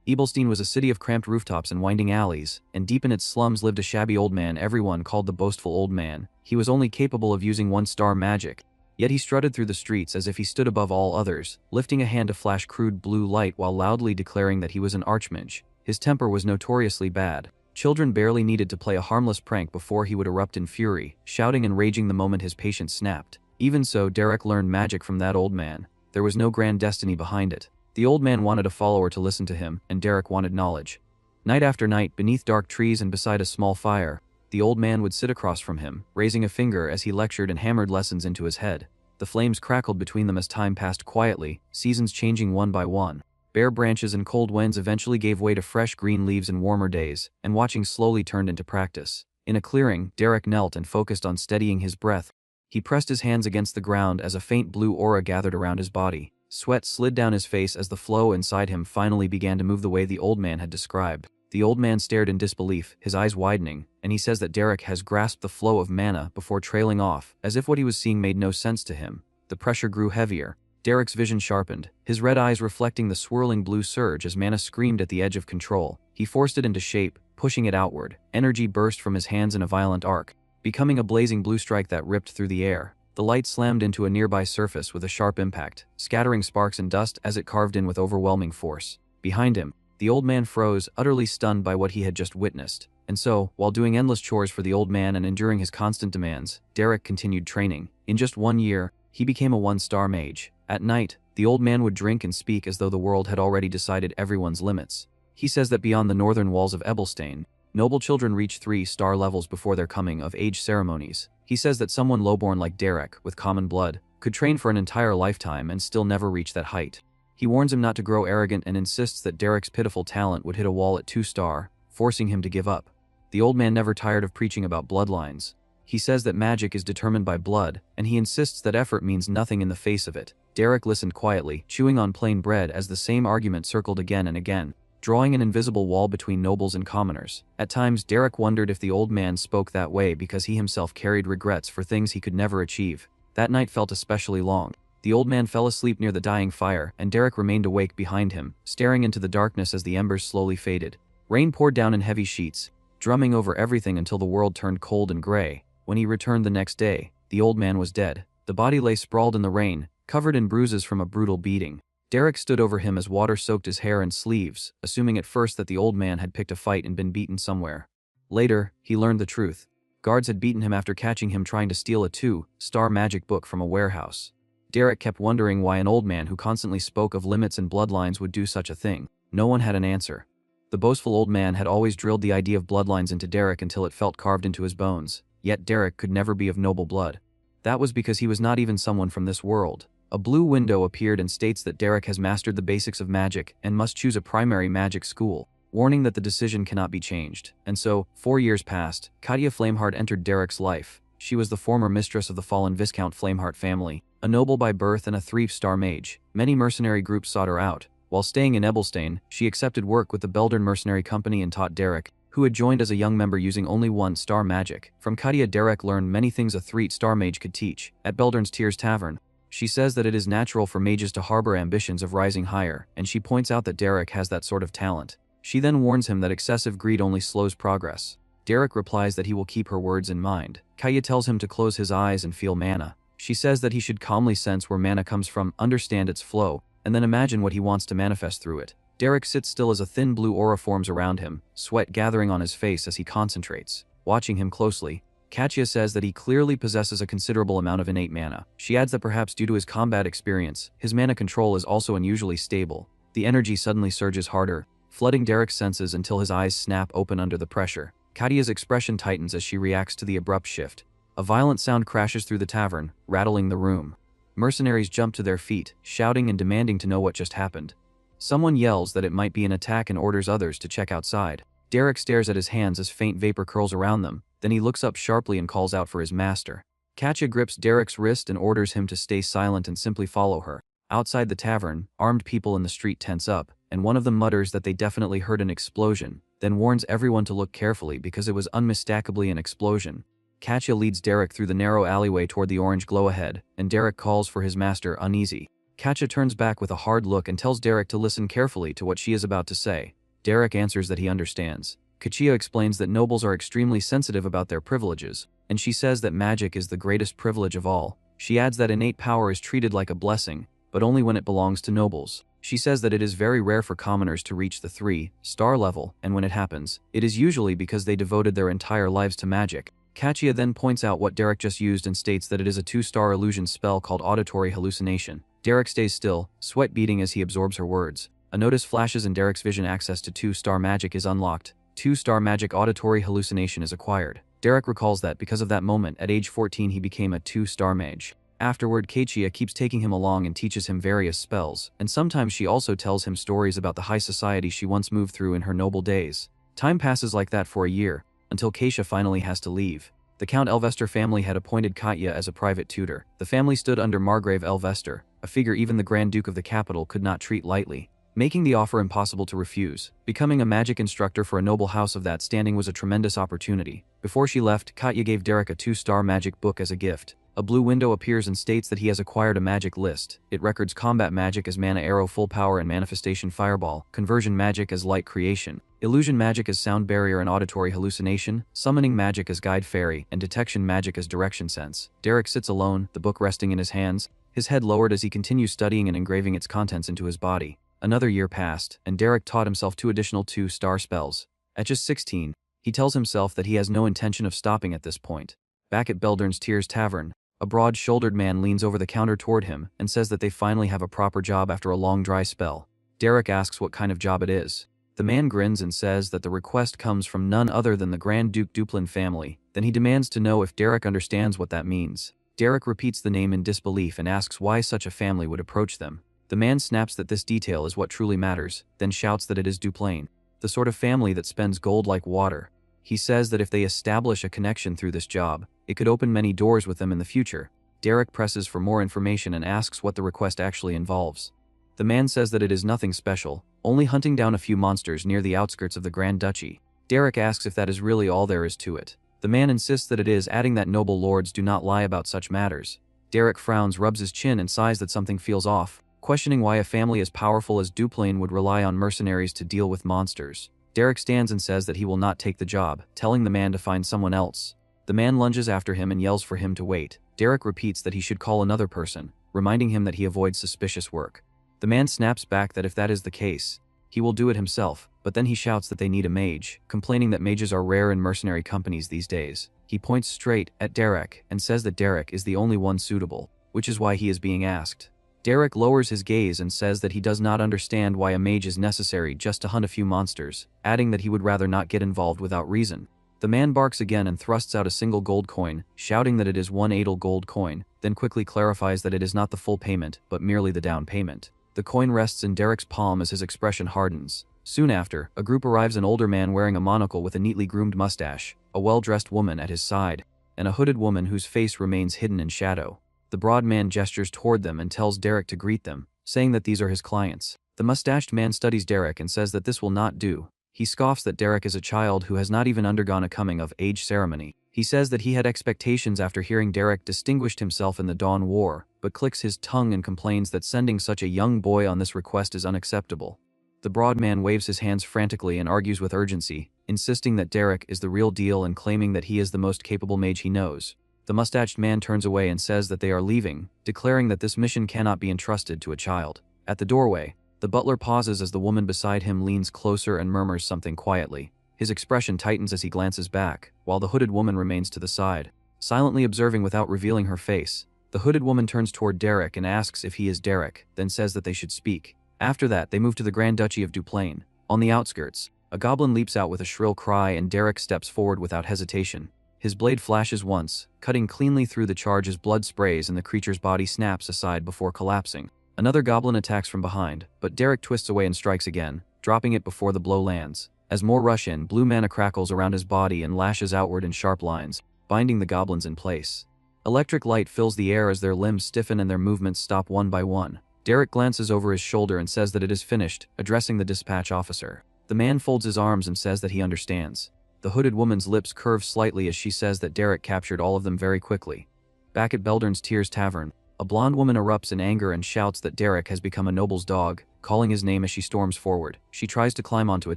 Ebelstein was a city of cramped rooftops and winding alleys, and deep in its slums lived a shabby old man everyone called the boastful old man. He was only capable of using one-star magic, yet he strutted through the streets as if he stood above all others, lifting a hand to flash crude blue light while loudly declaring that he was an archmage. His temper was notoriously bad. Children barely needed to play a harmless prank before he would erupt in fury, shouting and raging the moment his patience snapped. Even so, Derrick learned magic from that old man. There was no grand destiny behind it. The old man wanted a follower to listen to him, and Derrick wanted knowledge. Night after night, beneath dark trees and beside a small fire, the old man would sit across from him, raising a finger as he lectured and hammered lessons into his head. The flames crackled between them as time passed quietly, seasons changing one by one. Bare branches and cold winds eventually gave way to fresh green leaves and warmer days, and watching slowly turned into practice. In a clearing, Derrick knelt and focused on steadying his breath. He pressed his hands against the ground as a faint blue aura gathered around his body. Sweat slid down his face as the flow inside him finally began to move the way the old man had described. The old man stared in disbelief, his eyes widening, and he says that Derrick has grasped the flow of mana before trailing off, as if what he was seeing made no sense to him. The pressure grew heavier. Derrick's vision sharpened, his red eyes reflecting the swirling blue surge as mana screamed at the edge of control. He forced it into shape, pushing it outward. Energy burst from his hands in a violent arc, becoming a blazing blue strike that ripped through the air. The light slammed into a nearby surface with a sharp impact, scattering sparks and dust as it carved in with overwhelming force. Behind him, the old man froze, utterly stunned by what he had just witnessed. And so, while doing endless chores for the old man and enduring his constant demands, Derrick continued training. In just 1 year, he became a one-star mage. At night, the old man would drink and speak as though the world had already decided everyone's limits. He says that beyond the northern walls of Ebelstein, noble children reach 3-star levels before their coming-of-age ceremonies. He says that someone lowborn like Derrick, with common blood, could train for an entire lifetime and still never reach that height. He warns him not to grow arrogant and insists that Derrick's pitiful talent would hit a wall at 2-star, forcing him to give up. The old man never tired of preaching about bloodlines. He says that magic is determined by blood, and he insists that effort means nothing in the face of it. Derrick listened quietly, chewing on plain bread as the same argument circled again and again, drawing an invisible wall between nobles and commoners. At times, Derrick wondered if the old man spoke that way because he himself carried regrets for things he could never achieve. That night felt especially long. The old man fell asleep near the dying fire, and Derrick remained awake behind him, staring into the darkness as the embers slowly faded. Rain poured down in heavy sheets, drumming over everything until the world turned cold and gray. When he returned the next day, the old man was dead. The body lay sprawled in the rain, covered in bruises from a brutal beating. Derrick stood over him as water soaked his hair and sleeves, assuming at first that the old man had picked a fight and been beaten somewhere. Later, he learned the truth. Guards had beaten him after catching him trying to steal a 2-star magic book from a warehouse. Derrick kept wondering why an old man who constantly spoke of limits and bloodlines would do such a thing. No one had an answer. The boastful old man had always drilled the idea of bloodlines into Derrick until it felt carved into his bones, yet Derrick could never be of noble blood. That was because he was not even someone from this world. A blue window appeared and states that Derrick has mastered the basics of magic and must choose a primary magic school, warning that the decision cannot be changed. And so, 4 years passed. Katia Flameheart entered Derrick's life. She was the former mistress of the fallen Viscount Flameheart family, a noble by birth and a 3-star mage. Many mercenary groups sought her out. While staying in Ebelstein, she accepted work with the Beldern Mercenary Company and taught Derrick, who had joined as a young member using only 1-star magic. From Katia, Derrick learned many things a 3-star mage could teach. At Beldern's Tears Tavern, she says that it is natural for mages to harbor ambitions of rising higher, and she points out that Derrick has that sort of talent. She then warns him that excessive greed only slows progress. Derrick replies that he will keep her words in mind. Katia tells him to close his eyes and feel mana. She says that he should calmly sense where mana comes from, understand its flow, and then imagine what he wants to manifest through it. Derrick sits still as a thin blue aura forms around him, sweat gathering on his face as he concentrates. Watching him closely, Katia says that he clearly possesses a considerable amount of innate mana. She adds that perhaps due to his combat experience, his mana control is also unusually stable. The energy suddenly surges harder, flooding Derrick's senses until his eyes snap open under the pressure. Katia's expression tightens as she reacts to the abrupt shift. A violent sound crashes through the tavern, rattling the room. Mercenaries jump to their feet, shouting and demanding to know what just happened. Someone yells that it might be an attack and orders others to check outside. Derrick stares at his hands as faint vapor curls around them, then he looks up sharply and calls out for his master. Katia grips Derrick's wrist and orders him to stay silent and simply follow her. Outside the tavern, armed people in the street tense up, and one of them mutters that they definitely heard an explosion, then warns everyone to look carefully because it was unmistakably an explosion. Katia leads Derrick through the narrow alleyway toward the orange glow ahead, and Derrick calls for his master, uneasy. Katya turns back with a hard look and tells Derrick to listen carefully to what she is about to say. Derrick answers that he understands. Katya explains that nobles are extremely sensitive about their privileges, and she says that magic is the greatest privilege of all. She adds that innate power is treated like a blessing, but only when it belongs to nobles. She says that it is very rare for commoners to reach the 3-star level, and when it happens, it is usually because they devoted their entire lives to magic. Katya then points out what Derrick just used and states that it is a 2-star illusion spell called auditory hallucination. Derrick stays still, sweat beading as he absorbs her words. A notice flashes and Derrick's vision access to 2-star magic is unlocked. 2-star magic auditory hallucination is acquired. Derrick recalls that because of that moment, at age 14 he became a 2-star mage. Afterward, Katya keeps taking him along and teaches him various spells, and sometimes she also tells him stories about the high society she once moved through in her noble days. Time passes like that for a year, until Katya finally has to leave. The Count Elvester family had appointed Katya as a private tutor. The family stood under Margrave Elvester, a figure even the Grand Duke of the capital could not treat lightly, making the offer impossible to refuse. Becoming a magic instructor for a noble house of that standing was a tremendous opportunity. Before she left, Katya gave Derrick a 2-star magic book as a gift. A blue window appears and states that he has acquired a magic list. It records combat magic as mana arrow full power and manifestation fireball, conversion magic as light creation, illusion magic as sound barrier and auditory hallucination, summoning magic as guide fairy, and detection magic as direction sense. Derrick sits alone, the book resting in his hands, his head lowered as he continues studying and engraving its contents into his body. Another year passed, and Derrick taught himself 2 additional 2-star spells. At just 16, he tells himself that he has no intention of stopping at this point. Back at Beldurn's Tears Tavern, a broad-shouldered man leans over the counter toward him and says that they finally have a proper job after a long dry spell. Derrick asks what kind of job it is. The man grins and says that the request comes from none other than the Grand Duke Duplin family. Then he demands to know if Derrick understands what that means. Derrick repeats the name in disbelief and asks why such a family would approach them. The man snaps that this detail is what truly matters, then shouts that it is Duplain, the sort of family that spends gold like water. He says that if they establish a connection through this job, it could open many doors with them in the future. Derrick presses for more information and asks what the request actually involves. The man says that it is nothing special, only hunting down a few monsters near the outskirts of the Grand Duchy. Derrick asks if that is really all there is to it. The man insists that it is, adding that noble lords do not lie about such matters. Derrick frowns, rubs his chin and sighs that something feels off, questioning why a family as powerful as Duplain would rely on mercenaries to deal with monsters. Derrick stands and says that he will not take the job, telling the man to find someone else. The man lunges after him and yells for him to wait. Derrick repeats that he should call another person, reminding him that he avoids suspicious work. The man snaps back that if that is the case, he will do it himself, but then he shouts that they need a mage, complaining that mages are rare in mercenary companies these days. He points straight at Derrick and says that Derrick is the only one suitable, which is why he is being asked. Derrick lowers his gaze and says that he does not understand why a mage is necessary just to hunt a few monsters, adding that he would rather not get involved without reason. The man barks again and thrusts out a single gold coin, shouting that it is 1 Adel gold coin, then quickly clarifies that it is not the full payment, but merely the down payment. The coin rests in Derrick's palm as his expression hardens. Soon after, a group arrives, an older man wearing a monocle with a neatly groomed mustache, a well-dressed woman at his side, and a hooded woman whose face remains hidden in shadow. The broad man gestures toward them and tells Derrick to greet them, saying that these are his clients. The mustached man studies Derrick and says that this will not do. He scoffs that Derrick is a child who has not even undergone a coming-of-age ceremony. He says that he had expectations after hearing Derrick distinguished himself in the Dawn War, but clicks his tongue and complains that sending such a young boy on this request is unacceptable. The broad man waves his hands frantically and argues with urgency, insisting that Derrick is the real deal and claiming that he is the most capable mage he knows. The mustached man turns away and says that they are leaving, declaring that this mission cannot be entrusted to a child. At the doorway, the butler pauses as the woman beside him leans closer and murmurs something quietly. His expression tightens as he glances back, while the hooded woman remains to the side, silently observing without revealing her face. The hooded woman turns toward Derrick and asks if he is Derrick, then says that they should speak. After that, they move to the Grand Duchy of Duplain. On the outskirts, a goblin leaps out with a shrill cry and Derrick steps forward without hesitation. His blade flashes once, cutting cleanly through the charge as blood sprays and the creature's body snaps aside before collapsing. Another goblin attacks from behind, but Derrick twists away and strikes again, dropping it before the blow lands. As more rush in, blue mana crackles around his body and lashes outward in sharp lines, binding the goblins in place. Electric light fills the air as their limbs stiffen and their movements stop one by one. Derrick glances over his shoulder and says that it is finished, addressing the dispatch officer. The man folds his arms and says that he understands. The hooded woman's lips curve slightly as she says that Derrick captured all of them very quickly. Back at Beldurn's Tears Tavern, A blonde woman erupts in anger and shouts that Derrick has become a noble's dog, calling his name as she storms forward. She tries to climb onto a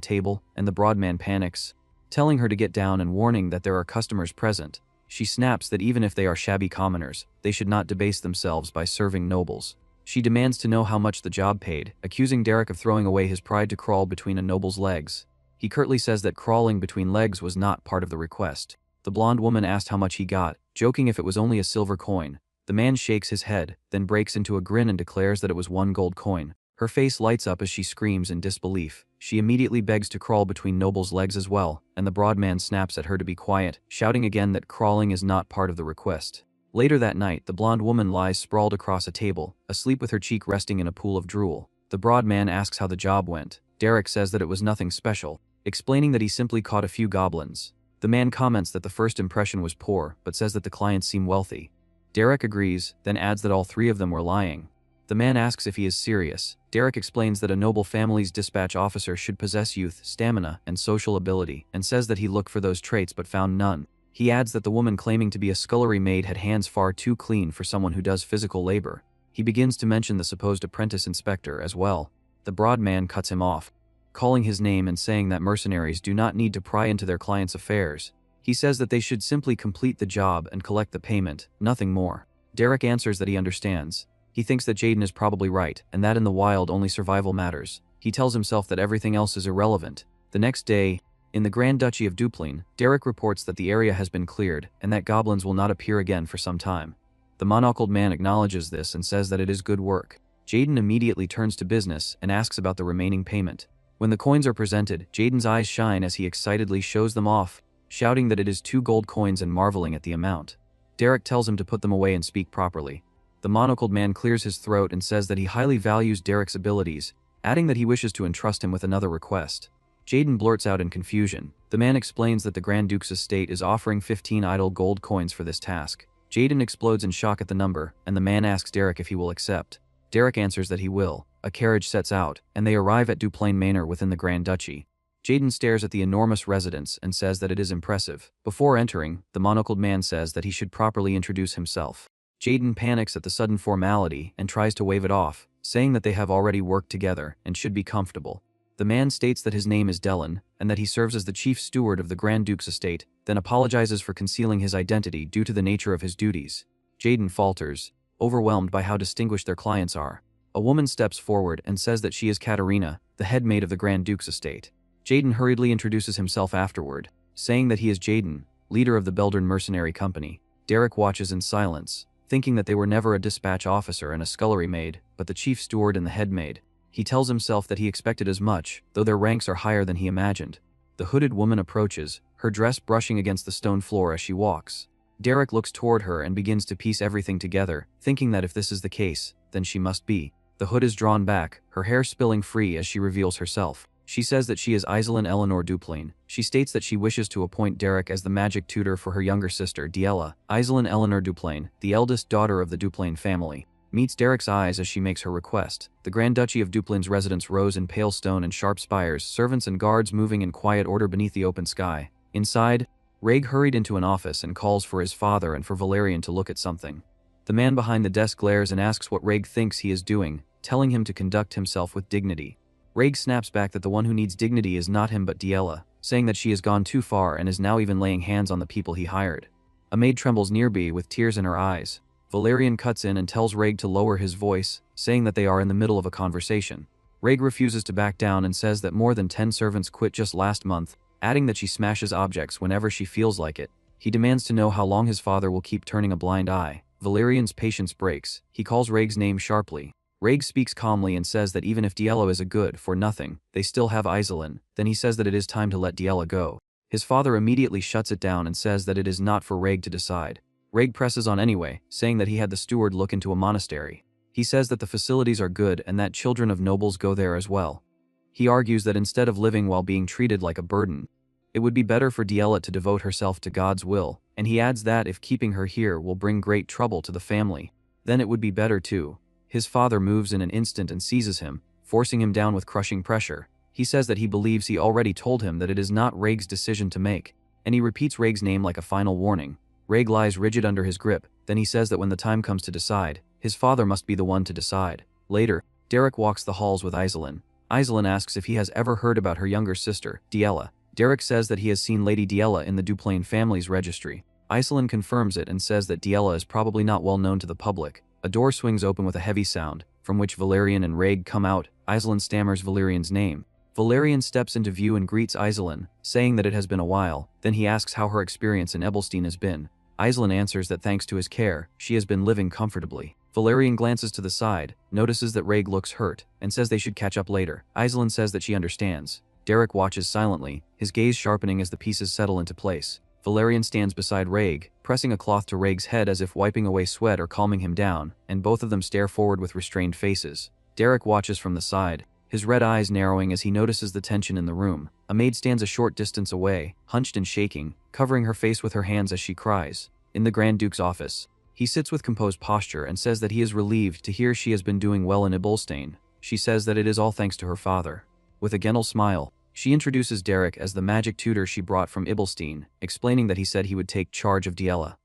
table, and the broad man panics, telling her to get down and warning that there are customers present. She snaps that even if they are shabby commoners, they should not debase themselves by serving nobles. She demands to know how much the job paid, accusing Derrick of throwing away his pride to crawl between a noble's legs. He curtly says that crawling between legs was not part of the request. The blonde woman asked how much he got, joking if it was only a silver coin. The man shakes his head, then breaks into a grin and declares that it was 1 gold coin. Her face lights up as she screams in disbelief. She immediately begs to crawl between Noble's legs as well, and the broad man snaps at her to be quiet, shouting again that crawling is not part of the request. Later that night, the blonde woman lies sprawled across a table, asleep with her cheek resting in a pool of drool. The broad man asks how the job went. Derrick says that it was nothing special, explaining that he simply caught a few goblins. The man comments that the first impression was poor, but says that the clients seem wealthy. Derrick agrees, then adds that all 3 of them were lying. The man asks if he is serious. Derrick explains that a noble family's dispatch officer should possess youth, stamina, and social ability, and says that he looked for those traits but found none. He adds that the woman claiming to be a scullery maid had hands far too clean for someone who does physical labor. He begins to mention the supposed apprentice inspector as well. The broad man cuts him off, calling his name and saying that mercenaries do not need to pry into their clients' affairs. He says that they should simply complete the job and collect the payment, nothing more. Derrick answers that he understands. He thinks that Jaden is probably right, and that in the wild only survival matters. He tells himself that everything else is irrelevant. The next day, in the Grand Duchy of Duplain, Derrick reports that the area has been cleared, and that goblins will not appear again for some time. The monocled man acknowledges this and says that it is good work. Jaden immediately turns to business and asks about the remaining payment. When the coins are presented, Jaden's eyes shine as he excitedly shows them off, shouting that it is 2 gold coins and marveling at the amount. Derrick tells him to put them away and speak properly. The monocled man clears his throat and says that he highly values Derrick's abilities, adding that he wishes to entrust him with another request. Jaden blurts out in confusion. The man explains that the Grand Duke's estate is offering 15 idle gold coins for this task. Jaden explodes in shock at the number, and the man asks Derrick if he will accept. Derrick answers that he will. A carriage sets out, and they arrive at Duplain Manor within the Grand Duchy. Jaden stares at the enormous residence and says that it is impressive. Before entering, the monocled man says that he should properly introduce himself. Jaden panics at the sudden formality and tries to wave it off, saying that they have already worked together and should be comfortable. The man states that his name is Delin, and that he serves as the chief steward of the Grand Duke's estate, then apologizes for concealing his identity due to the nature of his duties. Jaden falters, overwhelmed by how distinguished their clients are. A woman steps forward and says that she is Katerina, the head maid of the Grand Duke's estate. Jaden hurriedly introduces himself afterward, saying that he is Jaden, leader of the Beldern Mercenary Company. Derrick watches in silence, thinking that they were never a dispatch officer and a scullery maid, but the chief steward and the head maid. He tells himself that he expected as much, though their ranks are higher than he imagined. The hooded woman approaches, her dress brushing against the stone floor as she walks. Derrick looks toward her and begins to piece everything together, thinking that if this is the case, then she must be. The hood is drawn back, her hair spilling free as she reveals herself. She says that she is Iselin Eleanor Duplain. She states that she wishes to appoint Derrick as the magic tutor for her younger sister, Diella. Iselin Eleanor Duplain, the eldest daughter of the Duplain family, meets Derrick's eyes as she makes her request. The Grand Duchy of Duplain's residence rose in pale stone and sharp spires, servants and guards moving in quiet order beneath the open sky. Inside, Raig hurried into an office and calls for his father and for Valerian to look at something. The man behind the desk glares and asks what Raig thinks he is doing, telling him to conduct himself with dignity. Raig snaps back that the one who needs dignity is not him but Diella, saying that she has gone too far and is now even laying hands on the people he hired. A maid trembles nearby with tears in her eyes. Valerian cuts in and tells Raig to lower his voice, saying that they are in the middle of a conversation. Raig refuses to back down and says that more than 10 servants quit just last month, adding that she smashes objects whenever she feels like it. He demands to know how long his father will keep turning a blind eye. Valerian's patience breaks. He calls Raig's name sharply. Raig speaks calmly and says that even if Diella is a good for nothing, they still have Iselin. Then he says that it is time to let Diella go. His father immediately shuts it down and says that it is not for Raig to decide. Raig presses on anyway, saying that he had the steward look into a monastery. He says that the facilities are good and that children of nobles go there as well. He argues that instead of living while being treated like a burden, it would be better for Diella to devote herself to God's will, and he adds that if keeping her here will bring great trouble to the family, then it would be better too. His father moves in an instant and seizes him, forcing him down with crushing pressure. He says that he believes he already told him that it is not Raig's decision to make, and he repeats Raig's name like a final warning. Raig lies rigid under his grip, then he says that when the time comes to decide, His father must be the one to decide. Later, Derrick walks the halls with Iselin. Iselin asks if he has ever heard about her younger sister, Diella. Derrick says that he has seen Lady Diella in the Duplain family's registry. Iselin confirms it and says that Diella is probably not well known to the public. A door swings open with a heavy sound, from which Valerian and Raig come out. Iselin stammers Valerian's name. Valerian steps into view and greets Iselin, saying that it has been a while. Then he asks how her experience in Ebelstein has been. Iselin answers that thanks to his care, she has been living comfortably. Valerian glances to the side, notices that Raig looks hurt, and says they should catch up later. Iselin says that she understands. Derrick watches silently, his gaze sharpening as the pieces settle into place. Valerian stands beside Raig, pressing a cloth to Raig's head as if wiping away sweat or calming him down, and both of them stare forward with restrained faces. Derrick watches from the side, his red eyes narrowing as he notices the tension in the room. A maid stands a short distance away, hunched and shaking, covering her face with her hands as she cries. In the Grand Duke's office, he sits with composed posture and says that he is relieved to hear she has been doing well in Ibelstein. She says that it is all thanks to her father. With a gentle smile, she introduces Derrick as the magic tutor she brought from Ibelstein, explaining that he said he would take charge of Diella.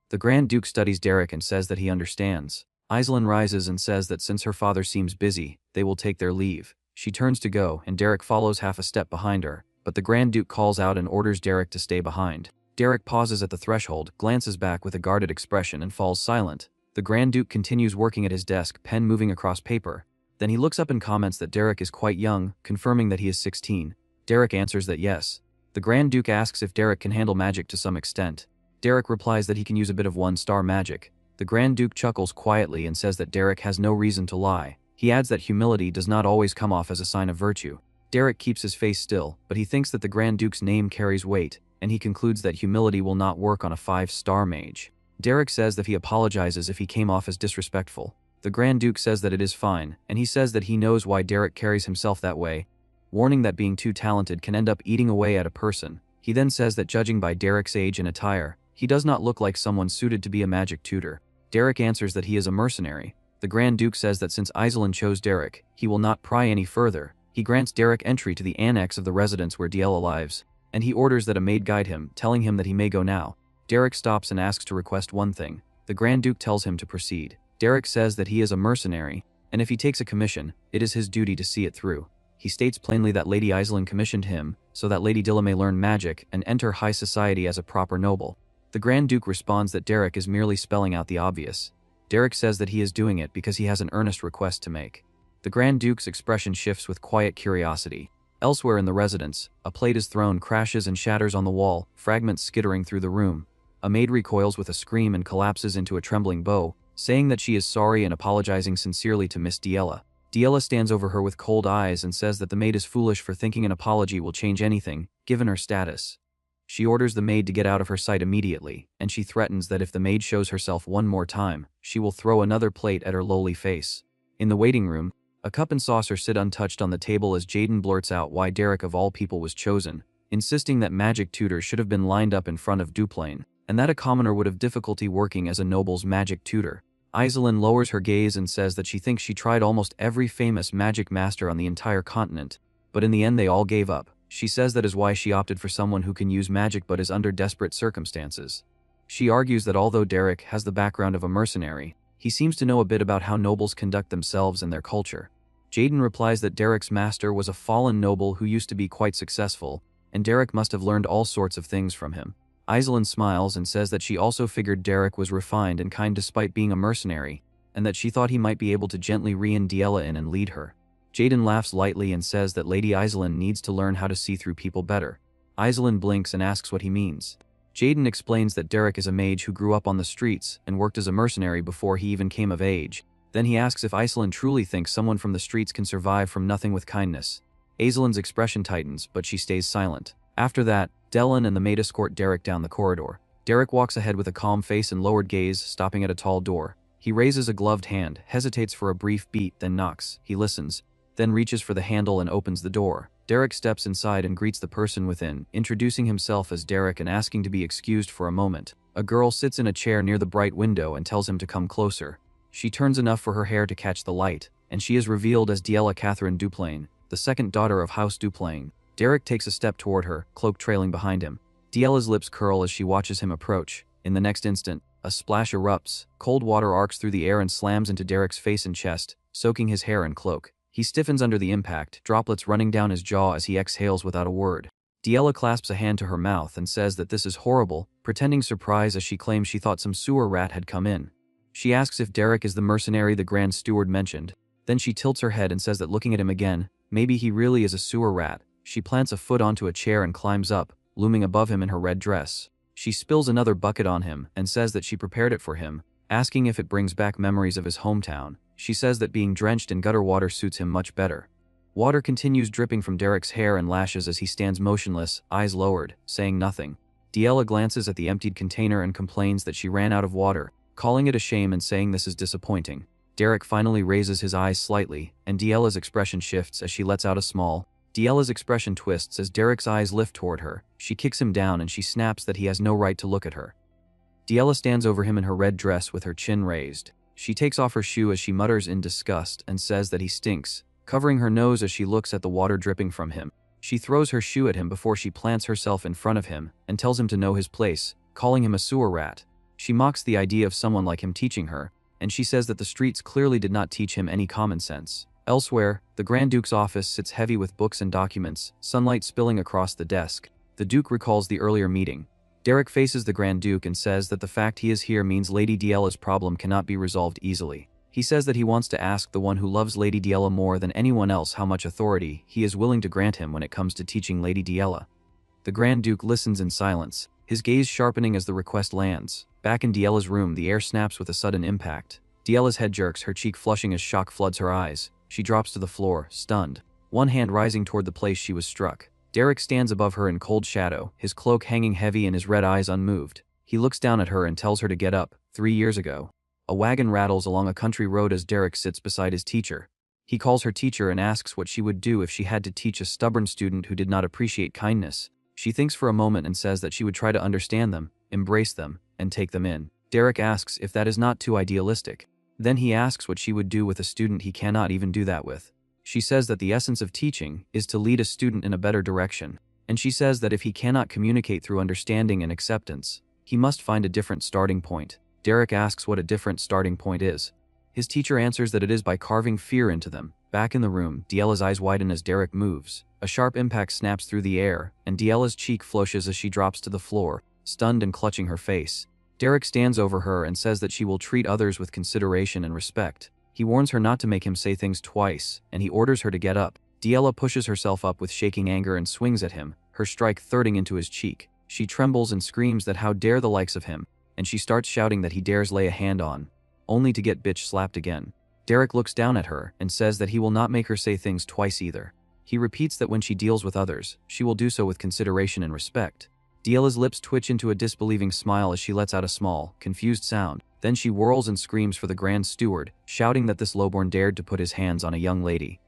The Grand Duke studies Derrick and says that he understands. Iselin rises and says that since her father seems busy, they will take their leave. She turns to go, and Derrick follows half a step behind her, but the Grand Duke calls out and orders Derrick to stay behind. Derrick pauses at the threshold, glances back with a guarded expression and falls silent. The Grand Duke continues working at his desk, pen moving across paper. Then he looks up and comments that Derrick is quite young, confirming that he is 16. Derrick answers that yes. The Grand Duke asks if Derrick can handle magic to some extent. Derrick replies that he can use a bit of one-star magic. The Grand Duke chuckles quietly and says that Derrick has no reason to lie. He adds that humility does not always come off as a sign of virtue. Derrick keeps his face still, but he thinks that the Grand Duke's name carries weight, and he concludes that humility will not work on a 5-star mage. Derrick says that he apologizes if he came off as disrespectful. The Grand Duke says that it is fine, and he says that he knows why Derrick carries himself that way, warning that being too talented can end up eating away at a person. He then says that judging by Derrick's age and attire, he does not look like someone suited to be a magic tutor. Derrick answers that he is a mercenary. The Grand Duke says that since Iselin chose Derrick, he will not pry any further. He grants Derrick entry to the annex of the residence where Diella lives, and he orders that a maid guide him, telling him that he may go now. Derrick stops and asks to request one thing. The Grand Duke tells him to proceed. Derrick says that he is a mercenary, and if he takes a commission, it is his duty to see it through. He states plainly that Lady Iselin commissioned him, so that Lady Diella may learn magic and enter high society as a proper noble. The Grand Duke responds that Derrick is merely spelling out the obvious. Derrick says that he is doing it because he has an earnest request to make. The Grand Duke's expression shifts with quiet curiosity. Elsewhere in the residence, a plate is thrown, crashes and shatters on the wall, fragments skittering through the room. A maid recoils with a scream and collapses into a trembling bow, saying that she is sorry and apologizing sincerely to Miss Diella. Diella stands over her with cold eyes and says that the maid is foolish for thinking an apology will change anything, given her status. She orders the maid to get out of her sight immediately, and she threatens that if the maid shows herself one more time, she will throw another plate at her lowly face. In the waiting room, a cup and saucer sit untouched on the table as Jaden blurts out why Derrick of all people was chosen, insisting that magic tutors should have been lined up in front of Duplain, and that a commoner would have difficulty working as a noble's magic tutor. Iselin lowers her gaze and says that she thinks she tried almost every famous magic master on the entire continent, but in the end they all gave up. She says that is why she opted for someone who can use magic but is under desperate circumstances. She argues that although Derrick has the background of a mercenary, he seems to know a bit about how nobles conduct themselves and their culture. Jaden replies that Derrick's master was a fallen noble who used to be quite successful, and Derrick must have learned all sorts of things from him. Iselin smiles and says that she also figured Derrick was refined and kind despite being a mercenary, and that she thought he might be able to gently rein Diella in and lead her. Jaden laughs lightly and says that Lady Iselin needs to learn how to see through people better. Iselin blinks and asks what he means. Jaden explains that Derrick is a mage who grew up on the streets and worked as a mercenary before he even came of age. Then he asks if Iselin truly thinks someone from the streets can survive from nothing with kindness. Iselin's expression tightens, but she stays silent. After that, Delin and the maid escort Derrick down the corridor. Derrick walks ahead with a calm face and lowered gaze, stopping at a tall door. He raises a gloved hand, hesitates for a brief beat, then knocks. He listens, then reaches for the handle and opens the door. Derrick steps inside and greets the person within, introducing himself as Derrick and asking to be excused for a moment. A girl sits in a chair near the bright window and tells him to come closer. She turns enough for her hair to catch the light, and she is revealed as Diella Catherine Duplain, the second daughter of House Duplain. Derrick takes a step toward her, cloak trailing behind him. Diella's lips curl as she watches him approach. In the next instant, A splash erupts, cold water arcs through the air and slams into Derrick's face and chest, soaking his hair and cloak. He stiffens under the impact, droplets running down his jaw as he exhales without a word. Diella clasps a hand to her mouth and says that this is horrible, pretending surprise as she claims she thought some sewer rat had come in. She asks if Derrick is the mercenary the Grand Steward mentioned. Then she tilts her head and says that looking at him again, maybe he really is a sewer rat. She plants a foot onto a chair and climbs up, looming above him in her red dress. She spills another bucket on him and says that she prepared it for him, asking if it brings back memories of his hometown. She says that being drenched in gutter water suits him much better. Water continues dripping from Derrick's hair and lashes as he stands motionless, eyes lowered, saying nothing. Diella glances at the emptied container and complains that she ran out of water, calling it a shame and saying this is disappointing. Derrick finally raises his eyes slightly, and Diella's expression shifts as she lets out a small. Diella's expression twists as Derrick's eyes lift toward her. She kicks him down and she snaps that he has no right to look at her. Diella stands over him in her red dress with her chin raised. She takes off her shoe as she mutters in disgust and says that he stinks, covering her nose as she looks at the water dripping from him. She throws her shoe at him before she plants herself in front of him and tells him to know his place, calling him a sewer rat. She mocks the idea of someone like him teaching her, and she says that the streets clearly did not teach him any common sense. Elsewhere, the Grand Duke's office sits heavy with books and documents, sunlight spilling across the desk. The Duke recalls the earlier meeting. Derrick faces the Grand Duke and says that the fact he is here means Lady Diella's problem cannot be resolved easily. He says that he wants to ask the one who loves Lady Diella more than anyone else how much authority he is willing to grant him when it comes to teaching Lady Diella. The Grand Duke listens in silence, his gaze sharpening as the request lands. Back in Diella's room, the air snaps with a sudden impact. Diella's head jerks, her cheek flushing as shock floods her eyes. She drops to the floor, stunned, one hand rising toward the place she was struck. Derrick stands above her in cold shadow, his cloak hanging heavy and his red eyes unmoved. He looks down at her and tells her to get up. 3 years ago. A wagon rattles along a country road as Derrick sits beside his teacher. He calls her teacher and asks what she would do if she had to teach a stubborn student who did not appreciate kindness. She thinks for a moment and says that she would try to understand them, embrace them, and take them in. Derrick asks if that is not too idealistic. Then he asks what she would do with a student he cannot even do that with. She says that the essence of teaching is to lead a student in a better direction, and she says that if he cannot communicate through understanding and acceptance, he must find a different starting point. Derrick asks what a different starting point is. His teacher answers that it is by carving fear into them. Back in the room, Diella's eyes widen as Derrick moves. A sharp impact snaps through the air, and Diella's cheek flushes as she drops to the floor, stunned and clutching her face. Derrick stands over her and says that she will treat others with consideration and respect. He warns her not to make him say things twice, and he orders her to get up. Diella pushes herself up with shaking anger and swings at him, her strike thirding into his cheek. She trembles and screams that how dare the likes of him, and she starts shouting that he dares lay a hand on, only to get bitch slapped again. Derrick looks down at her and says that he will not make her say things twice either. He repeats that when she deals with others, she will do so with consideration and respect. Diella's lips twitch into a disbelieving smile as she lets out a small, confused sound. Then she whirls and screams for the Grand Steward, shouting that this lowborn dared to put his hands on a young lady.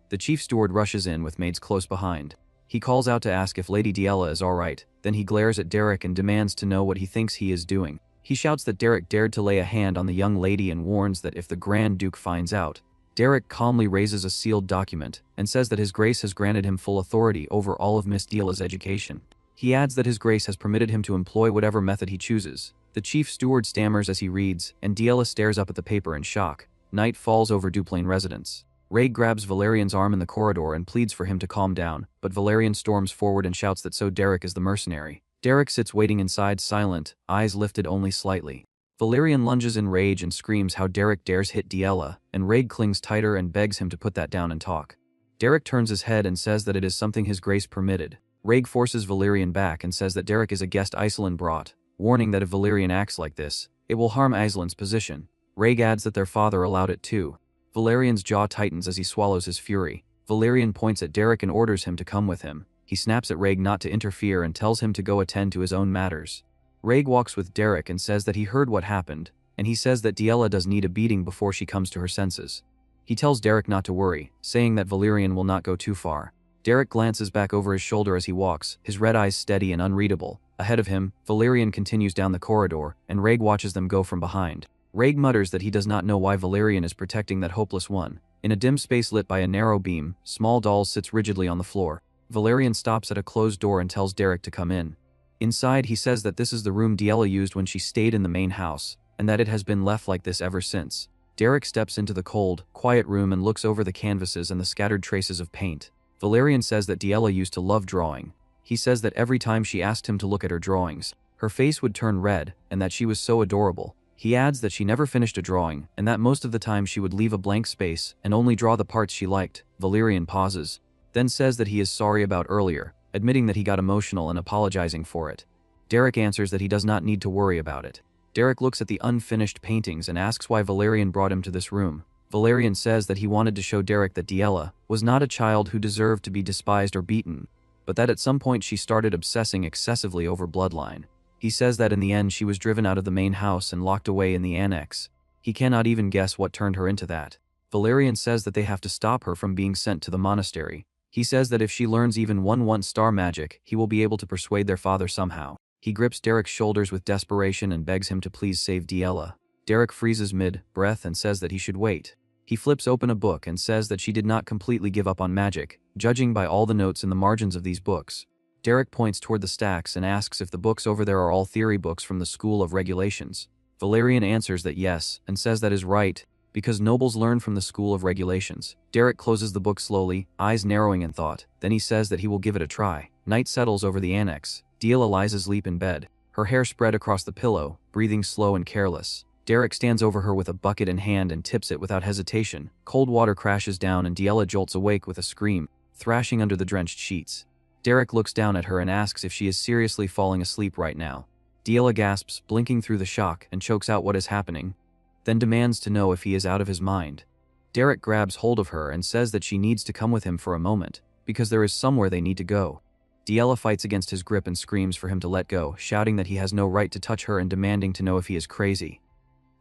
The Chief Steward rushes in with maids close behind. He calls out to ask if Lady Diella is alright, then he glares at Derrick and demands to know what he thinks he is doing. He shouts that Derrick dared to lay a hand on the young lady and warns that if the Grand Duke finds out. Derrick calmly raises a sealed document and says that His Grace has granted him full authority over all of Miss Diella's education. He adds that His Grace has permitted him to employ whatever method he chooses. The Chief Steward stammers as he reads, and Diella stares up at the paper in shock. Night falls over Duplain residence. Ray grabs Valerian's arm in the corridor and pleads for him to calm down, but Valerian storms forward and shouts that so Derrick is the mercenary. Derrick sits waiting inside silent, eyes lifted only slightly. Valerian lunges in rage and screams how Derrick dares hit Diella, and Ray clings tighter and begs him to put that down and talk. Derrick turns his head and says that it is something His Grace permitted. Ray forces Valerian back and says that Derrick is a guest Iselin brought, warning that if Valerian acts like this, it will harm Iselin's position. Ray adds that their father allowed it too. Valerian's jaw tightens as he swallows his fury. Valerian points at Derrick and orders him to come with him. He snaps at Ray not to interfere and tells him to go attend to his own matters. Ray walks with Derrick and says that he heard what happened, and he says that Diella does need a beating before she comes to her senses. He tells Derrick not to worry, saying that Valerian will not go too far. Derrick glances back over his shoulder as he walks, his red eyes steady and unreadable. Ahead of him, Valerian continues down the corridor, and Ray watches them go from behind. Ray mutters that he does not know why Valerian is protecting that hopeless one. In a dim space lit by a narrow beam, Small Doll sits rigidly on the floor. Valerian stops at a closed door and tells Derrick to come in. Inside, he says that this is the room Diella used when she stayed in the main house, and that it has been left like this ever since. Derrick steps into the cold, quiet room and looks over the canvases and the scattered traces of paint. Valerian says that Diella used to love drawing. He says that every time she asked him to look at her drawings, her face would turn red, and that she was so adorable. He adds that she never finished a drawing, and that most of the time she would leave a blank space and only draw the parts she liked. Valerian pauses, then says that he is sorry about earlier, admitting that he got emotional and apologizing for it. Derrick answers that he does not need to worry about it. Derrick looks at the unfinished paintings and asks why Valerian brought him to this room. Valerian says that he wanted to show Derrick that Diella was not a child who deserved to be despised or beaten, but that at some point she started obsessing excessively over bloodline. He says that in the end she was driven out of the main house and locked away in the annex. He cannot even guess what turned her into that. Valerian says that they have to stop her from being sent to the monastery. He says that if she learns even one star magic, he will be able to persuade their father somehow. He grips Derrick's shoulders with desperation and begs him to please save Diella. Derrick freezes mid-breath and says that he should wait. He flips open a book and says that she did not completely give up on magic, judging by all the notes in the margins of these books. Derrick points toward the stacks and asks if the books over there are all theory books from the School of Regulations. Valerian answers that yes, and says that is right, because nobles learn from the School of Regulations. Derrick closes the book slowly, eyes narrowing in thought. Then he says that he will give it a try. Night settles over the annex. Diella lies asleep in bed, her hair spread across the pillow, breathing slow and careless. Derrick stands over her with a bucket in hand and tips it without hesitation. Cold water crashes down and Diella jolts awake with a scream, thrashing under the drenched sheets. Derrick looks down at her and asks if she is seriously falling asleep right now. Diella gasps, blinking through the shock, and chokes out what is happening, then demands to know if he is out of his mind. Derrick grabs hold of her and says that she needs to come with him for a moment, because there is somewhere they need to go. Diella fights against his grip and screams for him to let go, shouting that he has no right to touch her and demanding to know if he is crazy.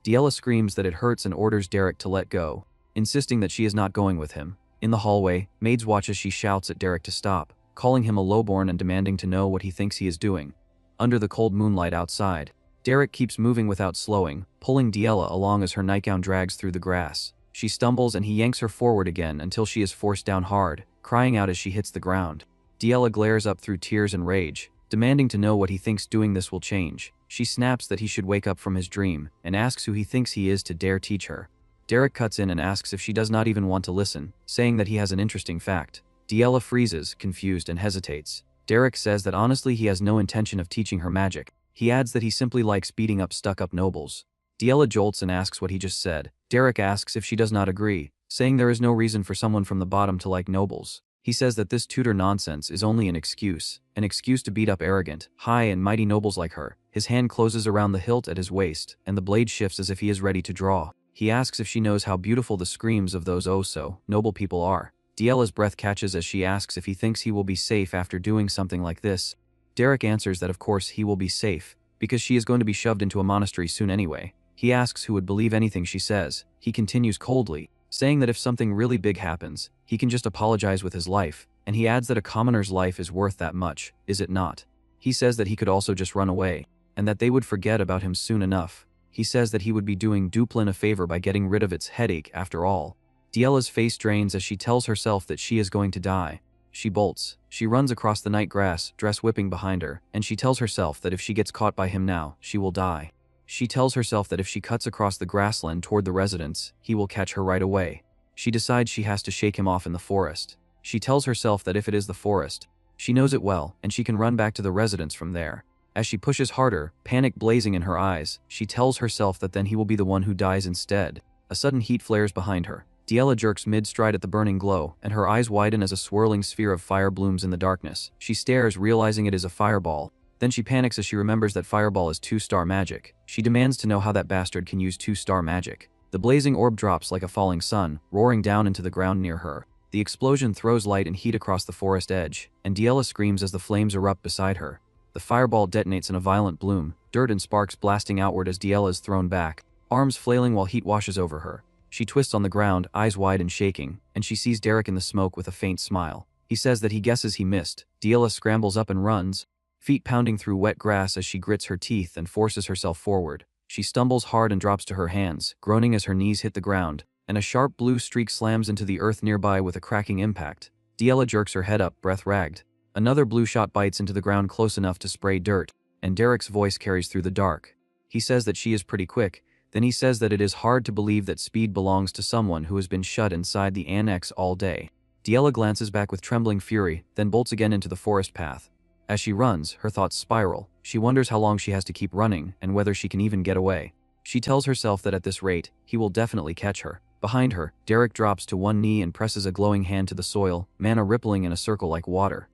Diella screams that it hurts and orders Derrick to let go, insisting that she is not going with him. In the hallway, maids watch as she shouts at Derrick to stop, calling him a lowborn and demanding to know what he thinks he is doing. Under the cold moonlight outside, Derrick keeps moving without slowing, pulling Diella along as her nightgown drags through the grass. She stumbles and he yanks her forward again until she is forced down hard, crying out as she hits the ground. Diella glares up through tears and rage, demanding to know what he thinks doing this will change. She snaps that he should wake up from his dream, and asks who he thinks he is to dare teach her. Derrick cuts in and asks if she does not even want to listen, saying that he has an interesting fact. Diella freezes, confused, and hesitates. Derrick says that honestly he has no intention of teaching her magic. He adds that he simply likes beating up stuck-up nobles. Diella jolts and asks what he just said. Derrick asks if she does not agree, saying there is no reason for someone from the bottom to like nobles. He says that this tutor nonsense is only an excuse to beat up arrogant, high and mighty nobles like her. His hand closes around the hilt at his waist, and the blade shifts as if he is ready to draw. He asks if she knows how beautiful the screams of those oh-so noble people are. Diella's breath catches as she asks if he thinks he will be safe after doing something like this. Derrick answers that of course he will be safe, because she is going to be shoved into a monastery soon anyway. He asks who would believe anything she says. He continues coldly, saying that if something really big happens, he can just apologize with his life, and he adds that a commoner's life is worth that much, is it not? He says that he could also just run away, and that they would forget about him soon enough. He says that he would be doing Duplin a favor by getting rid of its headache after all. Diella's face drains as she tells herself that she is going to die. She bolts. She runs across the night grass, dress whipping behind her, and she tells herself that if she gets caught by him now, she will die. She tells herself that if she cuts across the grassland toward the residence, he will catch her right away. She decides she has to shake him off in the forest. She tells herself that if it is the forest, she knows it well, and she can run back to the residence from there. As she pushes harder, panic blazing in her eyes, she tells herself that then he will be the one who dies instead. A sudden heat flares behind her. Diella jerks mid-stride at the burning glow, and her eyes widen as a swirling sphere of fire blooms in the darkness. She stares, realizing it is a fireball. Then she panics as she remembers that fireball is 2-star magic. She demands to know how that bastard can use 2-star magic. The blazing orb drops like a falling sun, roaring down into the ground near her. The explosion throws light and heat across the forest edge, and Diella screams as the flames erupt beside her. The fireball detonates in a violent bloom, dirt and sparks blasting outward as Diella is thrown back, arms flailing while heat washes over her. She twists on the ground, eyes wide and shaking, and she sees Derrick in the smoke with a faint smile. He says that he guesses he missed. Diella scrambles up and runs, feet pounding through wet grass as she grits her teeth and forces herself forward. She stumbles hard and drops to her hands, groaning as her knees hit the ground, and a sharp blue streak slams into the earth nearby with a cracking impact. Diella jerks her head up, breath ragged. Another blue shot bites into the ground close enough to spray dirt, and Derrick's voice carries through the dark. He says that she is pretty quick, then he says that it is hard to believe that speed belongs to someone who has been shut inside the annex all day. Diella glances back with trembling fury, then bolts again into the forest path. As she runs, her thoughts spiral. She wonders how long she has to keep running, and whether she can even get away. She tells herself that at this rate, he will definitely catch her. Behind her, Derrick drops to one knee and presses a glowing hand to the soil, mana rippling in a circle like water.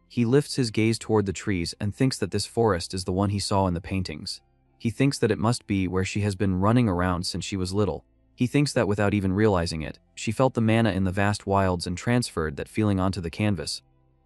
He lifts his gaze toward the trees and thinks that this forest is the one he saw in the paintings. He thinks that it must be where she has been running around since she was little. He thinks that without even realizing it, she felt the mana in the vast wilds and transferred that feeling onto the canvas.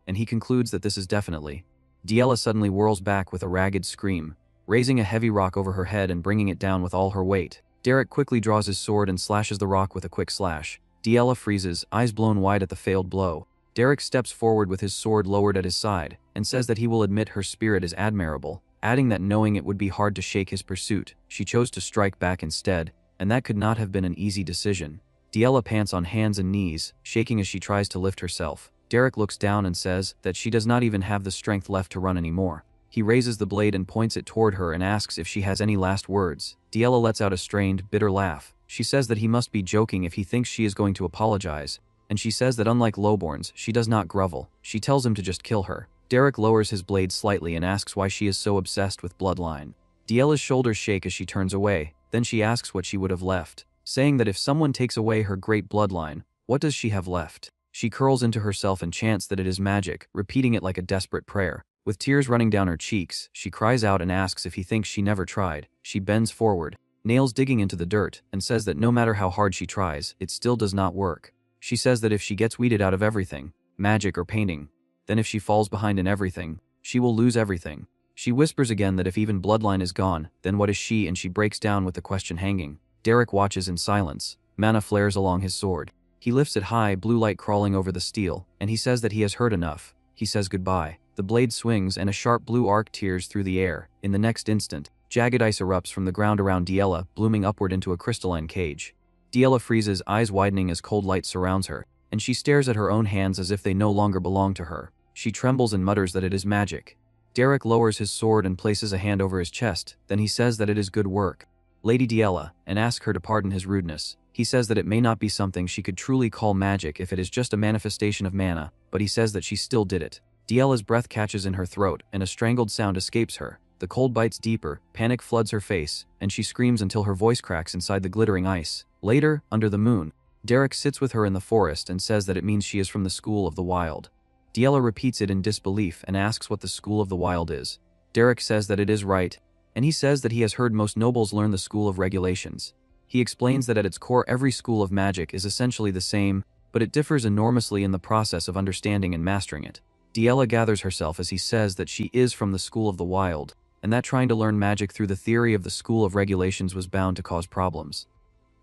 And he concludes that this is definitely. Diella suddenly whirls back with a ragged scream, raising a heavy rock over her head and bringing it down with all her weight. Derrick quickly draws his sword and slashes the rock with a quick slash. Diella freezes, eyes blown wide at the failed blow. Derrick steps forward with his sword lowered at his side, and says that he will admit her spirit is admirable, adding that knowing it would be hard to shake his pursuit, she chose to strike back instead, and that could not have been an easy decision. Diella pants on hands and knees, shaking as she tries to lift herself. Derrick looks down and says that she does not even have the strength left to run anymore. He raises the blade and points it toward her and asks if she has any last words. Diella lets out a strained, bitter laugh. She says that he must be joking if he thinks she is going to apologize, and she says that unlike lowborns, she does not grovel. She tells him to just kill her. Derrick lowers his blade slightly and asks why she is so obsessed with bloodline. Diella's shoulders shake as she turns away, then she asks what she would have left, saying that if someone takes away her great bloodline, what does she have left? She curls into herself and chants that it is magic, repeating it like a desperate prayer. With tears running down her cheeks, she cries out and asks if he thinks she never tried. She bends forward, nails digging into the dirt, and says that no matter how hard she tries, it still does not work. She says that if she gets weeded out of everything, magic or painting, then if she falls behind in everything, she will lose everything. She whispers again that if even bloodline is gone, then what is she, and she breaks down with the question hanging. Derrick watches in silence. Mana flares along his sword. He lifts it high, blue light crawling over the steel, and he says that he has heard enough. He says goodbye. The blade swings and a sharp blue arc tears through the air. In the next instant, jagged ice erupts from the ground around Diella, blooming upward into a crystalline cage. Diella freezes, eyes widening as cold light surrounds her, and she stares at her own hands as if they no longer belong to her. She trembles and mutters that it is magic. Derrick lowers his sword and places a hand over his chest, then he says that it is good work, Lady Diella, and asks her to pardon his rudeness. He says that it may not be something she could truly call magic if it is just a manifestation of mana, but he says that she still did it. Diella's breath catches in her throat, and a strangled sound escapes her. The cold bites deeper, panic floods her face, and she screams until her voice cracks inside the glittering ice. Later, under the moon, Derrick sits with her in the forest and says that it means she is from the School of the Wild. Diella repeats it in disbelief and asks what the School of the Wild is. Derrick says that it is right, and he says that he has heard most nobles learn the School of Regulations. He explains that at its core every school of magic is essentially the same, but it differs enormously in the process of understanding and mastering it. Diella gathers herself as he says that she is from the School of the Wild, and that trying to learn magic through the theory of the School of Regulations was bound to cause problems.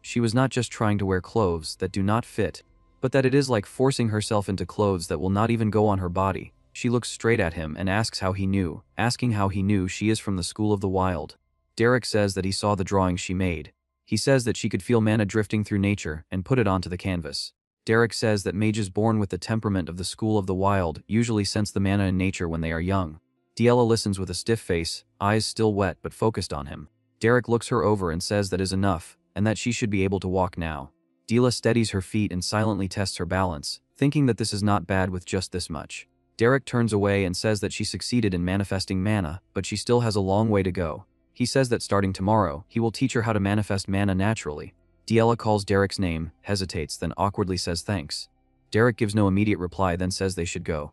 She was not just trying to wear clothes that do not fit, but that it is like forcing herself into clothes that will not even go on her body. She looks straight at him and asks how he knew, asking how he knew she is from the School of the Wild. Derrick says that he saw the drawing she made. He says that she could feel mana drifting through nature and put it onto the canvas. Derrick says that mages born with the temperament of the School of the Wild usually sense the mana in nature when they are young. Diella listens with a stiff face, eyes still wet but focused on him. Derrick looks her over and says that is enough, and that she should be able to walk now. Diella steadies her feet and silently tests her balance, thinking that this is not bad with just this much. Derrick turns away and says that she succeeded in manifesting mana, but she still has a long way to go. He says that starting tomorrow, he will teach her how to manifest mana naturally. Diella calls Derrick's name, hesitates, then awkwardly says thanks. Derrick gives no immediate reply, then says they should go.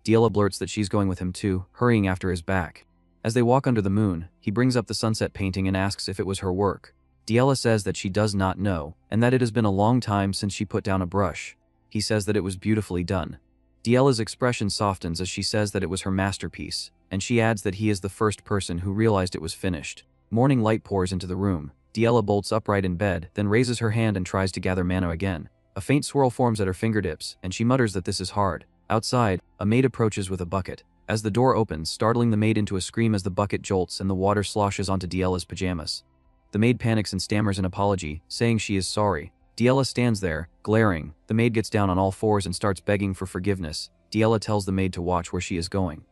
Diella blurts that she's going with him too, hurrying after his back. As they walk under the moon, he brings up the sunset painting and asks if it was her work. Diella says that she does not know, and that it has been a long time since she put down a brush. He says that it was beautifully done. Diella's expression softens as she says that it was her masterpiece, and she adds that he is the first person who realized it was finished. Morning light pours into the room. Diella bolts upright in bed, then raises her hand and tries to gather mana again. A faint swirl forms at her fingertips, and she mutters that this is hard. Outside, a maid approaches with a bucket. As the door opens, startling the maid into a scream as the bucket jolts and the water sloshes onto Diella's pajamas. The maid panics and stammers an apology, saying she is sorry. Diella stands there, glaring. The maid gets down on all fours and starts begging for forgiveness. Diella tells the maid to watch where she is going.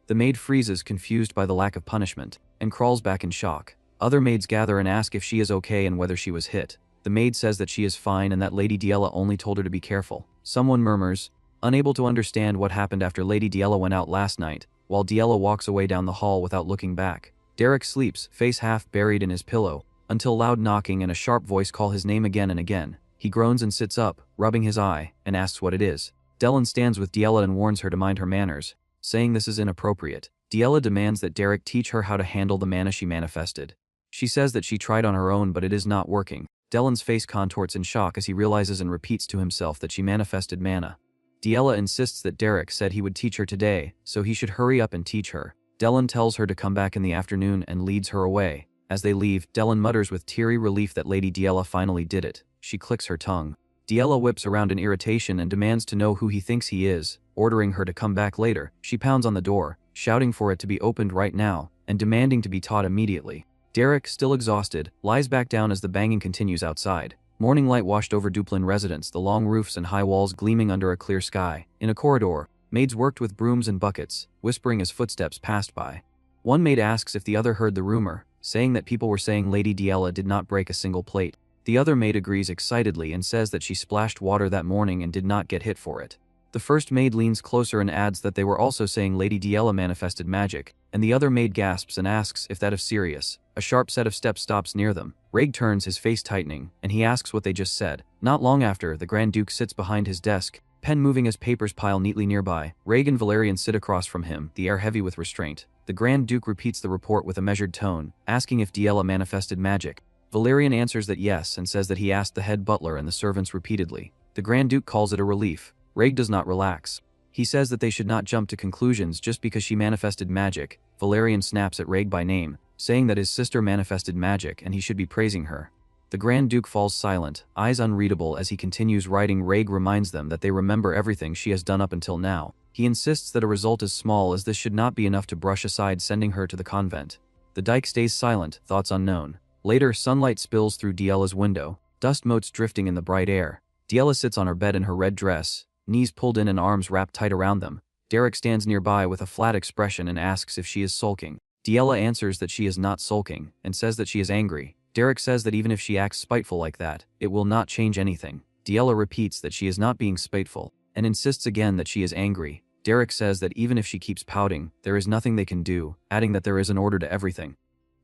The maid freezes, confused by the lack of punishment, and crawls back in shock. Other maids gather and ask if she is okay and whether she was hit. The maid says that she is fine and that Lady Diella only told her to be careful. Someone murmurs, unable to understand what happened after Lady Diella went out last night, while Diella walks away down the hall without looking back. Derrick sleeps, face half buried in his pillow, until loud knocking and a sharp voice call his name again and again. He groans and sits up, rubbing his eye, and asks what it is. Dylan stands with Diella and warns her to mind her manners, saying this is inappropriate. Diella demands that Derrick teach her how to handle the mana she manifested. She says that she tried on her own but it is not working. Dylan's face contorts in shock as he realizes and repeats to himself that she manifested mana. Diella insists that Derrick said he would teach her today, so he should hurry up and teach her. Dylan tells her to come back in the afternoon and leads her away. As they leave, Dylan mutters with teary relief that Lady Diella finally did it. She clicks her tongue. Diella whips around in irritation and demands to know who he thinks he is, ordering her to come back later. She pounds on the door, shouting for it to be opened right now, and demanding to be taught immediately. Derrick, still exhausted, lies back down as the banging continues outside. Morning light washed over Duplin residence, the long roofs and high walls gleaming under a clear sky. In a corridor, maids worked with brooms and buckets, whispering as footsteps passed by. One maid asks if the other heard the rumor, saying that people were saying Lady Diella did not break a single plate. The other maid agrees excitedly and says that she splashed water that morning and did not get hit for it. The first maid leans closer and adds that they were also saying Lady Diella manifested magic, and the other maid gasps and asks if that is serious. A sharp set of steps stops near them. Raig turns, his face tightening, and he asks what they just said. Not long after, the Grand Duke sits behind his desk, pen moving as papers pile neatly nearby. Raig and Valerian sit across from him, the air heavy with restraint. The Grand Duke repeats the report with a measured tone, asking if Diella manifested magic. Valerian answers that yes and says that he asked the head butler and the servants repeatedly. The Grand Duke calls it a relief. Raig does not relax. He says that they should not jump to conclusions just because she manifested magic. Valerian snaps at Raig by name, saying that his sister manifested magic and he should be praising her. The Grand Duke falls silent, eyes unreadable as he continues writing. Raig reminds them that they remember everything she has done up until now. He insists that a result as small as this should not be enough to brush aside sending her to the convent. The Dyke stays silent, thoughts unknown. Later, sunlight spills through Diella's window, dust motes drifting in the bright air. Diella sits on her bed in her red dress, knees pulled in and arms wrapped tight around them. Derrick stands nearby with a flat expression and asks if she is sulking. Diella answers that she is not sulking, and says that she is angry. Derrick says that even if she acts spiteful like that, it will not change anything. Diella repeats that she is not being spiteful, and insists again that she is angry. Derrick says that even if she keeps pouting, there is nothing they can do, adding that there is an order to everything.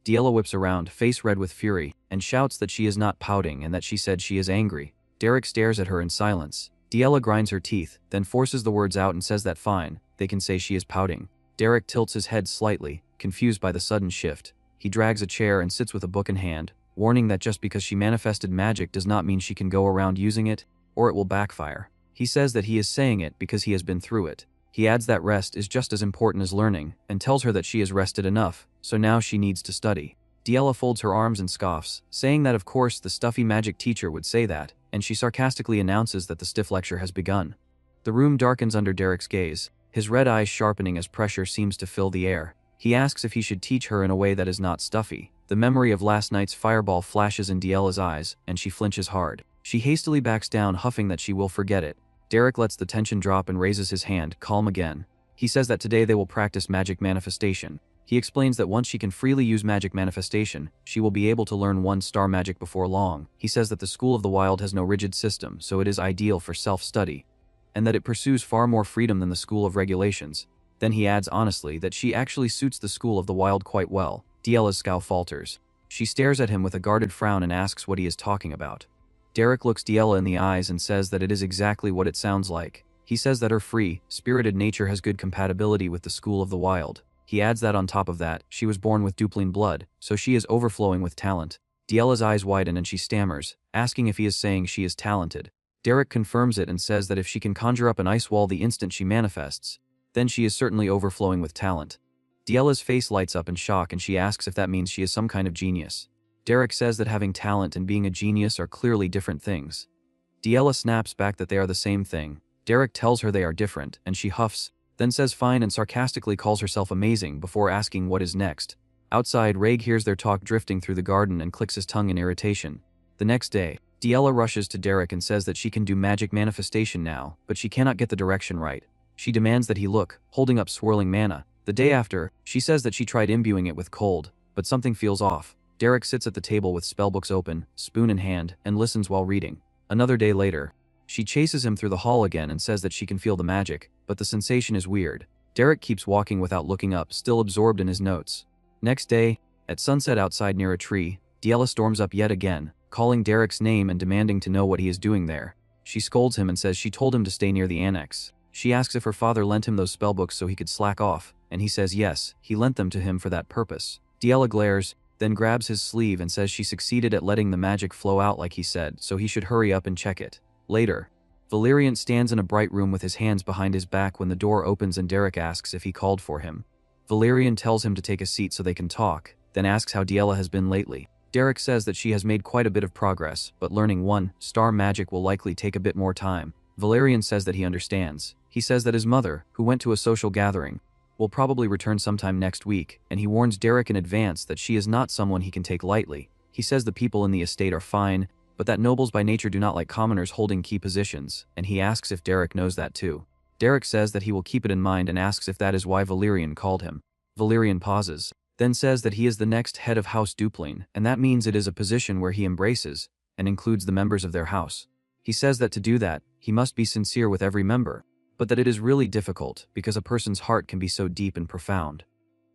Diella whips around, face red with fury, and shouts that she is not pouting and that she said she is angry. Derrick stares at her in silence. Diella grinds her teeth, then forces the words out and says that fine, they can say she is pouting. Derrick tilts his head slightly, confused by the sudden shift. He drags a chair and sits with a book in hand, warning that just because she manifested magic does not mean she can go around using it, or it will backfire. He says that he is saying it because he has been through it. He adds that rest is just as important as learning, and tells her that she has rested enough, so now she needs to study. Diella folds her arms and scoffs, saying that of course the stuffy magic teacher would say that, and she sarcastically announces that the stiff lecture has begun. The room darkens under Derrick's gaze, his red eyes sharpening as pressure seems to fill the air. He asks if he should teach her in a way that is not stuffy. The memory of last night's fireball flashes in Diella's eyes, and she flinches hard. She hastily backs down, huffing that she will forget it. Derrick lets the tension drop and raises his hand, calm again. He says that today they will practice magic manifestation. He explains that once she can freely use magic manifestation, she will be able to learn one-star magic before long. He says that the School of the Wild has no rigid system, so it is ideal for self-study, and that it pursues far more freedom than the School of Regulations. Then he adds honestly that she actually suits the School of the Wild quite well. Diella's scowl falters. She stares at him with a guarded frown and asks what he is talking about. Derrick looks Diella in the eyes and says that it is exactly what it sounds like. He says that her free, spirited nature has good compatibility with the School of the Wild. He adds that on top of that, she was born with Duplin blood, so she is overflowing with talent. Diella's eyes widen and she stammers, asking if he is saying she is talented. Derrick confirms it and says that if she can conjure up an ice wall the instant she manifests, then she is certainly overflowing with talent. Diella's face lights up in shock and she asks if that means she is some kind of genius. Derrick says that having talent and being a genius are clearly different things. Diella snaps back that they are the same thing. Derrick tells her they are different, and she huffs, then says fine and sarcastically calls herself amazing before asking what is next. Outside, Raig hears their talk drifting through the garden and clicks his tongue in irritation. The next day, Diella rushes to Derrick and says that she can do magic manifestation now, but she cannot get the direction right. She demands that he look, holding up swirling mana. The day after, she says that she tried imbuing it with cold, but something feels off. Derrick sits at the table with spellbooks open, spoon in hand, and listens while reading. Another day later, she chases him through the hall again and says that she can feel the magic, but the sensation is weird. Derrick keeps walking without looking up, still absorbed in his notes. Next day, at sunset outside near a tree, Diela storms up yet again, calling Derrick's name and demanding to know what he is doing there. She scolds him and says she told him to stay near the annex. She asks if her father lent him those spellbooks so he could slack off, and he says yes, he lent them to him for that purpose. Diela glares, then grabs his sleeve and says she succeeded at letting the magic flow out like he said, so he should hurry up and check it. Later, Valerian stands in a bright room with his hands behind his back when the door opens and Derrick asks if he called for him. Valerian tells him to take a seat so they can talk, then asks how Diela has been lately. Derrick says that she has made quite a bit of progress, but learning one-star magic will likely take a bit more time. Valerian says that he understands. He says that his mother, who went to a social gathering, will probably return sometime next week, and he warns Derrick in advance that she is not someone he can take lightly. He says the people in the estate are fine, but that nobles by nature do not like commoners holding key positions, and he asks if Derrick knows that too. Derrick says that he will keep it in mind and asks if that is why Valerian called him. Valerian pauses, then says that he is the next head of House Duplain, and that means it is a position where he embraces and includes the members of their house. He says that to do that, he must be sincere with every member, but that it is really difficult because a person's heart can be so deep and profound.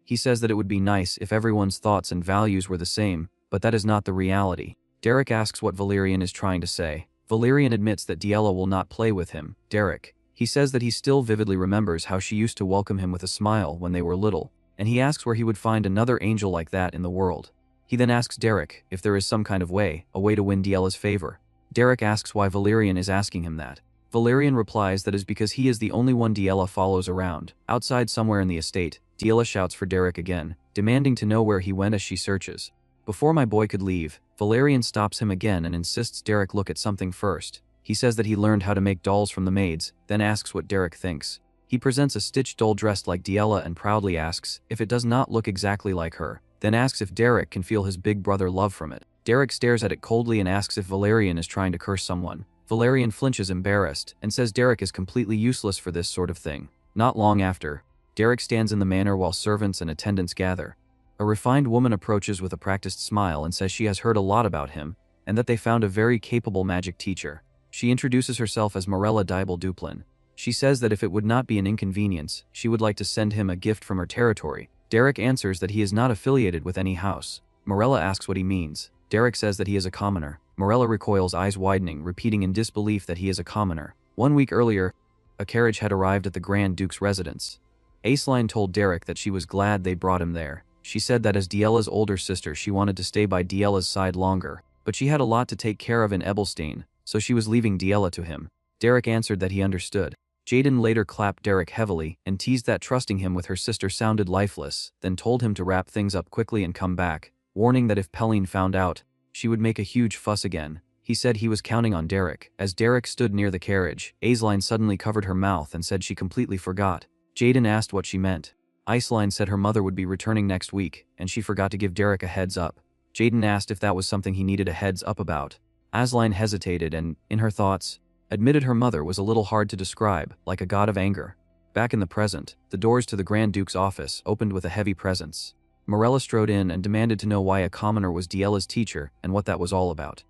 He says that it would be nice if everyone's thoughts and values were the same, but that is not the reality. Derrick asks what Valerian is trying to say. Valerian admits that Diela will not play with him. Derrick. He says that he still vividly remembers how she used to welcome him with a smile when they were little, and he asks where he would find another angel like that in the world. He then asks Derrick if there is some kind of way, a way to win Diela's favor. Derrick asks why Valerian is asking him that. Valerian replies that is because he is the only one Diela follows around. Outside somewhere in the estate, Diela shouts for Derrick again, demanding to know where he went as she searches. Before my boy could leave, Valerian stops him again and insists Derrick look at something first. He says that he learned how to make dolls from the maids, then asks what Derrick thinks. He presents a stitched doll dressed like Diela and proudly asks if it does not look exactly like her, then asks if Derrick can feel his big brother love from it. Derrick stares at it coldly and asks if Valerian is trying to curse someone. Valerian flinches embarrassed and says Derrick is completely useless for this sort of thing. Not long after, Derrick stands in the manor while servants and attendants gather. A refined woman approaches with a practiced smile and says she has heard a lot about him, and that they found a very capable magic teacher. She introduces herself as Morella Dibel Duplain. She says that if it would not be an inconvenience, she would like to send him a gift from her territory. Derrick answers that he is not affiliated with any house. Morella asks what he means. Derrick says that he is a commoner. Morella recoils, eyes widening, repeating in disbelief that he is a commoner. 1 week earlier, a carriage had arrived at the Grand Duke's residence. Aceline told Derrick that she was glad they brought him there. She said that as Diela's older sister she wanted to stay by Diela's side longer, but she had a lot to take care of in Ebelstein, so she was leaving Diela to him. Derrick answered that he understood. Jaden later clapped Derrick heavily and teased that trusting him with her sister sounded lifeless, then told him to wrap things up quickly and come back, warning that if Pelline found out, she would make a huge fuss again. He said he was counting on Derrick. As Derrick stood near the carriage, Aceline suddenly covered her mouth and said she completely forgot. Jaden asked what she meant. Aceline said her mother would be returning next week, and she forgot to give Derrick a heads up. Jaden asked if that was something he needed a heads up about. Aceline hesitated and, in her thoughts, admitted her mother was a little hard to describe, like a god of anger. Back in the present, the doors to the Grand Duke's office opened with a heavy presence. Morella strode in and demanded to know why a commoner was Diela's teacher and what that was all about.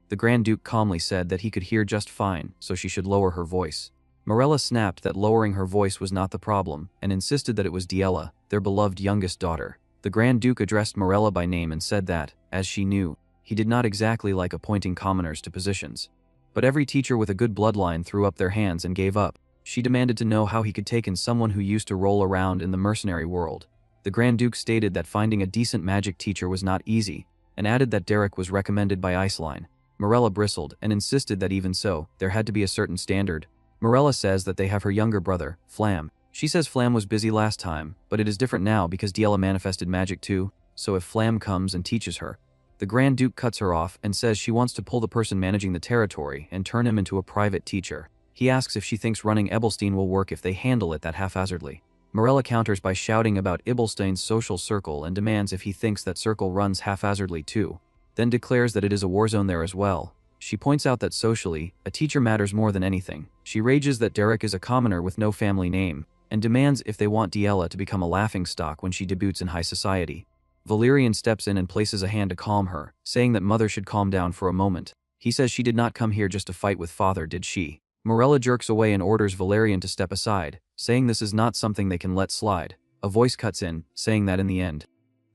The Grand Duke calmly said that he could hear just fine, so she should lower her voice. Morella snapped that lowering her voice was not the problem, and insisted that it was Diela, their beloved youngest daughter. The Grand Duke addressed Morella by name and said that, as she knew, he did not exactly like appointing commoners to positions. But every teacher with a good bloodline threw up their hands and gave up. She demanded to know how he could take in someone who used to roll around in the mercenary world. The Grand Duke stated that finding a decent magic teacher was not easy, and added that Derrick was recommended by Aceline. Morella bristled and insisted that even so, there had to be a certain standard. Morella says that they have her younger brother, Flam. She says Flam was busy last time, but it is different now because Diela manifested magic too, so if Flam comes and teaches her. The Grand Duke cuts her off and says she wants to pull the person managing the territory and turn him into a private teacher. He asks if she thinks running Ebelstein will work if they handle it that haphazardly. Morella counters by shouting about Ebelstein's social circle and demands if he thinks that circle runs haphazardly too, then declares that it is a war zone there as well. She points out that socially, a teacher matters more than anything. She rages that Derrick is a commoner with no family name, and demands if they want Diela to become a laughingstock when she debuts in high society. Valerian steps in and places a hand to calm her, saying that Mother should calm down for a moment. He says she did not come here just to fight with Father, did she? Morella jerks away and orders Valerian to step aside, saying this is not something they can let slide. A voice cuts in, saying that in the end,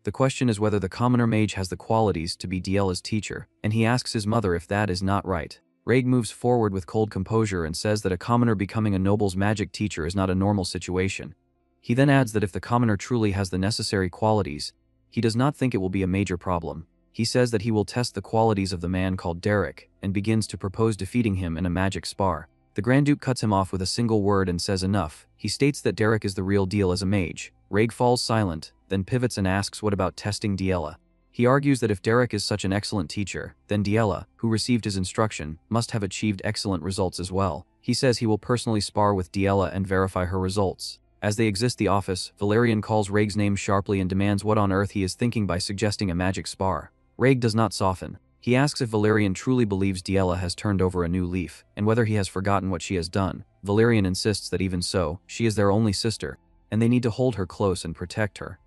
the question is whether the commoner mage has the qualities to be Diela's teacher, and he asks his mother if that is not right. Raig moves forward with cold composure and says that a commoner becoming a noble's magic teacher is not a normal situation. He then adds that if the commoner truly has the necessary qualities, he does not think it will be a major problem. He says that he will test the qualities of the man called Derrick, and begins to propose defeating him in a magic spar. The Grand Duke cuts him off with a single word and says enough. He states that Derrick is the real deal as a mage. Raig falls silent, then pivots and asks what about testing Diela. He argues that if Derrick is such an excellent teacher, then Diela, who received his instruction, must have achieved excellent results as well. He says he will personally spar with Diela and verify her results. As they exit the office, Valerian calls Raig's name sharply and demands what on earth he is thinking by suggesting a magic spar. Raig does not soften. He asks if Valerian truly believes Diela has turned over a new leaf, and whether he has forgotten what she has done. Valerian insists that even so, she is their only sister, and they need to hold her close and protect her.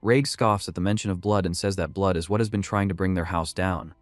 Raig scoffs at the mention of blood and says that blood is what has been trying to bring their house down.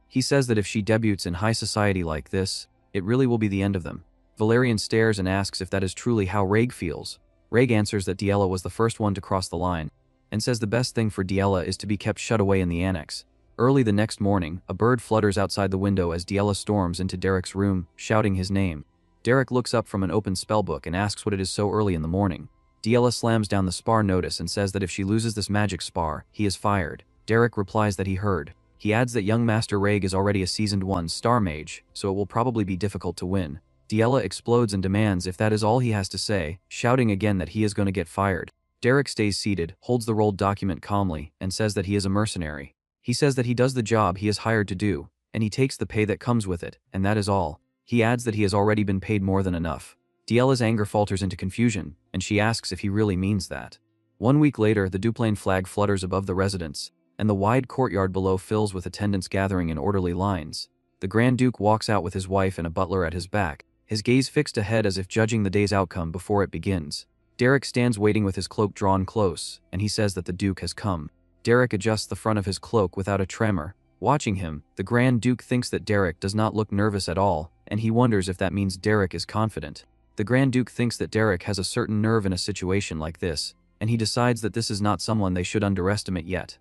He says that if she debuts in high society like this, it really will be the end of them. Valerian stares and asks if that is truly how Raig feels. Raig answers that Diela was the first one to cross the line, and says the best thing for Diela is to be kept shut away in the annex. Early the next morning, a bird flutters outside the window as Diela storms into Derrick's room, shouting his name. Derrick looks up from an open spellbook and asks what it is so early in the morning. Diela slams down the spar notice and says that if she loses this magic spar, he is fired. Derrick replies that he heard. He adds that young Master Raig is already a seasoned 1-star mage, so it will probably be difficult to win. Diela explodes and demands if that is all he has to say, shouting again that he is going to get fired. Derrick stays seated, holds the rolled document calmly, and says that he is a mercenary. He says that he does the job he is hired to do, and he takes the pay that comes with it, and that is all. He adds that he has already been paid more than enough. Diela's anger falters into confusion, and she asks if he really means that. 1 week later, the Duplain flag flutters above the residence, and the wide courtyard below fills with attendants gathering in orderly lines. The Grand Duke walks out with his wife and a butler at his back, his gaze fixed ahead as if judging the day's outcome before it begins. Derrick stands waiting with his cloak drawn close, and he says that the Duke has come. Derrick adjusts the front of his cloak without a tremor. Watching him, the Grand Duke thinks that Derrick does not look nervous at all, and he wonders if that means Derrick is confident. The Grand Duke thinks that Derrick has a certain nerve in a situation like this, and he decides that this is not someone they should underestimate yet.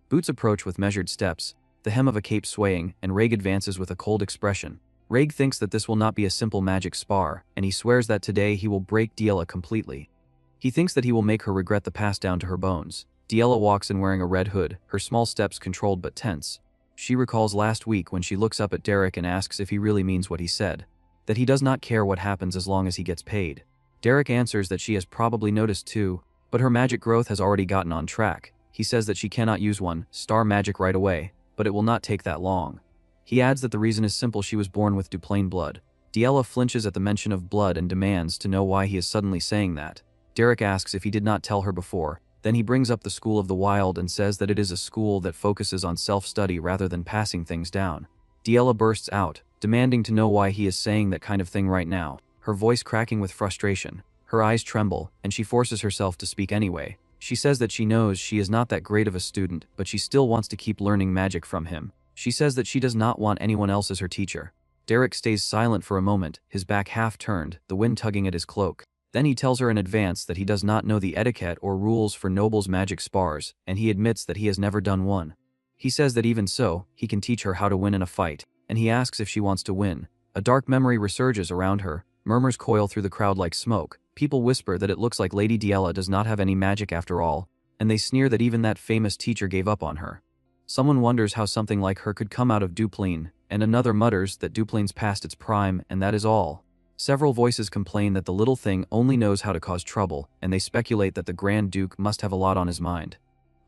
Boots approach with measured steps, the hem of a cape swaying, and Raig advances with a cold expression. Raig thinks that this will not be a simple magic spar, and he swears that today he will break Diela completely. He thinks that he will make her regret the past down to her bones. Diela walks in wearing a red hood, her small steps controlled but tense. She recalls last week when she looks up at Derrick and asks if he really means what he said, that he does not care what happens as long as he gets paid. Derrick answers that she has probably noticed too, but her magic growth has already gotten on track. He says that she cannot use 1-star magic right away, but it will not take that long. He adds that the reason is simple: she was born with Duplain blood. Diela flinches at the mention of blood and demands to know why he is suddenly saying that. Derrick asks if he did not tell her before. Then he brings up the School of the Wild and says that it is a school that focuses on self-study rather than passing things down. Diela bursts out, demanding to know why he is saying that kind of thing right now, her voice cracking with frustration. Her eyes tremble, and she forces herself to speak anyway. She says that she knows she is not that great of a student, but she still wants to keep learning magic from him. She says that she does not want anyone else as her teacher. Derrick stays silent for a moment, his back half turned, the wind tugging at his cloak. Then he tells her in advance that he does not know the etiquette or rules for nobles' magic spars, and he admits that he has never done one. He says that even so, he can teach her how to win in a fight, and he asks if she wants to win. A dark memory resurges around her, murmurs coil through the crowd like smoke. People whisper that it looks like Lady Diela does not have any magic after all, and they sneer that even that famous teacher gave up on her. Someone wonders how something like her could come out of Duplain, and another mutters that Duplain's past its prime, and that is all. Several voices complain that the little thing only knows how to cause trouble, and they speculate that the Grand Duke must have a lot on his mind.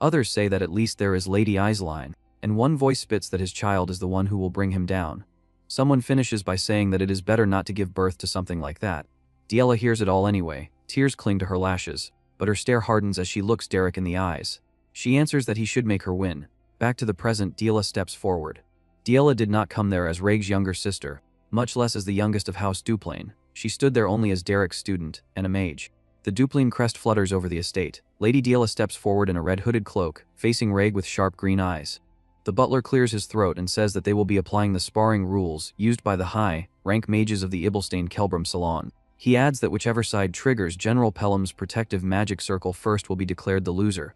Others say that at least there is Lady Eislein, and one voice spits that his child is the one who will bring him down. Someone finishes by saying that it is better not to give birth to something like that. Diela hears it all anyway. Tears cling to her lashes, but her stare hardens as she looks Derrick in the eyes. She answers that he should make her win. Back to the present, Diela steps forward. Diela did not come there as Raig's younger sister, much less as the youngest of House Duplain. She stood there only as Derrick's student and a mage. The Duplain crest flutters over the estate. Lady Diela steps forward in a red hooded cloak, facing Raig with sharp green eyes. The butler clears his throat and says that they will be applying the sparring rules used by the high-rank mages of the Ibelstein Kelbram Salon. He adds that whichever side triggers General Pelham's protective magic circle first will be declared the loser.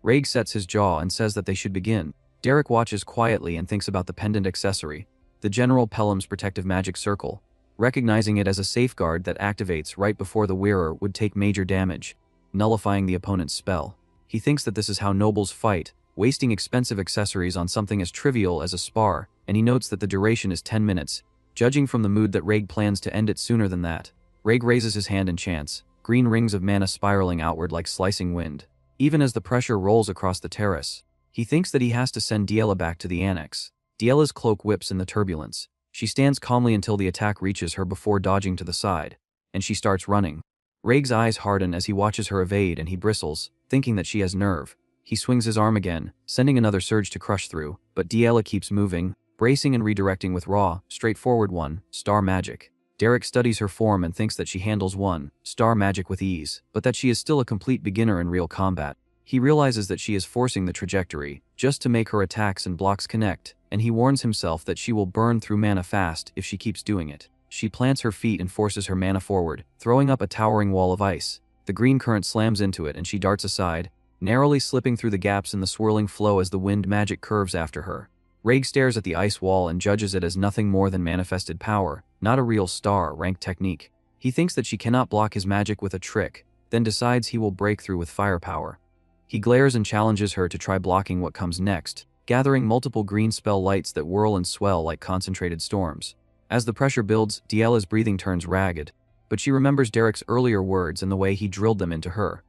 Raig sets his jaw and says that they should begin. Derrick watches quietly and thinks about the pendant accessory, the General Pelham's protective magic circle, recognizing it as a safeguard that activates right before the wearer would take major damage, nullifying the opponent's spell. He thinks that this is how nobles fight, wasting expensive accessories on something as trivial as a spar, and he notes that the duration is 10 minutes. Judging from the mood that Raig plans to end it sooner than that, Raig raises his hand and chants, green rings of mana spiraling outward like slicing wind. Even as the pressure rolls across the terrace, he thinks that he has to send Diela back to the annex. Diela's cloak whips in the turbulence. She stands calmly until the attack reaches her before dodging to the side, and she starts running. Raig's eyes harden as he watches her evade and he bristles, thinking that she has nerve. He swings his arm again, sending another surge to crush through, but Diela keeps moving, bracing and redirecting with raw, straightforward one-star magic. Derrick studies her form and thinks that she handles one-star magic with ease, but that she is still a complete beginner in real combat. He realizes that she is forcing the trajectory, just to make her attacks and blocks connect, and he warns himself that she will burn through mana fast if she keeps doing it. She plants her feet and forces her mana forward, throwing up a towering wall of ice. The green current slams into it and she darts aside, narrowly slipping through the gaps in the swirling flow as the wind magic curves after her. Raig stares at the ice wall and judges it as nothing more than manifested power, not a real star-rank technique. He thinks that she cannot block his magic with a trick, then decides he will break through with firepower. He glares and challenges her to try blocking what comes next, gathering multiple green spell lights that whirl and swell like concentrated storms. As the pressure builds, Diela's breathing turns ragged, but she remembers Derrick's earlier words and the way he drilled them into her.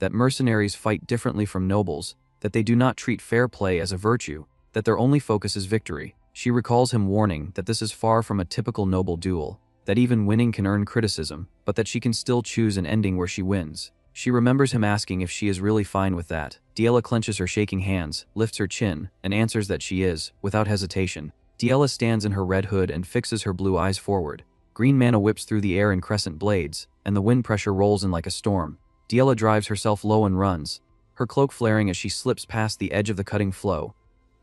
That mercenaries fight differently from nobles, that they do not treat fair play as a virtue, that their only focus is victory. She recalls him warning that this is far from a typical noble duel, that even winning can earn criticism, but that she can still choose an ending where she wins. She remembers him asking if she is really fine with that. Diela clenches her shaking hands, lifts her chin, and answers that she is, without hesitation. Diela stands in her red hood and fixes her blue eyes forward. Green mana whips through the air in crescent blades, and the wind pressure rolls in like a storm. Diela drives herself low and runs, her cloak flaring as she slips past the edge of the cutting flow.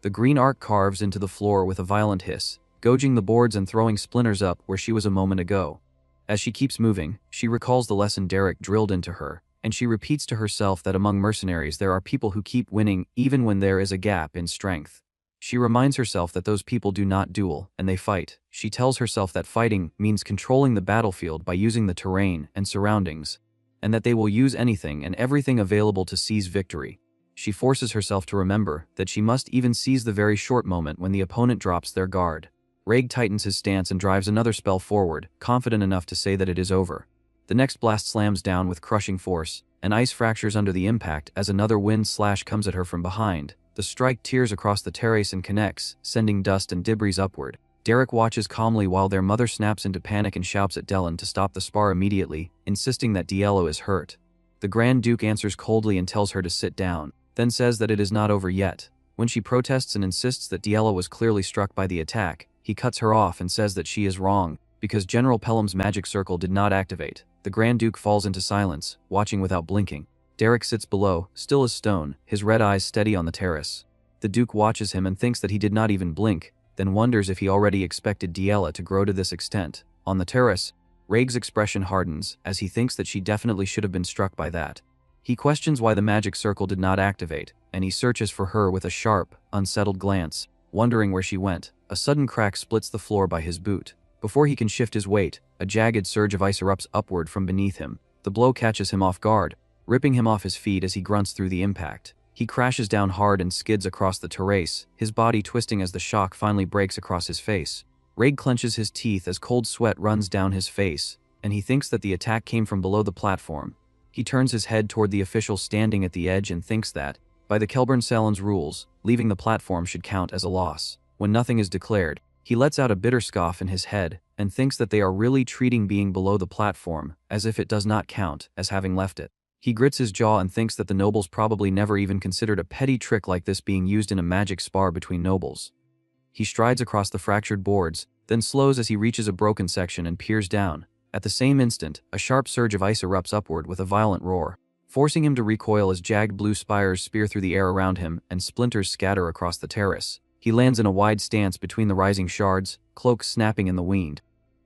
The green arc carves into the floor with a violent hiss, gouging the boards and throwing splinters up where she was a moment ago. As she keeps moving, she recalls the lesson Derrick drilled into her, and she repeats to herself that among mercenaries there are people who keep winning even when there is a gap in strength. She reminds herself that those people do not duel, and they fight. She tells herself that fighting means controlling the battlefield by using the terrain and surroundings, and that they will use anything and everything available to seize victory. She forces herself to remember that she must even seize the very short moment when the opponent drops their guard. Raig tightens his stance and drives another spell forward, confident enough to say that it is over. The next blast slams down with crushing force, and ice fractures under the impact as another wind slash comes at her from behind. The strike tears across the terrace and connects, sending dust and debris upward. Derrick watches calmly while their mother snaps into panic and shouts at Dylan to stop the spar immediately, insisting that Diela is hurt. The Grand Duke answers coldly and tells her to sit down, then says that it is not over yet. When she protests and insists that Diela was clearly struck by the attack, he cuts her off and says that she is wrong, because General Pelham's magic circle did not activate. The Grand Duke falls into silence, watching without blinking. Derrick sits below, still as stone, his red eyes steady on the terrace. The Duke watches him and thinks that he did not even blink, then wonders if he already expected Diela to grow to this extent. On the terrace, Raig's expression hardens, as he thinks that she definitely should have been struck by that. He questions why the magic circle did not activate, and he searches for her with a sharp, unsettled glance, wondering where she went. A sudden crack splits the floor by his boot. Before he can shift his weight, a jagged surge of ice erupts upward from beneath him. The blow catches him off guard, ripping him off his feet as he grunts through the impact. He crashes down hard and skids across the terrace, his body twisting as the shock finally breaks across his face. Raig clenches his teeth as cold sweat runs down his face, and he thinks that the attack came from below the platform. He turns his head toward the official standing at the edge and thinks that, by the Kelbram Salon's rules, leaving the platform should count as a loss. When nothing is declared, he lets out a bitter scoff in his head and thinks that they are really treating being below the platform as if it does not count as having left it. He grits his jaw and thinks that the nobles probably never even considered a petty trick like this being used in a magic spar between nobles. He strides across the fractured boards, then slows as he reaches a broken section and peers down. At the same instant, a sharp surge of ice erupts upward with a violent roar, forcing him to recoil as jagged blue spires spear through the air around him and splinters scatter across the terrace. He lands in a wide stance between the rising shards, cloak snapping in the wind,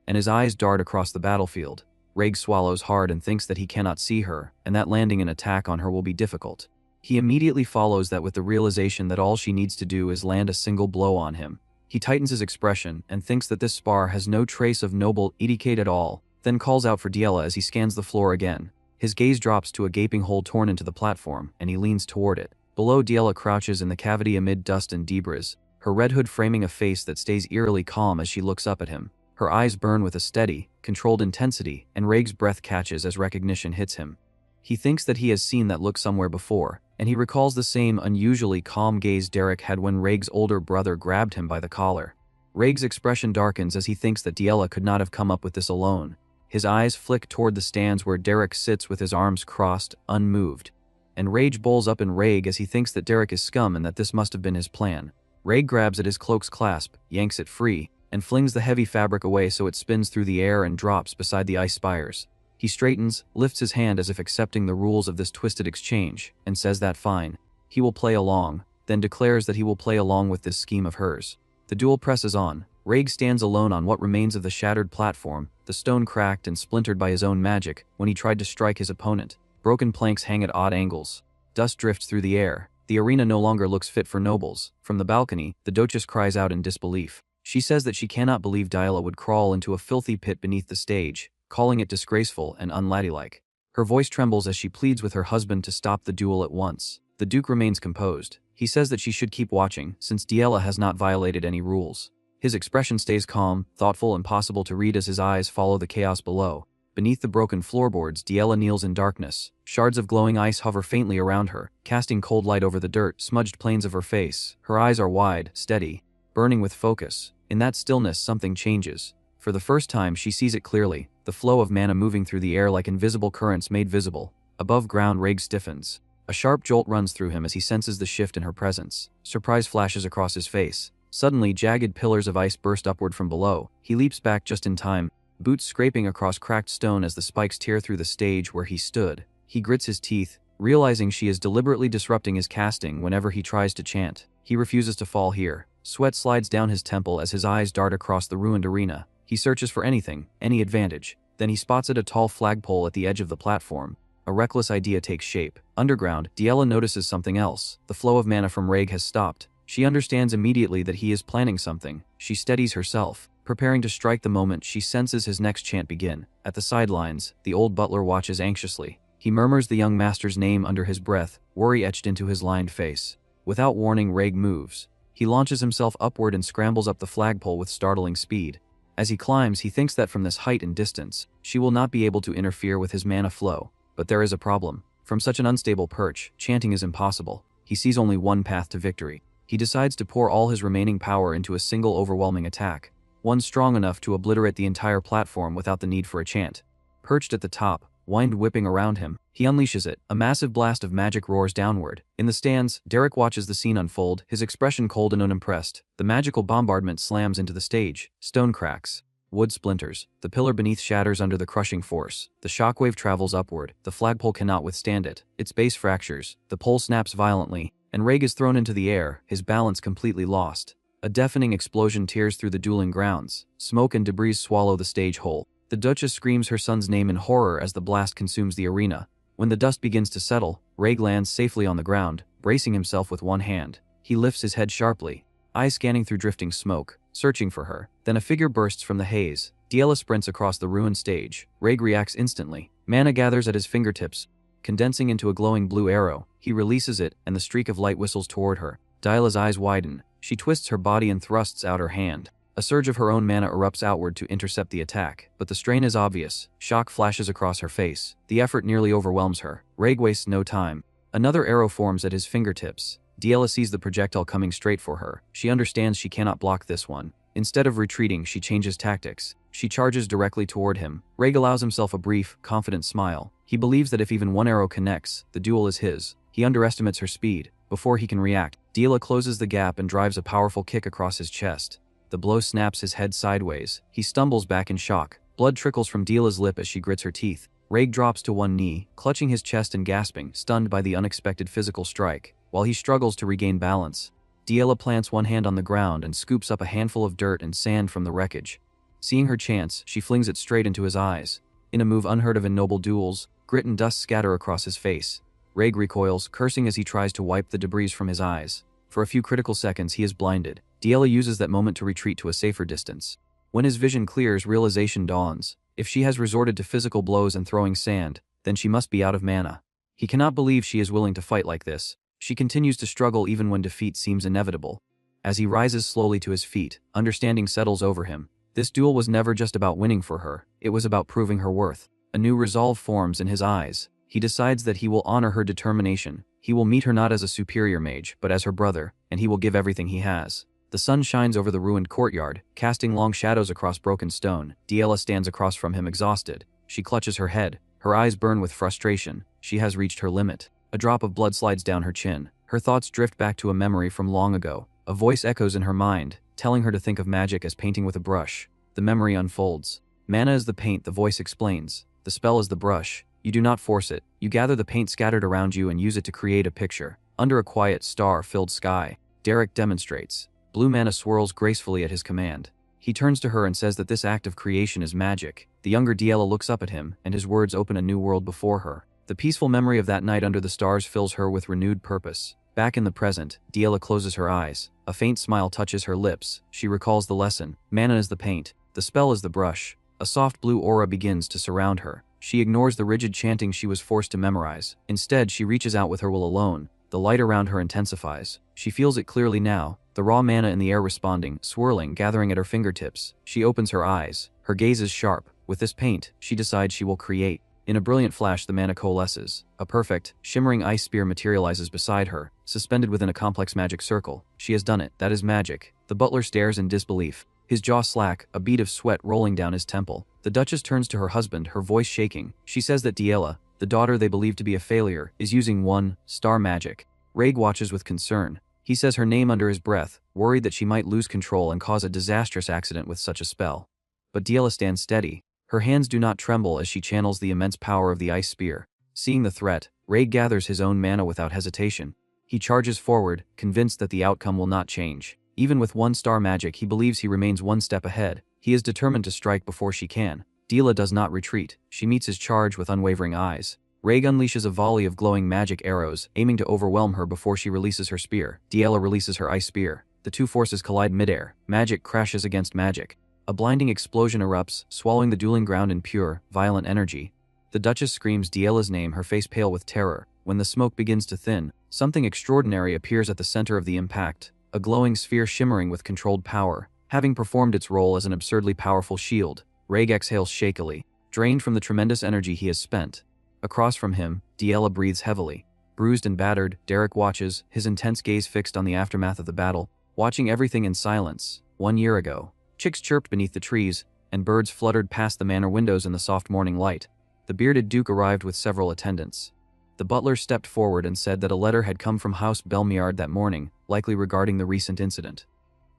and his eyes dart across the battlefield. Rhaeg swallows hard and thinks that he cannot see her, and that landing an attack on her will be difficult. He immediately follows that with the realization that all she needs to do is land a single blow on him. He tightens his expression and thinks that this spar has no trace of noble etiquette at all, then calls out for Diela as he scans the floor again. His gaze drops to a gaping hole torn into the platform, and he leans toward it. Below, Diela crouches in the cavity amid dust and debris, her red hood framing a face that stays eerily calm as she looks up at him. Her eyes burn with a steady, controlled intensity, and Rhaeg's breath catches as recognition hits him. He thinks that he has seen that look somewhere before, and he recalls the same unusually calm gaze Derrick had when Rhaeg's older brother grabbed him by the collar. Rhaeg's expression darkens as he thinks that Diela could not have come up with this alone. His eyes flick toward the stands where Derrick sits with his arms crossed, unmoved. And rage bowls up in Rhaeg as he thinks that Derrick is scum and that this must have been his plan. Rhaeg grabs at his cloak's clasp, yanks it free, and flings the heavy fabric away so it spins through the air and drops beside the ice spires. He straightens, lifts his hand as if accepting the rules of this twisted exchange, and says that fine, he will play along, then declares that he will play along with this scheme of hers. The duel presses on. Rhaeg stands alone on what remains of the shattered platform, the stone cracked and splintered by his own magic when he tried to strike his opponent. Broken planks hang at odd angles. Dust drifts through the air. The arena no longer looks fit for nobles. From the balcony, the Duchess cries out in disbelief. She says that she cannot believe Diela would crawl into a filthy pit beneath the stage, calling it disgraceful and unladylike. Her voice trembles as she pleads with her husband to stop the duel at once. The Duke remains composed. He says that she should keep watching, since Diela has not violated any rules. His expression stays calm, thoughtful, and possible to read as his eyes follow the chaos below. Beneath the broken floorboards, Diela kneels in darkness. Shards of glowing ice hover faintly around her, casting cold light over the dirt, smudged planes of her face. Her eyes are wide, steady, burning with focus. In that stillness, something changes. For the first time, she sees it clearly, the flow of mana moving through the air like invisible currents made visible. Above ground, Rhaeg stiffens. A sharp jolt runs through him as he senses the shift in her presence. Surprise flashes across his face. Suddenly, jagged pillars of ice burst upward from below. He leaps back just in time, boots scraping across cracked stone as the spikes tear through the stage where he stood. He grits his teeth, realizing she is deliberately disrupting his casting whenever he tries to chant. He refuses to fall here. Sweat slides down his temple as his eyes dart across the ruined arena. He searches for anything, any advantage. Then he spots at a tall flagpole at the edge of the platform. A reckless idea takes shape. Underground, Diela notices something else. The flow of mana from Rhaeg has stopped. She understands immediately that he is planning something. She steadies herself, preparing to strike the moment she senses his next chant begin. At the sidelines, the old butler watches anxiously. He murmurs the young master's name under his breath, worry etched into his lined face. Without warning, Rhaeg moves. He launches himself upward and scrambles up the flagpole with startling speed. As he climbs, he thinks that from this height and distance, she will not be able to interfere with his mana flow. But there is a problem. From such an unstable perch, chanting is impossible. He sees only one path to victory. He decides to pour all his remaining power into a single overwhelming attack, one strong enough to obliterate the entire platform without the need for a chant. Perched at the top, wind whipping around him, he unleashes it. A massive blast of magic roars downward. In the stands, Derrick watches the scene unfold, his expression cold and unimpressed. The magical bombardment slams into the stage. Stone cracks. Wood splinters. The pillar beneath shatters under the crushing force. The shockwave travels upward. The flagpole cannot withstand it. Its base fractures. The pole snaps violently, and Rhaeg is thrown into the air, his balance completely lost. A deafening explosion tears through the dueling grounds. Smoke and debris swallow the stage whole. The Duchess screams her son's name in horror as the blast consumes the arena. When the dust begins to settle, Rhaeg lands safely on the ground, bracing himself with one hand. He lifts his head sharply, eyes scanning through drifting smoke, searching for her. Then a figure bursts from the haze. Diela sprints across the ruined stage. Rhaeg reacts instantly. Mana gathers at his fingertips, condensing into a glowing blue arrow. He releases it, and the streak of light whistles toward her. Diela's eyes widen. She twists her body and thrusts out her hand. A surge of her own mana erupts outward to intercept the attack, but the strain is obvious. Shock flashes across her face. The effort nearly overwhelms her. Rhaeg wastes no time. Another arrow forms at his fingertips. Diela sees the projectile coming straight for her. She understands she cannot block this one. Instead of retreating, she changes tactics. She charges directly toward him. Rhaeg allows himself a brief, confident smile. He believes that if even one arrow connects, the duel is his. He underestimates her speed. Before he can react, Diela closes the gap and drives a powerful kick across his chest. The blow snaps his head sideways. He stumbles back in shock. Blood trickles from Diela's lip as she grits her teeth. Rhaeg drops to one knee, clutching his chest and gasping, stunned by the unexpected physical strike. While he struggles to regain balance, Diela plants one hand on the ground and scoops up a handful of dirt and sand from the wreckage. Seeing her chance, she flings it straight into his eyes. In a move unheard of in noble duels, grit and dust scatter across his face. Rhaeg recoils, cursing as he tries to wipe the debris from his eyes. For a few critical seconds, he is blinded. Diela uses that moment to retreat to a safer distance. When his vision clears, realization dawns. If she has resorted to physical blows and throwing sand, then she must be out of mana. He cannot believe she is willing to fight like this. She continues to struggle even when defeat seems inevitable. As he rises slowly to his feet, understanding settles over him. This duel was never just about winning for her, it was about proving her worth. A new resolve forms in his eyes. He decides that he will honor her determination. He will meet her not as a superior mage, but as her brother, and he will give everything he has. The sun shines over the ruined courtyard, casting long shadows across broken stone. Diela stands across from him exhausted. She clutches her head. Her eyes burn with frustration. She has reached her limit. A drop of blood slides down her chin. Her thoughts drift back to a memory from long ago. A voice echoes in her mind, telling her to think of magic as painting with a brush. The memory unfolds. Mana is the paint, the voice explains. The spell is the brush. You do not force it. You gather the paint scattered around you and use it to create a picture. Under a quiet, star-filled sky, Derrick demonstrates. Blue mana swirls gracefully at his command. He turns to her and says that this act of creation is magic. The younger Diela looks up at him, and his words open a new world before her. The peaceful memory of that night under the stars fills her with renewed purpose. Back in the present, Diela closes her eyes. A faint smile touches her lips. She recalls the lesson. Mana is the paint. The spell is the brush. A soft blue aura begins to surround her. She ignores the rigid chanting she was forced to memorize. Instead, she reaches out with her will alone. The light around her intensifies. She feels it clearly now, the raw mana in the air responding, swirling, gathering at her fingertips. She opens her eyes. Her gaze is sharp. With this paint, she decides she will create. In a brilliant flash, the mana coalesces. A perfect, shimmering ice spear materializes beside her, suspended within a complex magic circle. She has done it. That is magic. The butler stares in disbelief. His jaw slack, a bead of sweat rolling down his temple. The Duchess turns to her husband, her voice shaking. She says that Diela, the daughter they believe to be a failure, is using one-star magic. Rhaeg watches with concern. He says her name under his breath, worried that she might lose control and cause a disastrous accident with such a spell. But Diela stands steady. Her hands do not tremble as she channels the immense power of the ice spear. Seeing the threat, Rhaeg gathers his own mana without hesitation. He charges forward, convinced that the outcome will not change. Even with one-star magic, he believes he remains one step ahead. He is determined to strike before she can. Diela does not retreat. She meets his charge with unwavering eyes. Rhaeg unleashes a volley of glowing magic arrows, aiming to overwhelm her before she releases her spear. Diela releases her ice spear. The two forces collide midair. Magic crashes against magic. A blinding explosion erupts, swallowing the dueling ground in pure, violent energy. The Duchess screams Diela's name, her face pale with terror. When the smoke begins to thin, something extraordinary appears at the center of the impact. A glowing sphere shimmering with controlled power. Having performed its role as an absurdly powerful shield, Rhaeg exhales shakily, drained from the tremendous energy he has spent. Across from him, Diela breathes heavily. Bruised and battered, Derrick watches, his intense gaze fixed on the aftermath of the battle, watching everything in silence. 1 year ago, chicks chirped beneath the trees, and birds fluttered past the manor windows in the soft morning light. The bearded duke arrived with several attendants. The butler stepped forward and said that a letter had come from House Belmiard that morning, likely regarding the recent incident.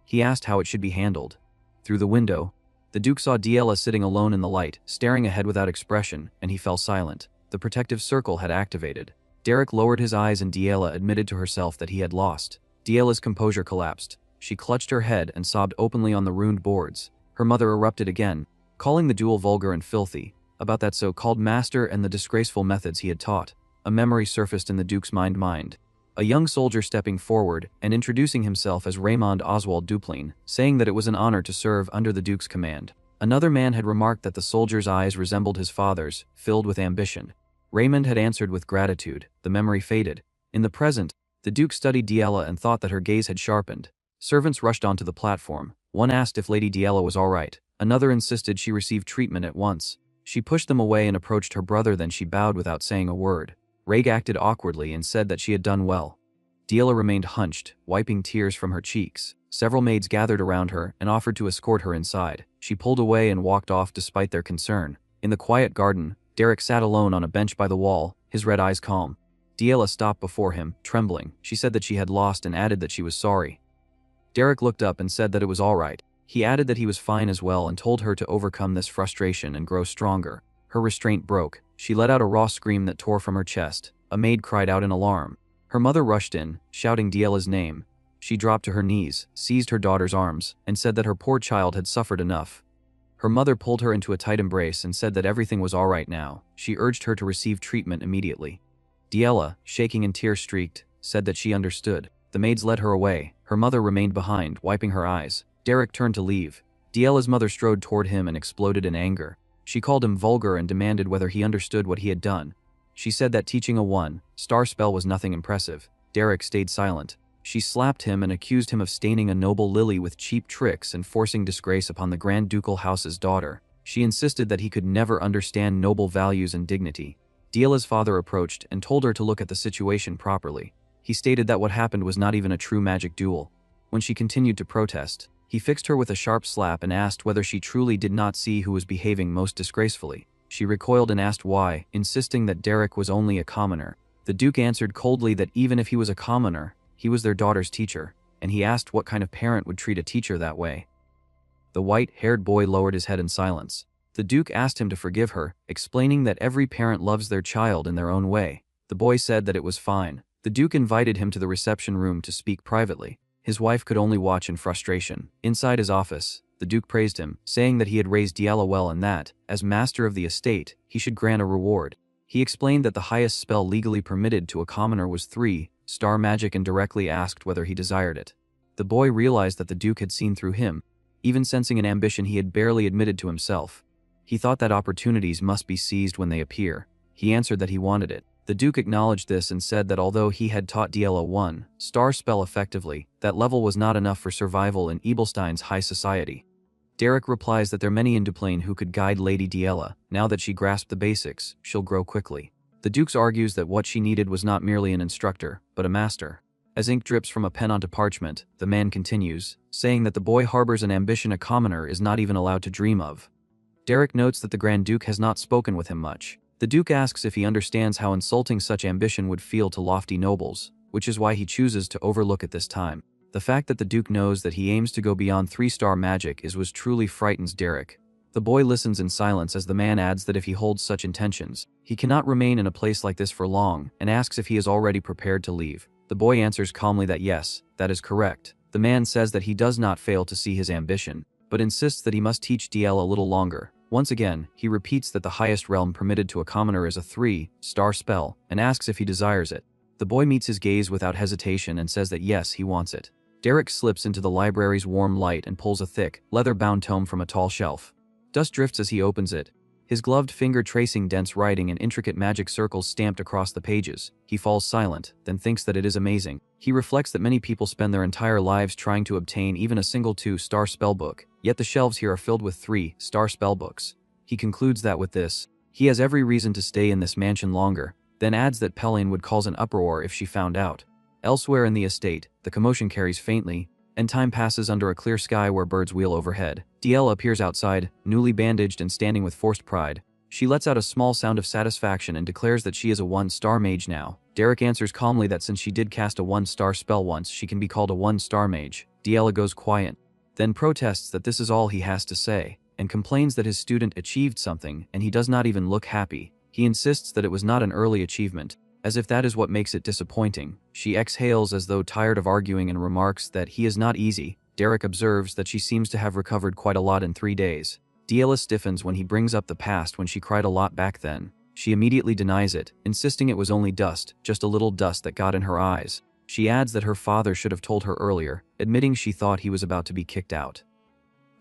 He asked how it should be handled. Through the window, the duke saw Diela sitting alone in the light, staring ahead without expression, and he fell silent. The protective circle had activated. Derrick lowered his eyes and Diela admitted to herself that he had lost. Diela's composure collapsed. She clutched her head and sobbed openly on the ruined boards. Her mother erupted again, calling the duel vulgar and filthy, about that so-called master and the disgraceful methods he had taught. A memory surfaced in the duke's mind. A young soldier stepping forward and introducing himself as Raymond Oswald Duplain, saying that it was an honor to serve under the duke's command. Another man had remarked that the soldier's eyes resembled his father's, filled with ambition. Raymond had answered with gratitude. The memory faded. In the present, the duke studied Diela and thought that her gaze had sharpened. Servants rushed onto the platform. One asked if Lady Diela was all right. Another insisted she receive treatment at once. She pushed them away and approached her brother, then she bowed without saying a word. Rhaeg acted awkwardly and said that she had done well. Diela remained hunched, wiping tears from her cheeks. Several maids gathered around her and offered to escort her inside. She pulled away and walked off despite their concern. In the quiet garden, Derrick sat alone on a bench by the wall, his red eyes calm. Diela stopped before him, trembling. She said that she had lost and added that she was sorry. Derrick looked up and said that it was alright. He added that he was fine as well and told her to overcome this frustration and grow stronger. Her restraint broke. She let out a raw scream that tore from her chest. A maid cried out in alarm. Her mother rushed in, shouting Diela's name. She dropped to her knees, seized her daughter's arms, and said that her poor child had suffered enough. Her mother pulled her into a tight embrace and said that everything was alright now. She urged her to receive treatment immediately. Diela, shaking and tear-streaked, said that she understood. The maids led her away. Her mother remained behind, wiping her eyes. Derrick turned to leave. Diela's mother strode toward him and exploded in anger. She called him vulgar and demanded whether he understood what he had done. She said that teaching a 1-star spell was nothing impressive. Derrick stayed silent. She slapped him and accused him of staining a noble lily with cheap tricks and forcing disgrace upon the Grand Ducal House's daughter. She insisted that he could never understand noble values and dignity. Diela's father approached and told her to look at the situation properly. He stated that what happened was not even a true magic duel. When she continued to protest, he fixed her with a sharp slap and asked whether she truly did not see who was behaving most disgracefully. She recoiled and asked why, insisting that Derrick was only a commoner. The Duke answered coldly that even if he was a commoner, he was their daughter's teacher, and he asked what kind of parent would treat a teacher that way. The white-haired boy lowered his head in silence. The Duke asked him to forgive her, explaining that every parent loves their child in their own way. The boy said that it was fine. The Duke invited him to the reception room to speak privately. His wife could only watch in frustration. Inside his office, the Duke praised him, saying that he had raised Diela well and that, as master of the estate, he should grant a reward. He explained that the highest spell legally permitted to a commoner was 3-star magic and directly asked whether he desired it. The boy realized that the Duke had seen through him, even sensing an ambition he had barely admitted to himself. He thought that opportunities must be seized when they appear. He answered that he wanted it. The Duke acknowledged this and said that although he had taught Diela 1-star spell effectively, that level was not enough for survival in Ebelstein's high society. Derrick replies that there are many in Duplain who could guide Lady Diela. Now that she grasped the basics, she'll grow quickly. The Duke argues that what she needed was not merely an instructor, but a master. As ink drips from a pen onto parchment, the man continues, saying that the boy harbors an ambition a commoner is not even allowed to dream of. Derrick notes that the Grand Duke has not spoken with him much. The Duke asks if he understands how insulting such ambition would feel to lofty nobles, which is why he chooses to overlook it this time. The fact that the Duke knows that he aims to go beyond 3-star magic is what truly frightens Derrick. The boy listens in silence as the man adds that if he holds such intentions, he cannot remain in a place like this for long, and asks if he is already prepared to leave. The boy answers calmly that yes, that is correct. The man says that he does not fail to see his ambition, but insists that he must teach Diela a little longer. Once again, he repeats that the highest realm permitted to a commoner is a 3-star spell, and asks if he desires it. The boy meets his gaze without hesitation and says that yes, he wants it. Derrick slips into the library's warm light and pulls a thick, leather-bound tome from a tall shelf. Dust drifts as he opens it, his gloved finger tracing dense writing and intricate magic circles stamped across the pages. He falls silent, then thinks that it is amazing. He reflects that many people spend their entire lives trying to obtain even a single 2-star spellbook, yet the shelves here are filled with 3-star spellbooks. He concludes that with this, he has every reason to stay in this mansion longer, then adds that Pellean would cause an uproar if she found out. Elsewhere in the estate, the commotion carries faintly, and time passes under a clear sky where birds wheel overhead. Diela appears outside, newly bandaged and standing with forced pride. She lets out a small sound of satisfaction and declares that she is a 1-star mage now. Derrick answers calmly that since she did cast a 1-star spell once, she can be called a 1-star mage. Diela goes quiet, then protests that this is all he has to say, and complains that his student achieved something and he does not even look happy. He insists that it was not an early achievement, as if that is what makes it disappointing. She exhales as though tired of arguing and remarks that he is not easy. Derrick observes that she seems to have recovered quite a lot in 3 days. Diela stiffens when he brings up the past when she cried a lot back then. She immediately denies it, insisting it was only dust, just a little dust that got in her eyes. She adds that her father should have told her earlier, admitting she thought he was about to be kicked out.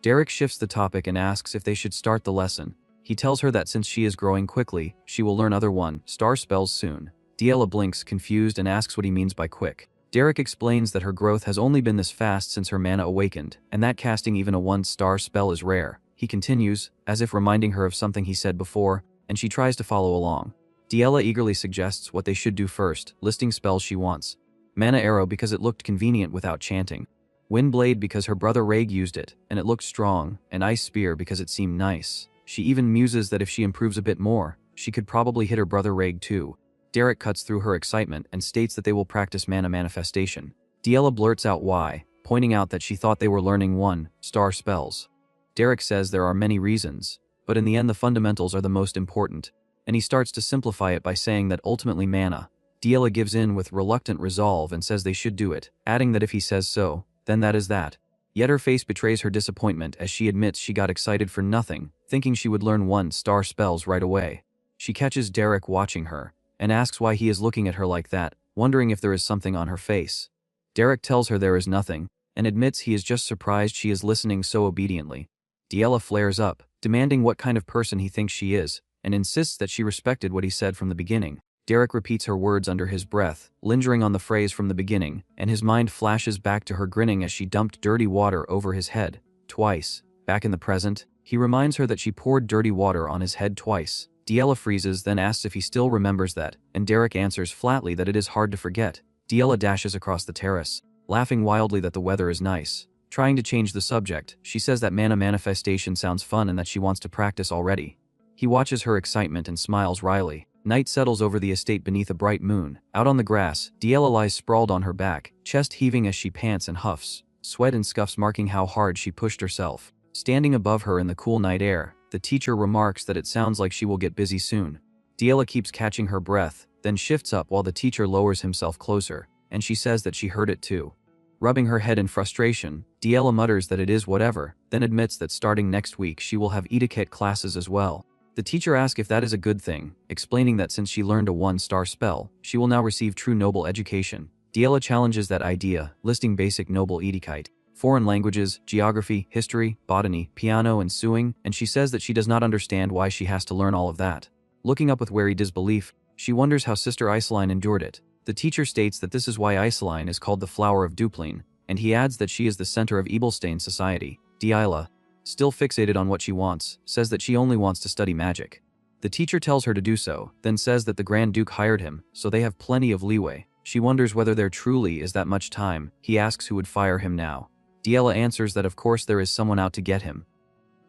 Derrick shifts the topic and asks if they should start the lesson. He tells her that since she is growing quickly, she will learn other 1-star spells soon. Diela blinks, confused, and asks what he means by quick. Derrick explains that her growth has only been this fast since her mana awakened, and that casting even a 1-star spell is rare. He continues, as if reminding her of something he said before, and she tries to follow along. Diela eagerly suggests what they should do first, listing spells she wants. Mana Arrow because it looked convenient without chanting. Windblade because her brother Raig used it, and it looked strong, and Ice Spear because it seemed nice. She even muses that if she improves a bit more, she could probably hit her brother Raig too. Derrick cuts through her excitement and states that they will practice mana manifestation. Diella blurts out why, pointing out that she thought they were learning 1-star spells. Derrick says there are many reasons, but in the end the fundamentals are the most important, and he starts to simplify it by saying that ultimately mana. Diella gives in with reluctant resolve and says they should do it, adding that if he says so, then that is that. Yet her face betrays her disappointment as she admits she got excited for nothing, thinking she would learn 1-star spells right away. She catches Derrick watching her, and asks why he is looking at her like that, wondering if there is something on her face. Derrick tells her there is nothing, and admits he is just surprised she is listening so obediently. Diella flares up, demanding what kind of person he thinks she is, and insists that she respected what he said from the beginning. Derrick repeats her words under his breath, lingering on the phrase from the beginning, and his mind flashes back to her grinning as she dumped dirty water over his head. Twice. Back in the present, he reminds her that she poured dirty water on his head twice. Diella freezes, then asks if he still remembers that, and Derrick answers flatly that it is hard to forget. Diella dashes across the terrace, laughing wildly that the weather is nice. Trying to change the subject, she says that mana manifestation sounds fun and that she wants to practice already. He watches her excitement and smiles wryly. Night settles over the estate beneath a bright moon. Out on the grass, Diella lies sprawled on her back, chest heaving as she pants and huffs, sweat and scuffs marking how hard she pushed herself. Standing above her in the cool night air, the teacher remarks that it sounds like she will get busy soon. Diella keeps catching her breath, then shifts up while the teacher lowers himself closer, and she says that she heard it too. Rubbing her head in frustration, Diella mutters that it is whatever, then admits that starting next week she will have etiquette classes as well. The teacher asks if that is a good thing, explaining that since she learned a 1-star spell, she will now receive true noble education. Diella challenges that idea, listing basic noble etiquette, foreign languages, geography, history, botany, piano, and sewing, and she says that she does not understand why she has to learn all of that. Looking up with wary disbelief, she wonders how Sister Isoline endured it. The teacher states that this is why Isoline is called the Flower of Dupline, and he adds that she is the center of Ebelstein's society. Diella, still fixated on what she wants, says that she only wants to study magic. The teacher tells her to do so, then says that the Grand Duke hired him, so they have plenty of leeway. She wonders whether there truly is that much time. He asks who would fire him now. Diella answers that of course there is someone out to get him,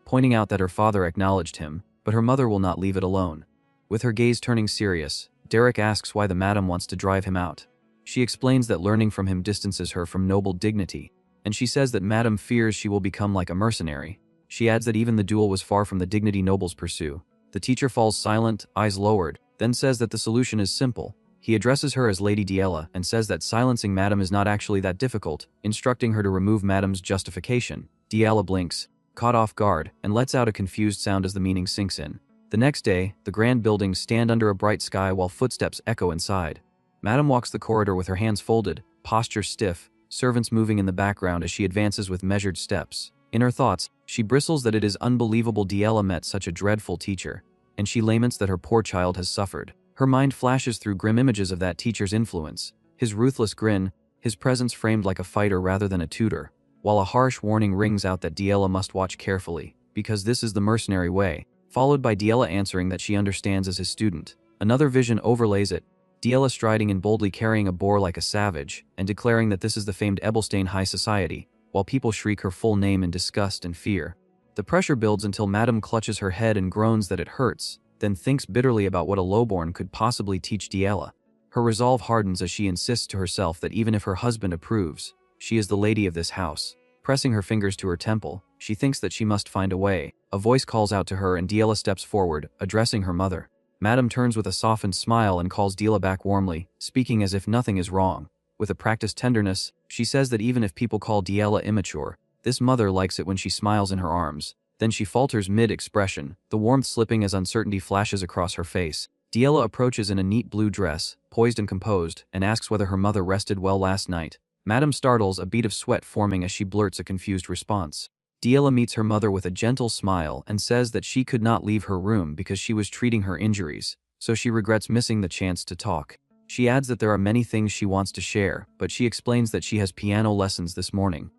pointing out that her father acknowledged him, but her mother will not leave it alone. With her gaze turning serious, Derrick asks why the madam wants to drive him out. She explains that learning from him distances her from noble dignity, and she says that madam fears she will become like a mercenary. She adds that even the duel was far from the dignity nobles pursue. The teacher falls silent, eyes lowered, then says that the solution is simple. He addresses her as Lady Diella and says that silencing madam is not actually that difficult, instructing her to remove madam's justification. Diella blinks, caught off guard, and lets out a confused sound as the meaning sinks in. The next day, the grand buildings stand under a bright sky while footsteps echo inside. Madam walks the corridor with her hands folded, posture stiff, servants moving in the background as she advances with measured steps. In her thoughts, she bristles that it is unbelievable Diella met such a dreadful teacher, and she laments that her poor child has suffered. Her mind flashes through grim images of that teacher's influence, his ruthless grin, his presence framed like a fighter rather than a tutor, while a harsh warning rings out that Diella must watch carefully, because this is the mercenary way, followed by Diella answering that she understands as his student. Another vision overlays it, Diella striding and boldly carrying a boar like a savage, and declaring that this is the famed Ebelstein High Society, while people shriek her full name in disgust and fear. The pressure builds until Madame clutches her head and groans that it hurts, then thinks bitterly about what a lowborn could possibly teach Diella. Her resolve hardens as she insists to herself that even if her husband approves, she is the lady of this house. Pressing her fingers to her temple, she thinks that she must find a way. A voice calls out to her and Diella steps forward, addressing her mother. Madame turns with a softened smile and calls Diella back warmly, speaking as if nothing is wrong. With a practiced tenderness, she says that even if people call Diella immature, this mother likes it when she smiles in her arms. Then she falters mid-expression, the warmth slipping as uncertainty flashes across her face. Diella approaches in a neat blue dress, poised and composed, and asks whether her mother rested well last night. Madame startles, a bead of sweat forming as she blurts a confused response. Diella meets her mother with a gentle smile and says that she could not leave her room because she was treating her injuries, so she regrets missing the chance to talk. She adds that there are many things she wants to share, but she explains that she has piano lessons this morning.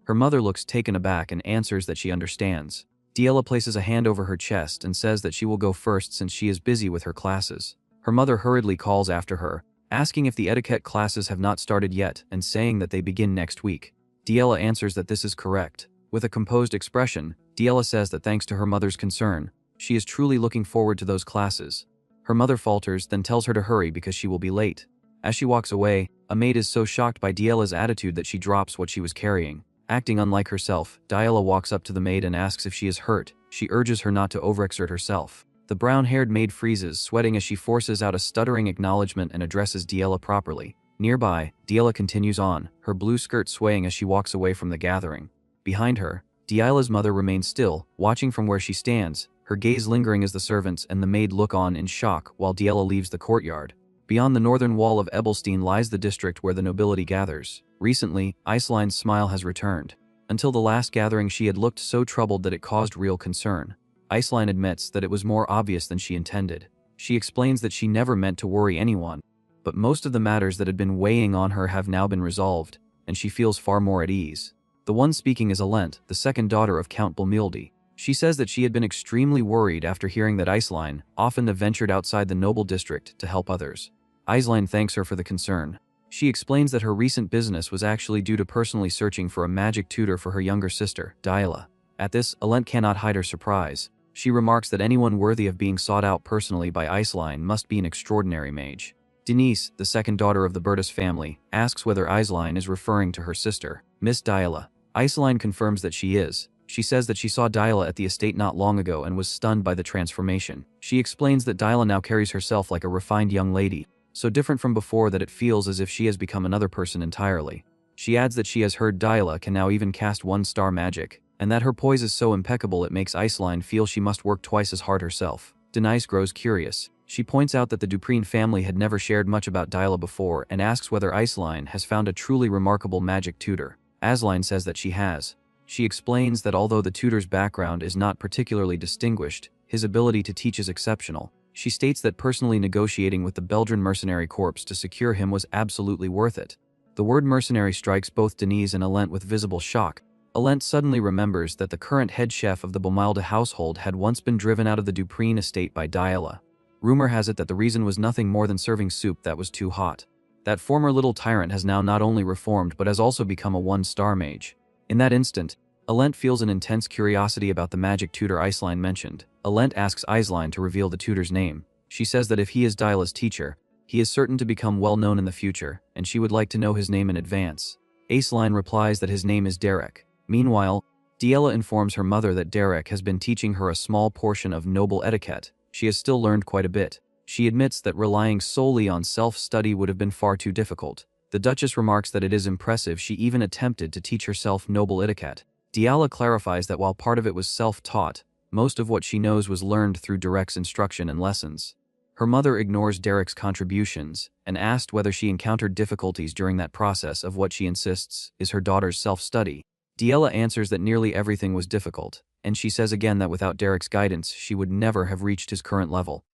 Her mother looks taken aback and answers that she understands. Diella places a hand over her chest and says that she will go first since she is busy with her classes. Her mother hurriedly calls after her, asking if the etiquette classes have not started yet and saying that they begin next week. Diella answers that this is correct. With a composed expression, Diella says that thanks to her mother's concern, she is truly looking forward to those classes. Her mother falters, then tells her to hurry because she will be late. As she walks away, a maid is so shocked by Diela's attitude that she drops what she was carrying. Acting unlike herself, Diela walks up to the maid and asks if she is hurt. She urges her not to overexert herself. The brown-haired maid freezes, sweating as she forces out a stuttering acknowledgement and addresses Diela properly. Nearby, Diela continues on, her blue skirt swaying as she walks away from the gathering. Behind her, Diela's mother remains still, watching from where she stands, her gaze lingering as the servants and the maid look on in shock while Diela leaves the courtyard. Beyond the northern wall of Ebelstein lies the district where the nobility gathers. Recently, Aisline's smile has returned. Until the last gathering she had looked so troubled that it caused real concern. Aisline admits that it was more obvious than she intended. She explains that she never meant to worry anyone, but most of the matters that had been weighing on her have now been resolved, and she feels far more at ease. The one speaking is Alent, the second daughter of Count Bulmildi. She says that she had been extremely worried after hearing that Aisline often ventured outside the noble district to help others. Aisline thanks her for the concern. She explains that her recent business was actually due to personally searching for a magic tutor for her younger sister, Diela. At this, Alent cannot hide her surprise. She remarks that anyone worthy of being sought out personally by Aisline must be an extraordinary mage. Denise, the second daughter of the Bertus family, asks whether Aisline is referring to her sister, Miss Diela. Aisline confirms that she is. She says that she saw Diela at the estate not long ago and was stunned by the transformation. She explains that Diela now carries herself like a refined young lady, so different from before that it feels as if she has become another person entirely. She adds that she has heard Diela can now even cast one-star magic, and that her poise is so impeccable it makes Aisline feel she must work twice as hard herself. Denise grows curious. She points out that the Dupreen family had never shared much about Diela before and asks whether Aisline has found a truly remarkable magic tutor. Aisline says that she has. She explains that although the tutor's background is not particularly distinguished, his ability to teach is exceptional. She states that personally negotiating with the Belgian mercenary corps to secure him was absolutely worth it. The word mercenary strikes both Denise and Alent with visible shock. Alent suddenly remembers that the current head chef of the Bomilde household had once been driven out of the Dupreen estate by Diela. Rumor has it that the reason was nothing more than serving soup that was too hot. That former little tyrant has now not only reformed but has also become a one-star mage. In that instant, Alent feels an intense curiosity about the magic tutor Aisline mentioned. Alent asks Aisline to reveal the tutor's name. She says that if he is Diela's teacher, he is certain to become well known in the future, and she would like to know his name in advance. Aisline replies that his name is Derrick. Meanwhile, Diela informs her mother that Derrick has been teaching her a small portion of noble etiquette. She has still learned quite a bit. She admits that relying solely on self-study would have been far too difficult. The Duchess remarks that it is impressive she even attempted to teach herself noble etiquette. Diela clarifies that while part of it was self-taught, most of what she knows was learned through Derrick's instruction and lessons. Her mother ignores Derrick's contributions and asked whether she encountered difficulties during that process of what she insists is her daughter's self-study. Diela answers that nearly everything was difficult, and she says again that without Derrick's guidance she would never have reached his current level.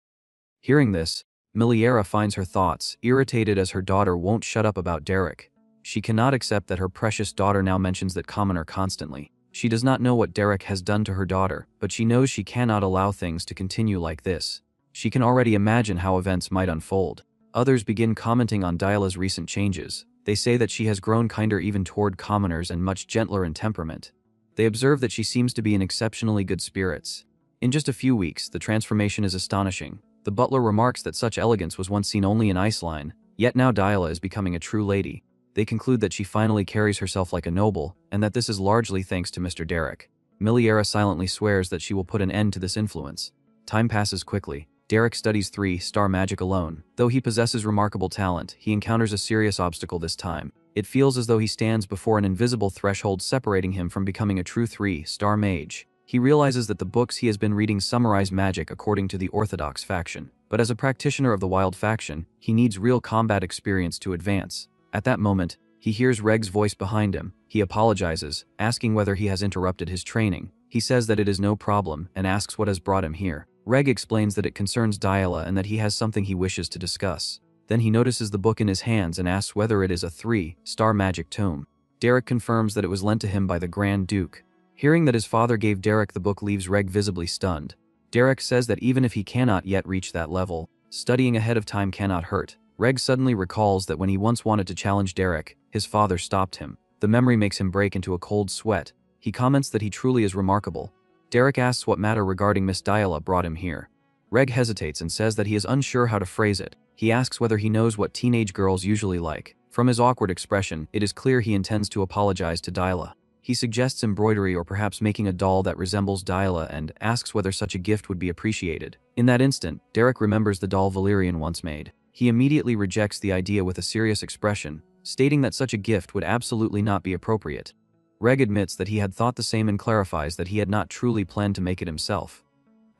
Hearing this, Miliera finds her thoughts, irritated as her daughter won't shut up about Derrick. She cannot accept that her precious daughter now mentions that commoner constantly. She does not know what Derrick has done to her daughter, but she knows she cannot allow things to continue like this. She can already imagine how events might unfold. Others begin commenting on Diela's recent changes. They say that she has grown kinder even toward commoners and much gentler in temperament. They observe that she seems to be in exceptionally good spirits. In just a few weeks, the transformation is astonishing. The butler remarks that such elegance was once seen only in Aisline, yet now Diela is becoming a true lady. They conclude that she finally carries herself like a noble, and that this is largely thanks to Mr. Derrick. Miliera silently swears that she will put an end to this influence. Time passes quickly. Derrick studies 3-star magic alone. Though he possesses remarkable talent, he encounters a serious obstacle this time. It feels as though he stands before an invisible threshold separating him from becoming a true 3-star mage. He realizes that the books he has been reading summarize magic according to the orthodox faction, but as a practitioner of the wild faction, he needs real combat experience to advance. At that moment, he hears Reg's voice behind him. He apologizes, asking whether he has interrupted his training. He says that it is no problem and asks what has brought him here. Reg explains that it concerns Diela and that he has something he wishes to discuss. Then he notices the book in his hands and asks whether it is a 3-star magic tome. Derrick confirms that it was lent to him by the Grand Duke. Hearing that his father gave Derrick the book leaves Reg visibly stunned. Derrick says that even if he cannot yet reach that level, studying ahead of time cannot hurt. Reg suddenly recalls that when he once wanted to challenge Derrick, his father stopped him. The memory makes him break into a cold sweat. He comments that he truly is remarkable. Derrick asks what matter regarding Miss Diela brought him here. Reg hesitates and says that he is unsure how to phrase it. He asks whether he knows what teenage girls usually like. From his awkward expression, it is clear he intends to apologize to Dyla. He suggests embroidery or perhaps making a doll that resembles Dyla and asks whether such a gift would be appreciated. In that instant, Derrick remembers the doll Valerian once made. He immediately rejects the idea with a serious expression, stating that such a gift would absolutely not be appropriate. Reg admits that he had thought the same and clarifies that he had not truly planned to make it himself.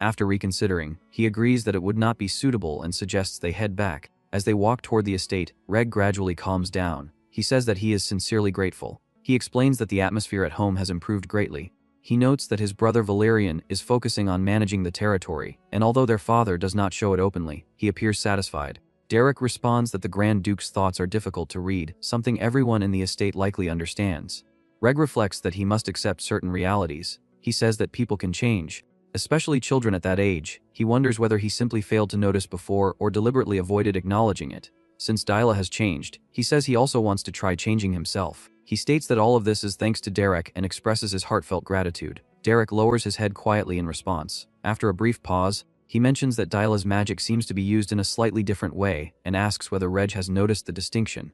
After reconsidering, he agrees that it would not be suitable and suggests they head back. As they walk toward the estate, Reg gradually calms down. He says that he is sincerely grateful. He explains that the atmosphere at home has improved greatly. He notes that his brother Valerian is focusing on managing the territory, and although their father does not show it openly, he appears satisfied. Derrick responds that the Grand Duke's thoughts are difficult to read, something everyone in the estate likely understands. Reg reflects that he must accept certain realities. He says that people can change, especially children at that age. He wonders whether he simply failed to notice before or deliberately avoided acknowledging it. Since Dyla has changed, he says he also wants to try changing himself. He states that all of this is thanks to Derrick and expresses his heartfelt gratitude. Derrick lowers his head quietly in response. After a brief pause, he mentions that Dyla's magic seems to be used in a slightly different way and asks whether Reg has noticed the distinction.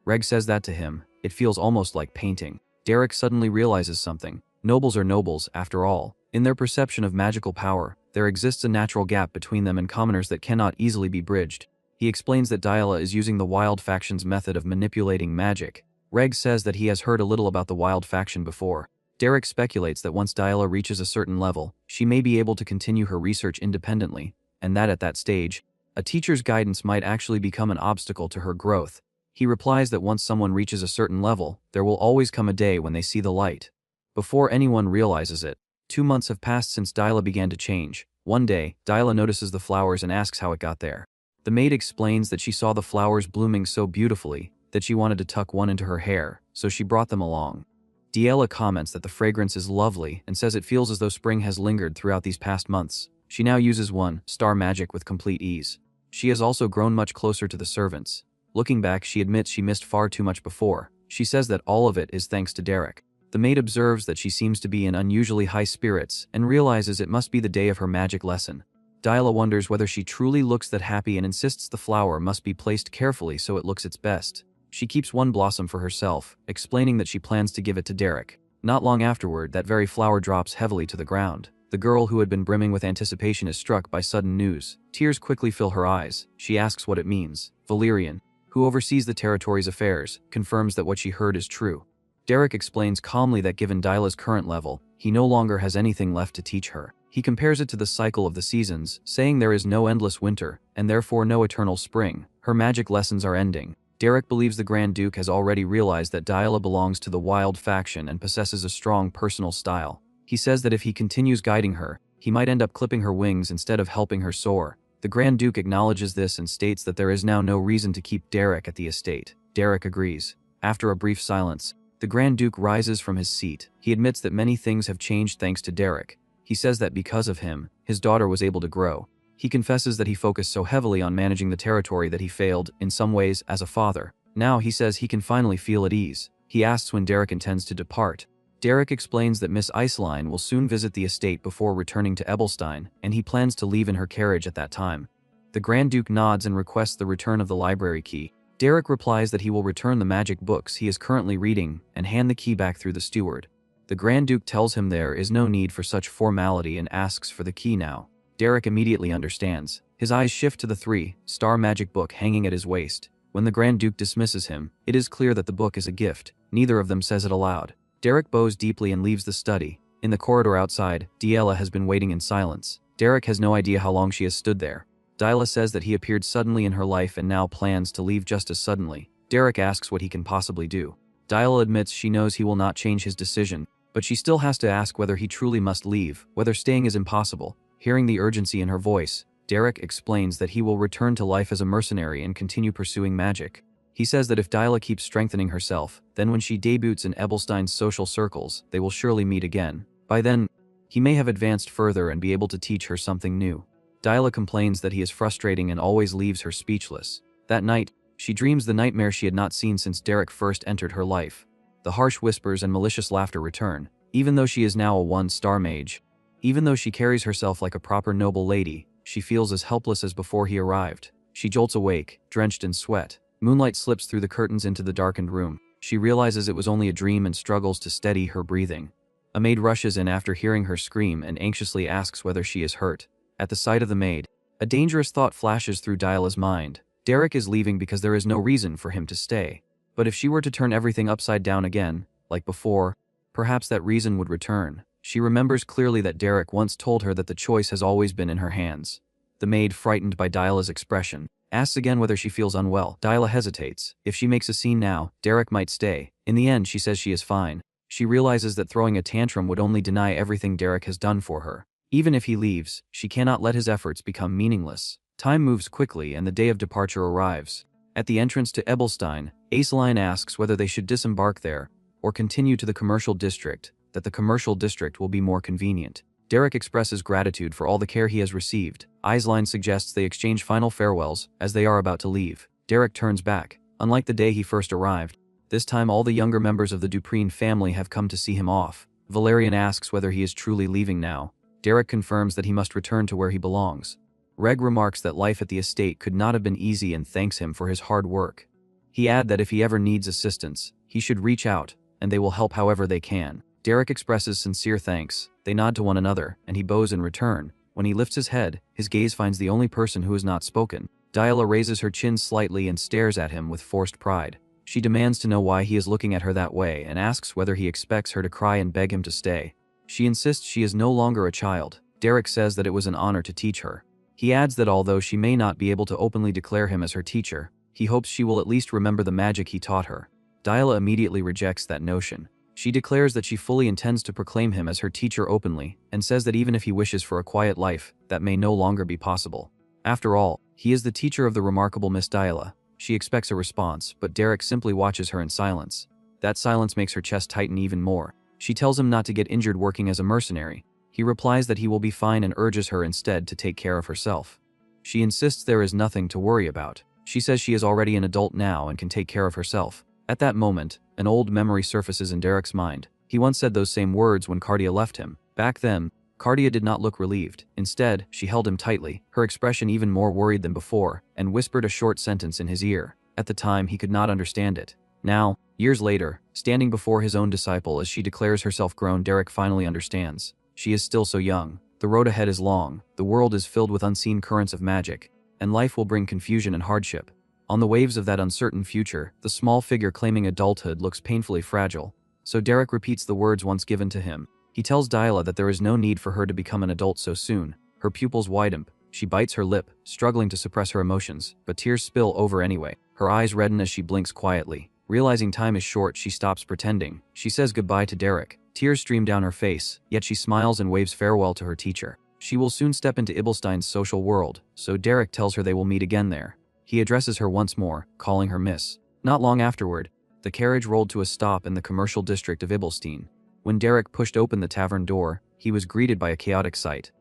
Reg says that to him. It feels almost like painting. Derrick suddenly realizes something. Nobles are nobles, after all. In their perception of magical power, there exists a natural gap between them and commoners that cannot easily be bridged. He explains that Dyla is using the Wild Faction's method of manipulating magic. Reg says that he has heard a little about the Wild Faction before. Derrick speculates that once Dyla reaches a certain level, she may be able to continue her research independently, and that at that stage, a teacher's guidance might actually become an obstacle to her growth. He replies that once someone reaches a certain level, there will always come a day when they see the light. Before anyone realizes it, 2 months have passed since Dyla began to change. One day, Dyla notices the flowers and asks how it got there. The maid explains that she saw the flowers blooming so beautifully that she wanted to tuck one into her hair, so she brought them along. Dyla comments that the fragrance is lovely and says it feels as though spring has lingered throughout these past months. She now uses star magic with complete ease. She has also grown much closer to the servants. Looking back, she admits she missed far too much before. She says that all of it is thanks to Derrick. The maid observes that she seems to be in unusually high spirits and realizes it must be the day of her magic lesson. Dyla wonders whether she truly looks that happy and insists the flower must be placed carefully so it looks its best. She keeps one blossom for herself, explaining that she plans to give it to Derrick. Not long afterward, that very flower drops heavily to the ground. The girl, who had been brimming with anticipation, is struck by sudden news. Tears quickly fill her eyes. She asks what it means. Valerian, who oversees the territory's affairs, confirms that what she heard is true. Derrick explains calmly that given Dyla's current level, he no longer has anything left to teach her. He compares it to the cycle of the seasons, saying there is no endless winter, and therefore no eternal spring. Her magic lessons are ending. Derrick believes the Grand Duke has already realized that Dyla belongs to the Wild Faction and possesses a strong personal style. He says that if he continues guiding her, he might end up clipping her wings instead of helping her soar. The Grand Duke acknowledges this and states that there is now no reason to keep Derrick at the estate. Derrick agrees. After a brief silence, the Grand Duke rises from his seat. He admits that many things have changed thanks to Derrick. He says that because of him, his daughter was able to grow. He confesses that he focused so heavily on managing the territory that he failed, in some ways, as a father. Now he says he can finally feel at ease. He asks when Derrick intends to depart. Derrick explains that Miss Iceline will soon visit the estate before returning to Ebelstein, and he plans to leave in her carriage at that time. The Grand Duke nods and requests the return of the library key. Derrick replies that he will return the magic books he is currently reading and hand the key back through the steward. The Grand Duke tells him there is no need for such formality and asks for the key now. Derrick immediately understands. His eyes shift to the 3-star magic book hanging at his waist. When the Grand Duke dismisses him, it is clear that the book is a gift. Neither of them says it aloud. Derrick bows deeply and leaves the study. In the corridor outside, Dyla has been waiting in silence. Derrick has no idea how long she has stood there. Dyla says that he appeared suddenly in her life and now plans to leave just as suddenly. Derrick asks what he can possibly do. Dyla admits she knows he will not change his decision, but she still has to ask whether he truly must leave, whether staying is impossible. Hearing the urgency in her voice, Derrick explains that he will return to life as a mercenary and continue pursuing magic. He says that if Dyla keeps strengthening herself, then when she debuts in Ebelstein's social circles, they will surely meet again. By then, he may have advanced further and be able to teach her something new. Dyla complains that he is frustrating and always leaves her speechless. That night, she dreams the nightmare she had not seen since Derrick first entered her life. The harsh whispers and malicious laughter return. Even though she is now a 1-star mage, even though she carries herself like a proper noble lady, she feels as helpless as before he arrived. She jolts awake, drenched in sweat. Moonlight slips through the curtains into the darkened room. She realizes it was only a dream and struggles to steady her breathing. A maid rushes in after hearing her scream and anxiously asks whether she is hurt. At the sight of the maid, a dangerous thought flashes through Diala's mind. Derrick is leaving because there is no reason for him to stay. But if she were to turn everything upside down again, like before, perhaps that reason would return. She remembers clearly that Derrick once told her that the choice has always been in her hands. The maid, frightened by Diala's expression, asks again whether she feels unwell. Diala hesitates. If she makes a scene now, Derrick might stay. In the end, she says she is fine. She realizes that throwing a tantrum would only deny everything Derrick has done for her. Even if he leaves, she cannot let his efforts become meaningless. Time moves quickly and the day of departure arrives. At the entrance to Ebelstein, Aceline asks whether they should disembark there or continue to the commercial district, that the commercial district will be more convenient. Derrick expresses gratitude for all the care he has received. Aceline suggests they exchange final farewells as they are about to leave. Derrick turns back. Unlike the day he first arrived, this time all the younger members of the Dupreen family have come to see him off. Valerian asks whether he is truly leaving now. Derrick confirms that he must return to where he belongs. Reg remarks that life at the estate could not have been easy and thanks him for his hard work. He adds that if he ever needs assistance, he should reach out, and they will help however they can. Derrick expresses sincere thanks. They nod to one another, and he bows in return. When he lifts his head, his gaze finds the only person who has not spoken. Diala raises her chin slightly and stares at him with forced pride. She demands to know why he is looking at her that way and asks whether he expects her to cry and beg him to stay. She insists she is no longer a child. Derrick says that it was an honor to teach her. He adds that although she may not be able to openly declare him as her teacher, he hopes she will at least remember the magic he taught her. Diala immediately rejects that notion. She declares that she fully intends to proclaim him as her teacher openly, and says that even if he wishes for a quiet life, that may no longer be possible. After all, he is the teacher of the remarkable Miss Diala. She expects a response, but Derrick simply watches her in silence. That silence makes her chest tighten even more. She tells him not to get injured working as a mercenary. He replies that he will be fine and urges her instead to take care of herself. She insists there is nothing to worry about. She says she is already an adult now and can take care of herself. At that moment, an old memory surfaces in Derrick's mind. He once said those same words when Cardia left him. Back then, Cardia did not look relieved. Instead, she held him tightly, her expression even more worried than before, and whispered a short sentence in his ear. At the time, he could not understand it. Now, years later, standing before his own disciple as she declares herself grown, Derrick finally understands. She is still so young. The road ahead is long. The world is filled with unseen currents of magic, and life will bring confusion and hardship. On the waves of that uncertain future, the small figure claiming adulthood looks painfully fragile. So Derrick repeats the words once given to him. He tells Diala that there is no need for her to become an adult so soon. Her pupils widen. She bites her lip, struggling to suppress her emotions, but tears spill over anyway. Her eyes redden as she blinks quietly. Realizing time is short, she stops pretending. She says goodbye to Derrick. Tears stream down her face, yet she smiles and waves farewell to her teacher. She will soon step into Ibelstein's social world, so Derrick tells her they will meet again there. He addresses her once more, calling her Miss. Not long afterward, the carriage rolled to a stop in the commercial district of Ibelstein. When Derrick pushed open the tavern door, he was greeted by a chaotic sight.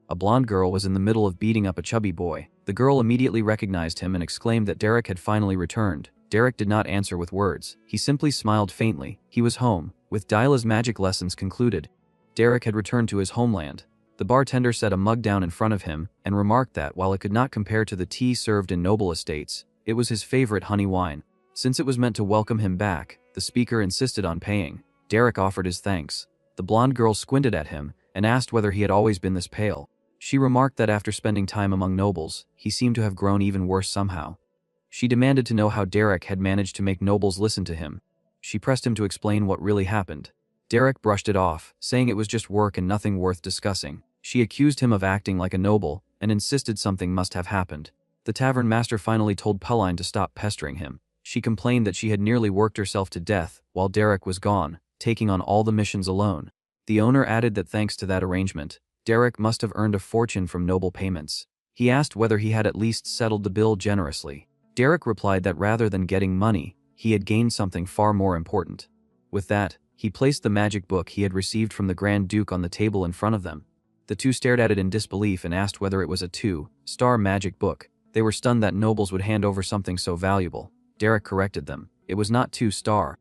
A blonde girl was in the middle of beating up a chubby boy. The girl immediately recognized him and exclaimed that Derrick had finally returned. Derrick did not answer with words. He simply smiled faintly. He was home. With Diala's magic lessons concluded, Derrick had returned to his homeland. The bartender set a mug down in front of him and remarked that while it could not compare to the tea served in noble estates, it was his favorite honey wine. Since it was meant to welcome him back, the speaker insisted on paying. Derrick offered his thanks. The blonde girl squinted at him and asked whether he had always been this pale. She remarked that after spending time among nobles, he seemed to have grown even worse somehow. She demanded to know how Derrick had managed to make nobles listen to him. She pressed him to explain what really happened. Derrick brushed it off, saying it was just work and nothing worth discussing. She accused him of acting like a noble and insisted something must have happened. The tavern master finally told Pauline to stop pestering him. She complained that she had nearly worked herself to death while Derrick was gone, taking on all the missions alone. The owner added that thanks to that arrangement, Derrick must have earned a fortune from noble payments. He asked whether he had at least settled the bill generously. Derrick replied that rather than getting money, he had gained something far more important. With that, he placed the magic book he had received from the Grand Duke on the table in front of them. The two stared at it in disbelief and asked whether it was a 2-star magic book. They were stunned that nobles would hand over something so valuable. Derrick corrected them. It was not 2-star.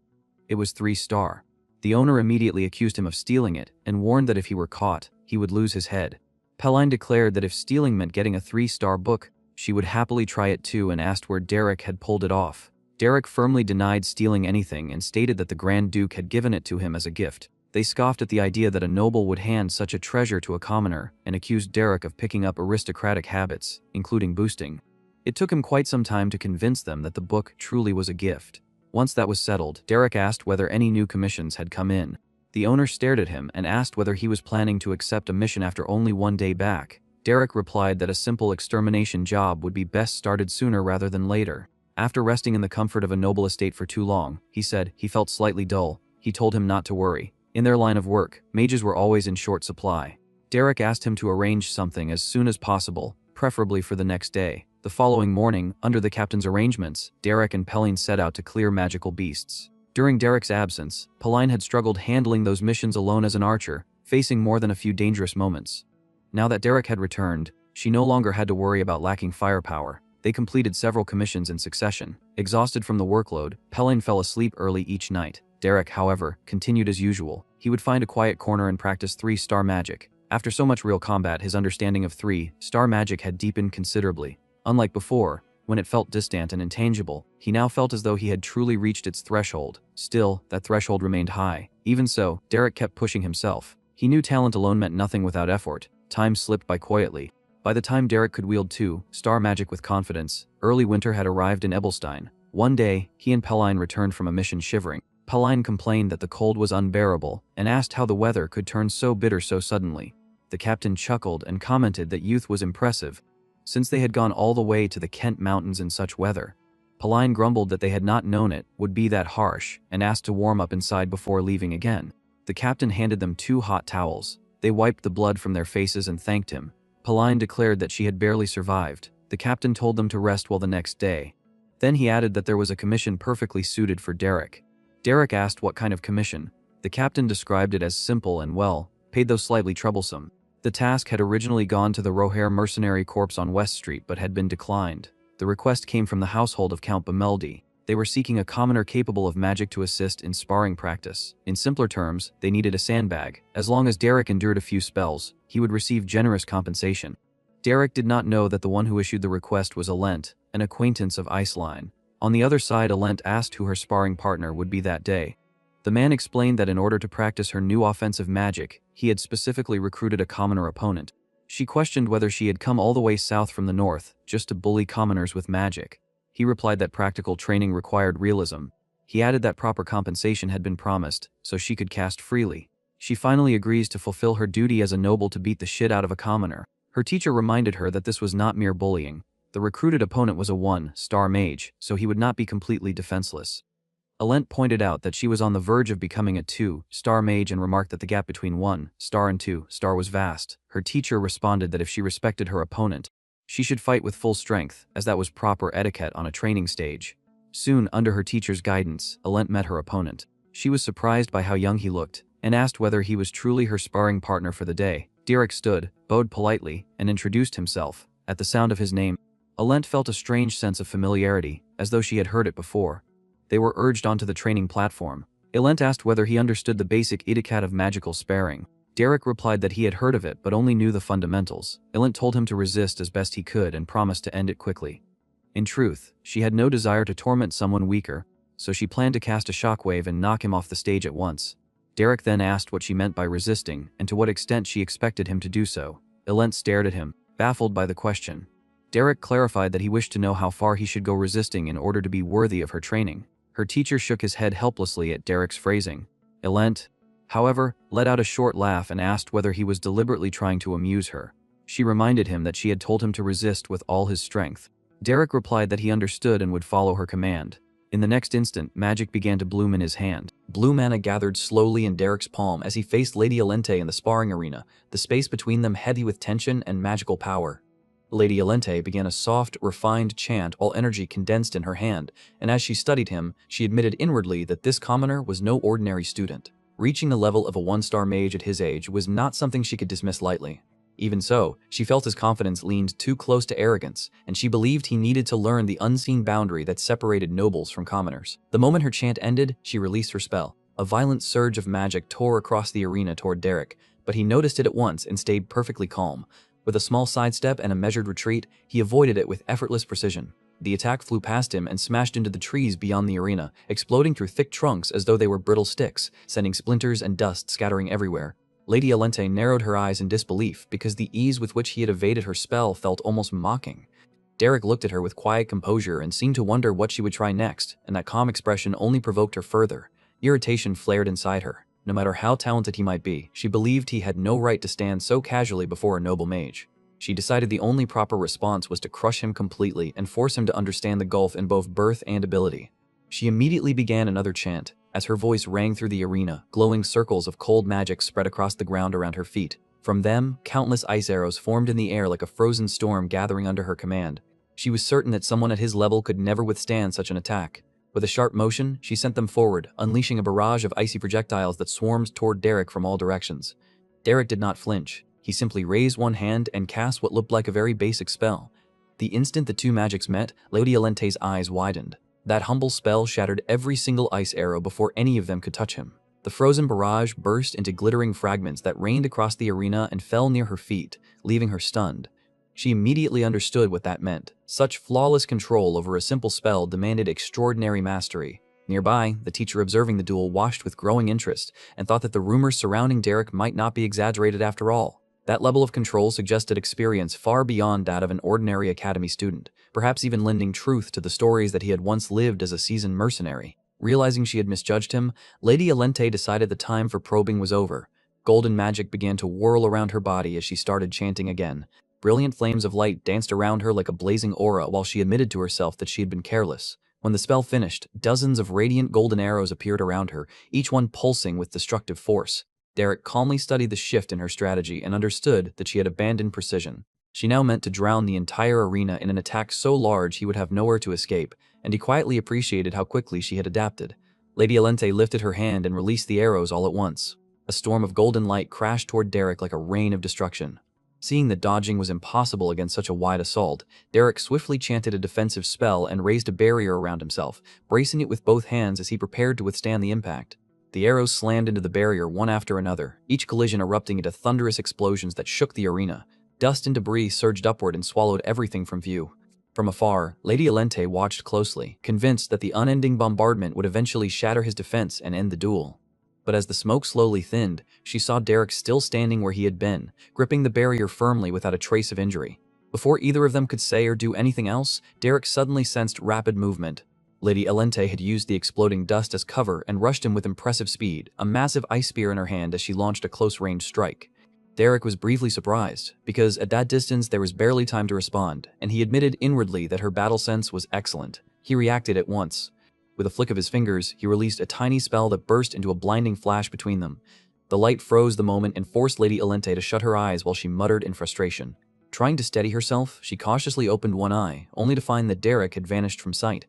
It was 3-star. The owner immediately accused him of stealing it and warned that if he were caught, he would lose his head. Pauline declared that if stealing meant getting a 3-star book, she would happily try it too, and asked where Derrick had pulled it off. Derrick firmly denied stealing anything and stated that the Grand Duke had given it to him as a gift. They scoffed at the idea that a noble would hand such a treasure to a commoner and accused Derrick of picking up aristocratic habits, including boosting. It took him quite some time to convince them that the book truly was a gift. Once that was settled, Derrick asked whether any new commissions had come in. The owner stared at him and asked whether he was planning to accept a mission after only 1 day back. Derrick replied that a simple extermination job would be best started sooner rather than later. After resting in the comfort of a noble estate for too long, he said he felt slightly dull. He told him not to worry. In their line of work, mages were always in short supply. Derrick asked him to arrange something as soon as possible, preferably for the next day. The following morning, under the captain's arrangements, Derrick and Pauline set out to clear magical beasts. During Derrick's absence, Pauline had struggled handling those missions alone as an archer, facing more than a few dangerous moments. Now that Derrick had returned, she no longer had to worry about lacking firepower. They completed several commissions in succession. Exhausted from the workload, Pauline fell asleep early each night. Derrick, however, continued as usual. He would find a quiet corner and practice 3-star magic. After so much real combat, his understanding of 3-star magic had deepened considerably. Unlike before, when it felt distant and intangible, he now felt as though he had truly reached its threshold. Still, that threshold remained high. Even so, Derrick kept pushing himself. He knew talent alone meant nothing without effort. Time slipped by quietly. By the time Derrick could wield 2-star magic with confidence, early winter had arrived in Ebelstein. One day, he and Pauline returned from a mission shivering. Pauline complained that the cold was unbearable and asked how the weather could turn so bitter so suddenly. The captain chuckled and commented that youth was impressive, since they had gone all the way to the Kent Mountains in such weather. Pauline grumbled that they had not known it would be that harsh and asked to warm up inside before leaving again. The captain handed them 2 hot towels. They wiped the blood from their faces and thanked him. Pauline declared that she had barely survived. The captain told them to rest well the next day. Then he added that there was a commission perfectly suited for Derrick. Derrick asked what kind of commission. The captain described it as simple and well-paid though slightly troublesome. The task had originally gone to the Rohair Mercenary Corps on West Street but had been declined. The request came from the household of Count Bameldi. They were seeking a commoner capable of magic to assist in sparring practice. In simpler terms, they needed a sandbag. As long as Derrick endured a few spells, he would receive generous compensation. Derrick did not know that the one who issued the request was Alent, an acquaintance of Iceline. On the other side, Alent asked who her sparring partner would be that day. The man explained that in order to practice her new offensive magic, he had specifically recruited a commoner opponent. She questioned whether she had come all the way south from the north just to bully commoners with magic. He replied that practical training required realism. He added that proper compensation had been promised, so she could cast freely. She finally agrees to fulfill her duty as a noble to beat the shit out of a commoner. Her teacher reminded her that this was not mere bullying. The recruited opponent was a 1-star mage, so he would not be completely defenseless. Alent pointed out that she was on the verge of becoming a 2-star mage and remarked that the gap between 1-star and 2-star was vast. Her teacher responded that if she respected her opponent, she should fight with full strength, as that was proper etiquette on a training stage. Soon, under her teacher's guidance, Alent met her opponent. She was surprised by how young he looked, and asked whether he was truly her sparring partner for the day. Derrick stood, bowed politely, and introduced himself. At the sound of his name, Alent felt a strange sense of familiarity, as though she had heard it before. They were urged onto the training platform. Alent asked whether he understood the basic etiquette of magical sparring. Derrick replied that he had heard of it but only knew the fundamentals. Alent told him to resist as best he could and promised to end it quickly. In truth, she had no desire to torment someone weaker, so she planned to cast a shockwave and knock him off the stage at once. Derrick then asked what she meant by resisting and to what extent she expected him to do so. Alent stared at him, baffled by the question. Derrick clarified that he wished to know how far he should go resisting in order to be worthy of her training. Her teacher shook his head helplessly at Derrick's phrasing. Alent, however, let out a short laugh and asked whether he was deliberately trying to amuse her. She reminded him that she had told him to resist with all his strength. Derrick replied that he understood and would follow her command. In the next instant, magic began to bloom in his hand. Blue mana gathered slowly in Derrick's palm as he faced Lady Alente in the sparring arena, the space between them heavy with tension and magical power. Lady Alente began a soft, refined chant, all energy condensed in her hand, and as she studied him, she admitted inwardly that this commoner was no ordinary student. Reaching the level of a 1-star mage at his age was not something she could dismiss lightly. Even so, she felt his confidence leaned too close to arrogance, and she believed he needed to learn the unseen boundary that separated nobles from commoners. The moment her chant ended, she released her spell. A violent surge of magic tore across the arena toward Derrick, but he noticed it at once and stayed perfectly calm. With a small sidestep and a measured retreat, he avoided it with effortless precision. The attack flew past him and smashed into the trees beyond the arena, exploding through thick trunks as though they were brittle sticks, sending splinters and dust scattering everywhere. Lady Alente narrowed her eyes in disbelief because the ease with which he had evaded her spell felt almost mocking. Derrick looked at her with quiet composure and seemed to wonder what she would try next, and that calm expression only provoked her further. Irritation flared inside her. No matter how talented he might be, she believed he had no right to stand so casually before a noble mage. She decided the only proper response was to crush him completely and force him to understand the gulf in both birth and ability. She immediately began another chant. As her voice rang through the arena, glowing circles of cold magic spread across the ground around her feet. From them, countless ice arrows formed in the air like a frozen storm gathering under her command. She was certain that someone at his level could never withstand such an attack. With a sharp motion, she sent them forward, unleashing a barrage of icy projectiles that swarmed toward Derrick from all directions. Derrick did not flinch. He simply raised one hand and cast what looked like a very basic spell. The instant the two magics met, Lady Alente's eyes widened. That humble spell shattered every single ice arrow before any of them could touch him. The frozen barrage burst into glittering fragments that rained across the arena and fell near her feet, leaving her stunned. She immediately understood what that meant. Such flawless control over a simple spell demanded extraordinary mastery. Nearby, the teacher observing the duel watched with growing interest and thought that the rumors surrounding Derrick might not be exaggerated after all. That level of control suggested experience far beyond that of an ordinary academy student, perhaps even lending truth to the stories that he had once lived as a seasoned mercenary. Realizing she had misjudged him, Lady Alente decided the time for probing was over. Golden magic began to whirl around her body as she started chanting again. Brilliant flames of light danced around her like a blazing aura while she admitted to herself that she had been careless. When the spell finished, dozens of radiant golden arrows appeared around her, each one pulsing with destructive force. Derrick calmly studied the shift in her strategy and understood that she had abandoned precision. She now meant to drown the entire arena in an attack so large he would have nowhere to escape, and he quietly appreciated how quickly she had adapted. Lady Alente lifted her hand and released the arrows all at once. A storm of golden light crashed toward Derrick like a rain of destruction. Seeing that dodging was impossible against such a wide assault, Derrick swiftly chanted a defensive spell and raised a barrier around himself, bracing it with both hands as he prepared to withstand the impact. The arrows slammed into the barrier one after another, each collision erupting into thunderous explosions that shook the arena. Dust and debris surged upward and swallowed everything from view. From afar, Lady Alente watched closely, convinced that the unending bombardment would eventually shatter his defense and end the duel. But as the smoke slowly thinned, she saw Derrick still standing where he had been, gripping the barrier firmly without a trace of injury. Before either of them could say or do anything else, Derrick suddenly sensed rapid movement. Lady Alente had used the exploding dust as cover and rushed him with impressive speed, a massive ice spear in her hand as she launched a close-range strike. Derrick was briefly surprised, because at that distance there was barely time to respond, and he admitted inwardly that her battle sense was excellent. He reacted at once. With a flick of his fingers, he released a tiny spell that burst into a blinding flash between them. The light froze the moment and forced Lady Alente to shut her eyes while she muttered in frustration. Trying to steady herself, she cautiously opened one eye, only to find that Derrick had vanished from sight.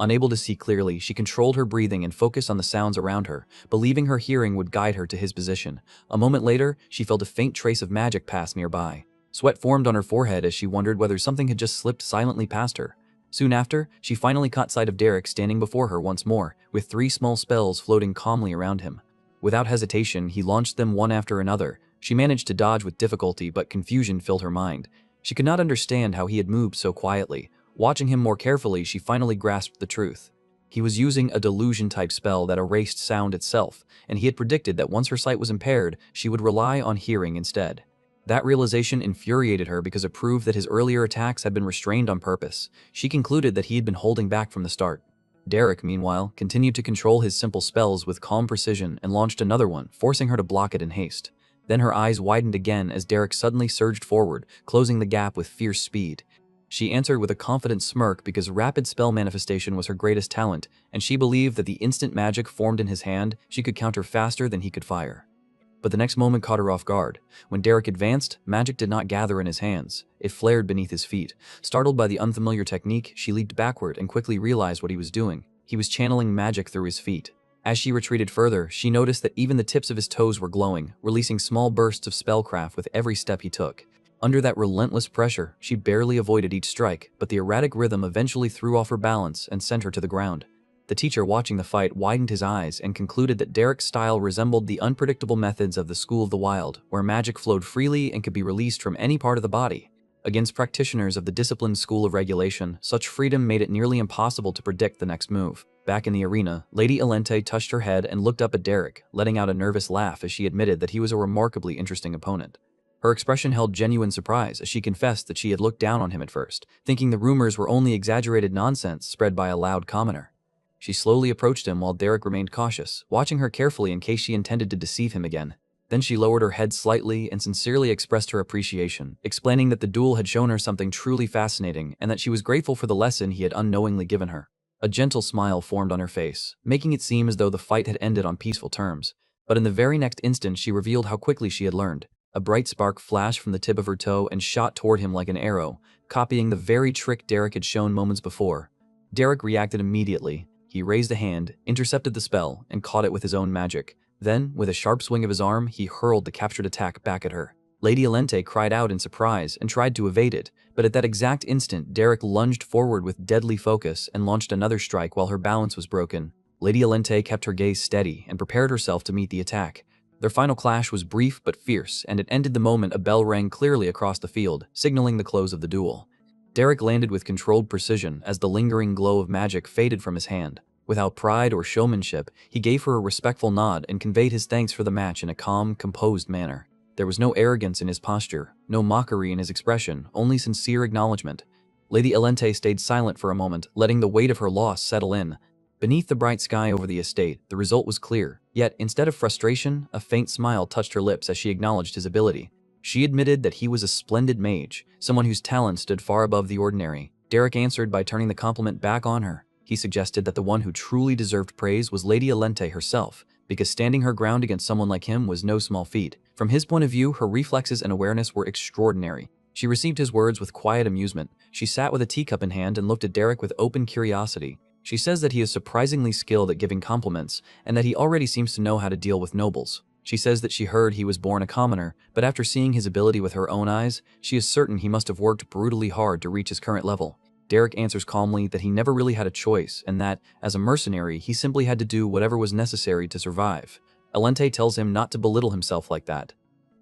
Unable to see clearly, she controlled her breathing and focused on the sounds around her, believing her hearing would guide her to his position. A moment later, she felt a faint trace of magic pass nearby. Sweat formed on her forehead as she wondered whether something had just slipped silently past her. Soon after, she finally caught sight of Derrick standing before her once more, with 3 small spells floating calmly around him. Without hesitation, he launched them one after another. She managed to dodge with difficulty, but confusion filled her mind. She could not understand how he had moved so quietly. Watching him more carefully, she finally grasped the truth. He was using a delusion-type spell that erased sound itself, and he had predicted that once her sight was impaired, she would rely on hearing instead. That realization infuriated her because it proved that his earlier attacks had been restrained on purpose. She concluded that he had been holding back from the start. Derrick, meanwhile, continued to control his simple spells with calm precision and launched another one, forcing her to block it in haste. Then her eyes widened again as Derrick suddenly surged forward, closing the gap with fierce speed. She answered with a confident smirk because rapid spell manifestation was her greatest talent, and she believed that the instant magic formed in his hand she could counter faster than he could fire. But the next moment caught her off guard. When Derrick advanced, magic did not gather in his hands. It flared beneath his feet. Startled by the unfamiliar technique, she leaped backward and quickly realized what he was doing. He was channeling magic through his feet. As she retreated further, she noticed that even the tips of his toes were glowing, releasing small bursts of spellcraft with every step he took. Under that relentless pressure, she barely avoided each strike, but the erratic rhythm eventually threw off her balance and sent her to the ground. The teacher watching the fight widened his eyes and concluded that Derrick's style resembled the unpredictable methods of the School of the Wild, where magic flowed freely and could be released from any part of the body. Against practitioners of the disciplined School of Regulation, such freedom made it nearly impossible to predict the next move. Back in the arena, Lady Aplenty touched her head and looked up at Derrick, letting out a nervous laugh as she admitted that he was a remarkably interesting opponent. Her expression held genuine surprise as she confessed that she had looked down on him at first, thinking the rumors were only exaggerated nonsense spread by a loud commoner. She slowly approached him while Derrick remained cautious, watching her carefully in case she intended to deceive him again. Then she lowered her head slightly and sincerely expressed her appreciation, explaining that the duel had shown her something truly fascinating and that she was grateful for the lesson he had unknowingly given her. A gentle smile formed on her face, making it seem as though the fight had ended on peaceful terms. But in the very next instant she revealed how quickly she had learned. A bright spark flashed from the tip of her toe and shot toward him like an arrow, copying the very trick Derrick had shown moments before. Derrick reacted immediately. He raised a hand, intercepted the spell, and caught it with his own magic. Then, with a sharp swing of his arm, he hurled the captured attack back at her. Lady Aplenty cried out in surprise and tried to evade it, but at that exact instant, Derrick lunged forward with deadly focus and launched another strike while her balance was broken. Lady Aplenty kept her gaze steady and prepared herself to meet the attack. Their final clash was brief but fierce, and it ended the moment a bell rang clearly across the field, signaling the close of the duel. Derrick landed with controlled precision as the lingering glow of magic faded from his hand. Without pride or showmanship, he gave her a respectful nod and conveyed his thanks for the match in a calm, composed manner. There was no arrogance in his posture, no mockery in his expression, only sincere acknowledgement. Lady Aplenty stayed silent for a moment, letting the weight of her loss settle in. Beneath the bright sky over the estate, the result was clear. Yet, instead of frustration, a faint smile touched her lips as she acknowledged his ability. She admitted that he was a splendid mage, someone whose talent stood far above the ordinary. Derrick answered by turning the compliment back on her. He suggested that the one who truly deserved praise was Lady Aplenty herself, because standing her ground against someone like him was no small feat. From his point of view, her reflexes and awareness were extraordinary. She received his words with quiet amusement. She sat with a teacup in hand and looked at Derrick with open curiosity. She says that he is surprisingly skilled at giving compliments, and that he already seems to know how to deal with nobles. She says that she heard he was born a commoner, but after seeing his ability with her own eyes, she is certain he must have worked brutally hard to reach his current level. Derrick answers calmly that he never really had a choice, and that, as a mercenary, he simply had to do whatever was necessary to survive. Aplenty tells him not to belittle himself like that.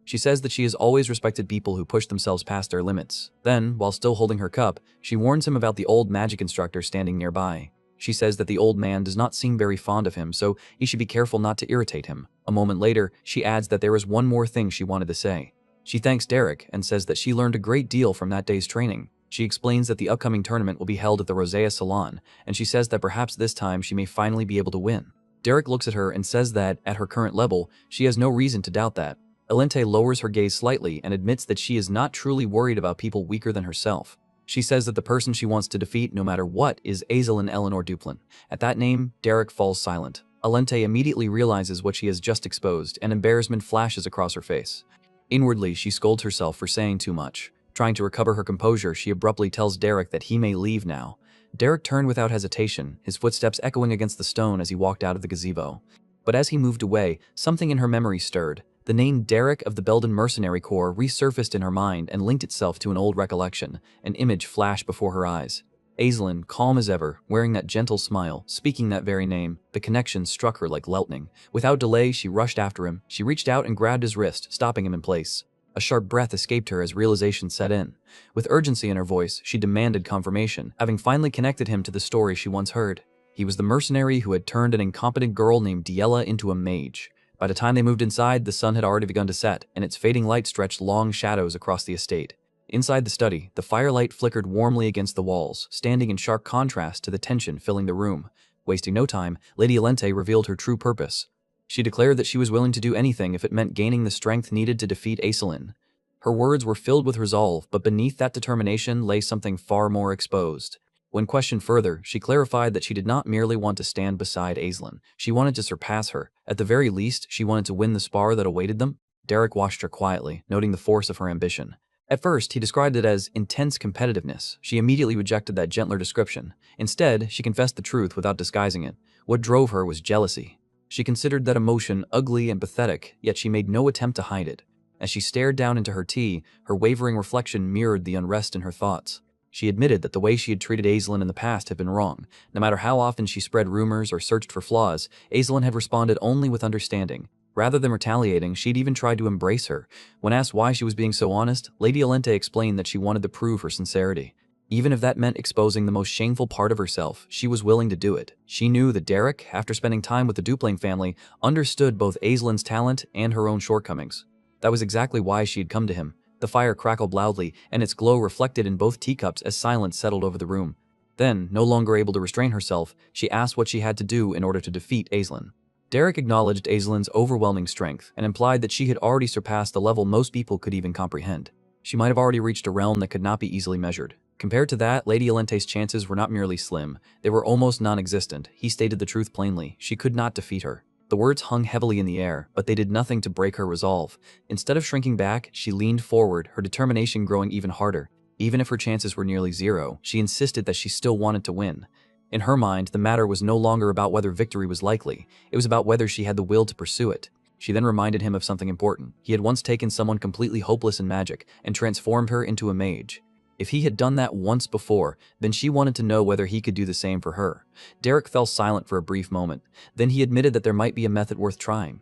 She says that she has always respected people who push themselves past their limits. Then, while still holding her cup, she warns him about the old magic instructor standing nearby. She says that the old man does not seem very fond of him, so he should be careful not to irritate him. A moment later, she adds that there is one more thing she wanted to say. She thanks Derrick and says that she learned a great deal from that day's training. She explains that the upcoming tournament will be held at the Rosea Salon, and she says that perhaps this time she may finally be able to win. Derrick looks at her and says that, at her current level, she has no reason to doubt that. Aplenty lowers her gaze slightly and admits that she is not truly worried about people weaker than herself. She says that the person she wants to defeat no matter what is Aislinn Eleanor Duplin. At that name, Derrick falls silent. Aplenty immediately realizes what she has just exposed, and embarrassment flashes across her face. Inwardly, she scolds herself for saying too much. Trying to recover her composure, she abruptly tells Derrick that he may leave now. Derrick turned without hesitation, his footsteps echoing against the stone as he walked out of the gazebo. But as he moved away, something in her memory stirred. The name Derrick of the Belden Mercenary Corps resurfaced in her mind and linked itself to an old recollection. An image flashed before her eyes. Aislinn, calm as ever, wearing that gentle smile, speaking that very name. The connection struck her like lightning. Without delay, she rushed after him. She reached out and grabbed his wrist, stopping him in place. A sharp breath escaped her as realization set in. With urgency in her voice, she demanded confirmation, having finally connected him to the story she once heard. He was the mercenary who had turned an incompetent girl named Diella into a mage. By the time they moved inside, the sun had already begun to set, and its fading light stretched long shadows across the estate. Inside the study, the firelight flickered warmly against the walls, standing in sharp contrast to the tension filling the room. Wasting no time, Lady Aplenty revealed her true purpose. She declared that she was willing to do anything if it meant gaining the strength needed to defeat Aislinn. Her words were filled with resolve, but beneath that determination lay something far more exposed. When questioned further, she clarified that she did not merely want to stand beside Aislinn. She wanted to surpass her. At the very least, she wanted to win the spar that awaited them. Derrick watched her quietly, noting the force of her ambition. At first, he described it as intense competitiveness. She immediately rejected that gentler description. Instead, she confessed the truth without disguising it. What drove her was jealousy. She considered that emotion ugly and pathetic, yet she made no attempt to hide it. As she stared down into her tea, her wavering reflection mirrored the unrest in her thoughts. She admitted that the way she had treated Aislinn in the past had been wrong. No matter how often she spread rumors or searched for flaws, Aislinn had responded only with understanding. Rather than retaliating, she'd even tried to embrace her. When asked why she was being so honest, Lady Alente explained that she wanted to prove her sincerity. Even if that meant exposing the most shameful part of herself, she was willing to do it. She knew that Derrick, after spending time with the Dupling family, understood both Aislinn's talent and her own shortcomings. That was exactly why she had come to him. The fire crackled loudly, and its glow reflected in both teacups as silence settled over the room. Then, no longer able to restrain herself, she asked what she had to do in order to defeat Aislinn. Derrick acknowledged Aislinn's overwhelming strength and implied that she had already surpassed the level most people could even comprehend. She might have already reached a realm that could not be easily measured. Compared to that, Lady Alente's chances were not merely slim, they were almost non-existent. He stated the truth plainly. She could not defeat her. The words hung heavily in the air, but they did nothing to break her resolve. Instead of shrinking back, she leaned forward, her determination growing even harder. Even if her chances were nearly zero, she insisted that she still wanted to win. In her mind, the matter was no longer about whether victory was likely, it was about whether she had the will to pursue it. She then reminded him of something important. He had once taken someone completely hopeless in magic and transformed her into a mage. If he had done that once before, then she wanted to know whether he could do the same for her. Derrick fell silent for a brief moment. Then he admitted that there might be a method worth trying.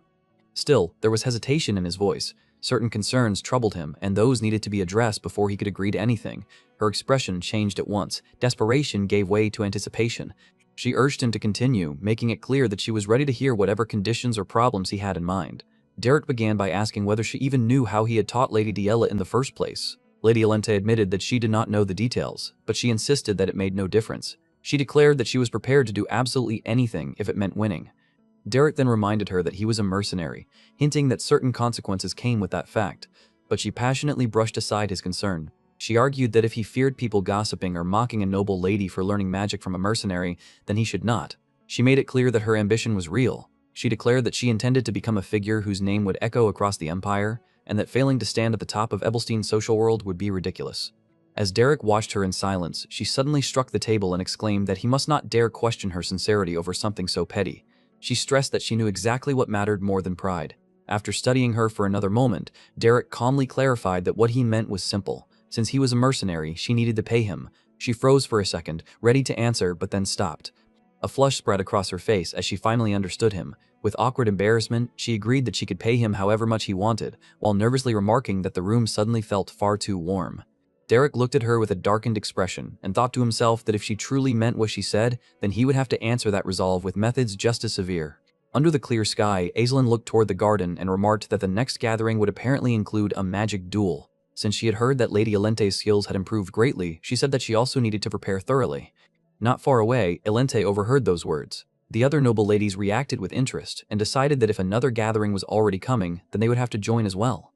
Still, there was hesitation in his voice. Certain concerns troubled him, and those needed to be addressed before he could agree to anything. Her expression changed at once. Desperation gave way to anticipation. She urged him to continue, making it clear that she was ready to hear whatever conditions or problems he had in mind. Derrick began by asking whether she even knew how he had taught Lady Diella in the first place. Lady Alente admitted that she did not know the details, but she insisted that it made no difference. She declared that she was prepared to do absolutely anything if it meant winning. Derrick then reminded her that he was a mercenary, hinting that certain consequences came with that fact, but she passionately brushed aside his concern. She argued that if he feared people gossiping or mocking a noble lady for learning magic from a mercenary, then he should not. She made it clear that her ambition was real. She declared that she intended to become a figure whose name would echo across the empire, and that failing to stand at the top of Ebelstein's social world would be ridiculous. As Derrick watched her in silence, she suddenly struck the table and exclaimed that he must not dare question her sincerity over something so petty. She stressed that she knew exactly what mattered more than pride. After studying her for another moment, Derrick calmly clarified that what he meant was simple. Since he was a mercenary, she needed to pay him. She froze for a second, ready to answer, but then stopped. A flush spread across her face as she finally understood him. With awkward embarrassment, she agreed that she could pay him however much he wanted, while nervously remarking that the room suddenly felt far too warm. Derrick looked at her with a darkened expression and thought to himself that if she truly meant what she said, then he would have to answer that resolve with methods just as severe. Under the clear sky, Aislinn looked toward the garden and remarked that the next gathering would apparently include a magic duel. Since she had heard that Lady Alente's skills had improved greatly, she said that she also needed to prepare thoroughly. Not far away, Alente overheard those words. The other noble ladies reacted with interest and decided that if another gathering was already coming, then they would have to join as well.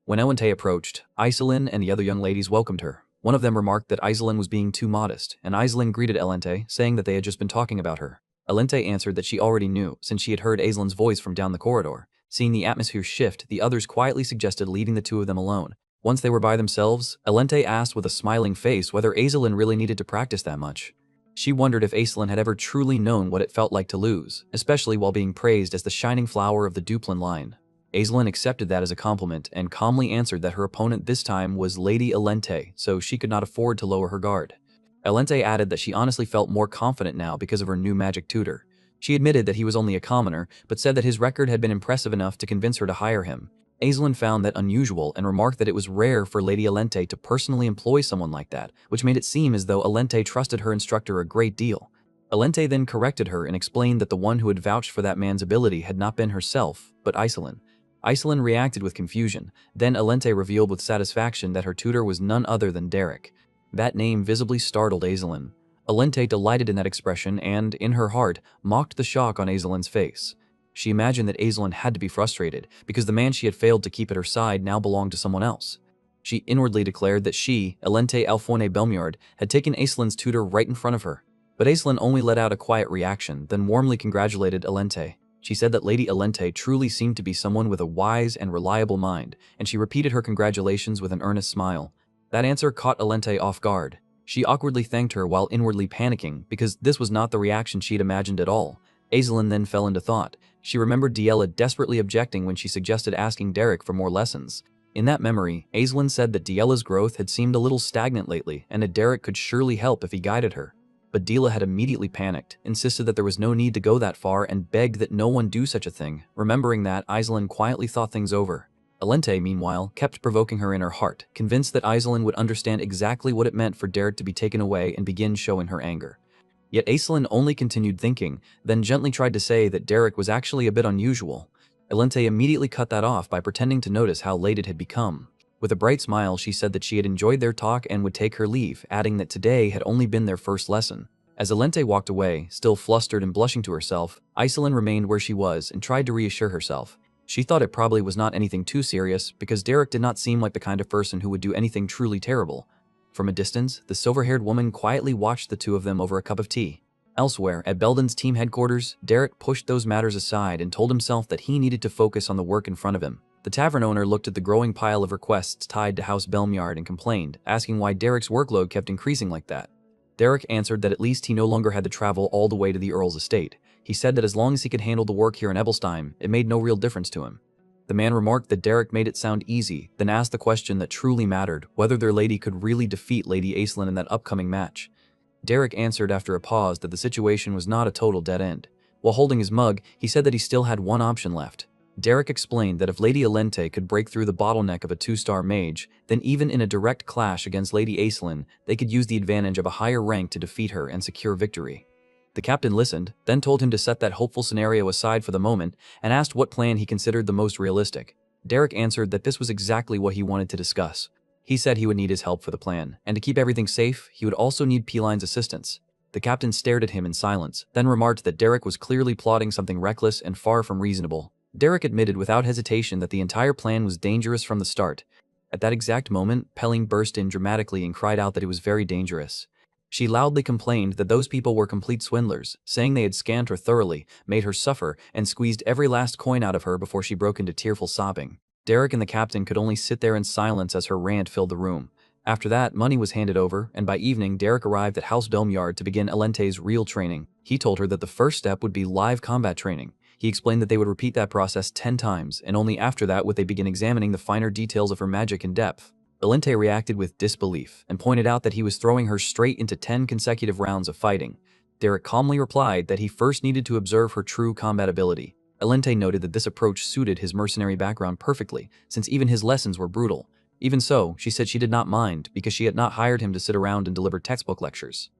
When Alente approached, Aislinn and the other young ladies welcomed her. One of them remarked that Aislinn was being too modest, and Aislinn greeted Alente, saying that they had just been talking about her. Alente answered that she already knew, since she had heard Aislinn's voice from down the corridor. Seeing the atmosphere shift, the others quietly suggested leaving the two of them alone. Once they were by themselves, Alente asked with a smiling face whether Aislinn really needed to practice that much. She wondered if Aislinn had ever truly known what it felt like to lose, especially while being praised as the shining flower of the Duplin line. Aislinn accepted that as a compliment and calmly answered that her opponent this time was Lady Alente, so she could not afford to lower her guard. Alente added that she honestly felt more confident now because of her new magic tutor. She admitted that he was only a commoner, but said that his record had been impressive enough to convince her to hire him. Aislinn found that unusual and remarked that it was rare for Lady Alente to personally employ someone like that, which made it seem as though Alente trusted her instructor a great deal. Alente then corrected her and explained that the one who had vouched for that man's ability had not been herself, but Aislinn. Aislinn reacted with confusion. Then Alente revealed with satisfaction that her tutor was none other than Derrick. That name visibly startled Aislinn. Alente delighted in that expression and, in her heart, mocked the shock on Aislinn's face. She imagined that Aislinn had to be frustrated, because the man she had failed to keep at her side now belonged to someone else. She inwardly declared that she, Alente Alphonse Belmiard, had taken Aislinn's tutor right in front of her. But Aislinn only let out a quiet reaction, then warmly congratulated Alente. She said that Lady Alente truly seemed to be someone with a wise and reliable mind, and she repeated her congratulations with an earnest smile. That answer caught Alente off guard. She awkwardly thanked her while inwardly panicking, because this was not the reaction she'd imagined at all. Aislinn then fell into thought. She remembered Diella desperately objecting when she suggested asking Derrick for more lessons. In that memory, Aislinn said that Diela's growth had seemed a little stagnant lately and that Derrick could surely help if he guided her. But Diela had immediately panicked, insisted that there was no need to go that far, and begged that no one do such a thing. Remembering that, Aislinn quietly thought things over. Aplenty, meanwhile, kept provoking her in her heart, convinced that Aislinn would understand exactly what it meant for Derrick to be taken away and begin showing her anger. Yet Aislinn only continued thinking, then gently tried to say that Derrick was actually a bit unusual. Aplenty immediately cut that off by pretending to notice how late it had become. With a bright smile, she said that she had enjoyed their talk and would take her leave, adding that today had only been their first lesson. As Aplenty walked away, still flustered and blushing to herself, Aislinn remained where she was and tried to reassure herself. She thought it probably was not anything too serious, because Derrick did not seem like the kind of person who would do anything truly terrible. From a distance, the silver-haired woman quietly watched the two of them over a cup of tea. Elsewhere, at Belden's team headquarters, Derrick pushed those matters aside and told himself that he needed to focus on the work in front of him. The tavern owner looked at the growing pile of requests tied to House Belmyard and complained, asking why Derrick's workload kept increasing like that. Derrick answered that at least he no longer had to travel all the way to the Earl's estate. He said that as long as he could handle the work here in Ebelstein, it made no real difference to him. The man remarked that Derrick made it sound easy, then asked the question that truly mattered, whether their lady could really defeat Lady Aislinn in that upcoming match. Derrick answered after a pause that the situation was not a total dead end. While holding his mug, he said that he still had one option left. Derrick explained that if Lady Aplenty could break through the bottleneck of a 2-star mage, then even in a direct clash against Lady Aislinn, they could use the advantage of a higher rank to defeat her and secure victory. The captain listened, then told him to set that hopeful scenario aside for the moment and asked what plan he considered the most realistic. Derrick answered that this was exactly what he wanted to discuss. He said he would need his help for the plan, and to keep everything safe, he would also need P-Line's assistance. The captain stared at him in silence, then remarked that Derrick was clearly plotting something reckless and far from reasonable. Derrick admitted without hesitation that the entire plan was dangerous from the start. At that exact moment, Pelling burst in dramatically and cried out that it was very dangerous. She loudly complained that those people were complete swindlers, saying they had scanned her thoroughly, made her suffer, and squeezed every last coin out of her before she broke into tearful sobbing. Derrick and the captain could only sit there in silence as her rant filled the room. After that, money was handed over, and by evening Derrick arrived at House Belmyard to begin Aplenty's real training. He told her that the first step would be live combat training. He explained that they would repeat that process 10 times, and only after that would they begin examining the finer details of her magic in depth. Aplenty reacted with disbelief, and pointed out that he was throwing her straight into 10 consecutive rounds of fighting. Derrick calmly replied that he first needed to observe her true combat ability. Aplenty noted that this approach suited his mercenary background perfectly, since even his lessons were brutal. Even so, she said she did not mind, because she had not hired him to sit around and deliver textbook lectures.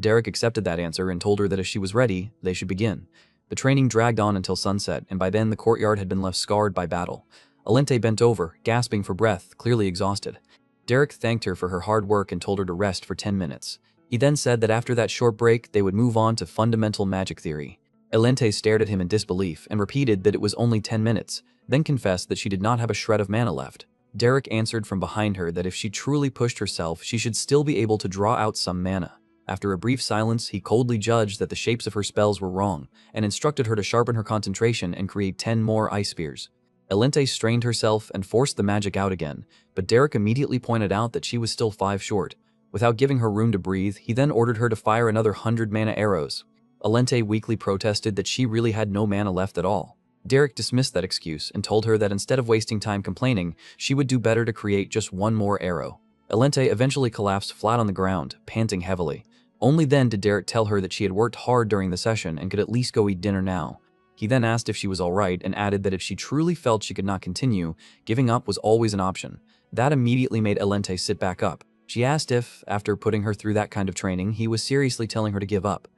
Derrick accepted that answer and told her that if she was ready, they should begin. The training dragged on until sunset, and by then the courtyard had been left scarred by battle. Aplenty bent over, gasping for breath, clearly exhausted. Derrick thanked her for her hard work and told her to rest for 10 minutes. He then said that after that short break, they would move on to fundamental magic theory. Aplenty stared at him in disbelief and repeated that it was only 10 minutes, then confessed that she did not have a shred of mana left. Derrick answered from behind her that if she truly pushed herself, she should still be able to draw out some mana. After a brief silence, he coldly judged that the shapes of her spells were wrong, and instructed her to sharpen her concentration and create 10 more ice spears. Aplenty strained herself and forced the magic out again, but Derrick immediately pointed out that she was still 5 short. Without giving her room to breathe, he then ordered her to fire another 100 mana arrows. Aplenty weakly protested that she really had no mana left at all. Derrick dismissed that excuse and told her that instead of wasting time complaining, she would do better to create just one more arrow. Aplenty eventually collapsed flat on the ground, panting heavily. Only then did Derrick tell her that she had worked hard during the session and could at least go eat dinner now. He then asked if she was alright and added that if she truly felt she could not continue, giving up was always an option. That immediately made Aplenty sit back up. She asked if, after putting her through that kind of training, he was seriously telling her to give up.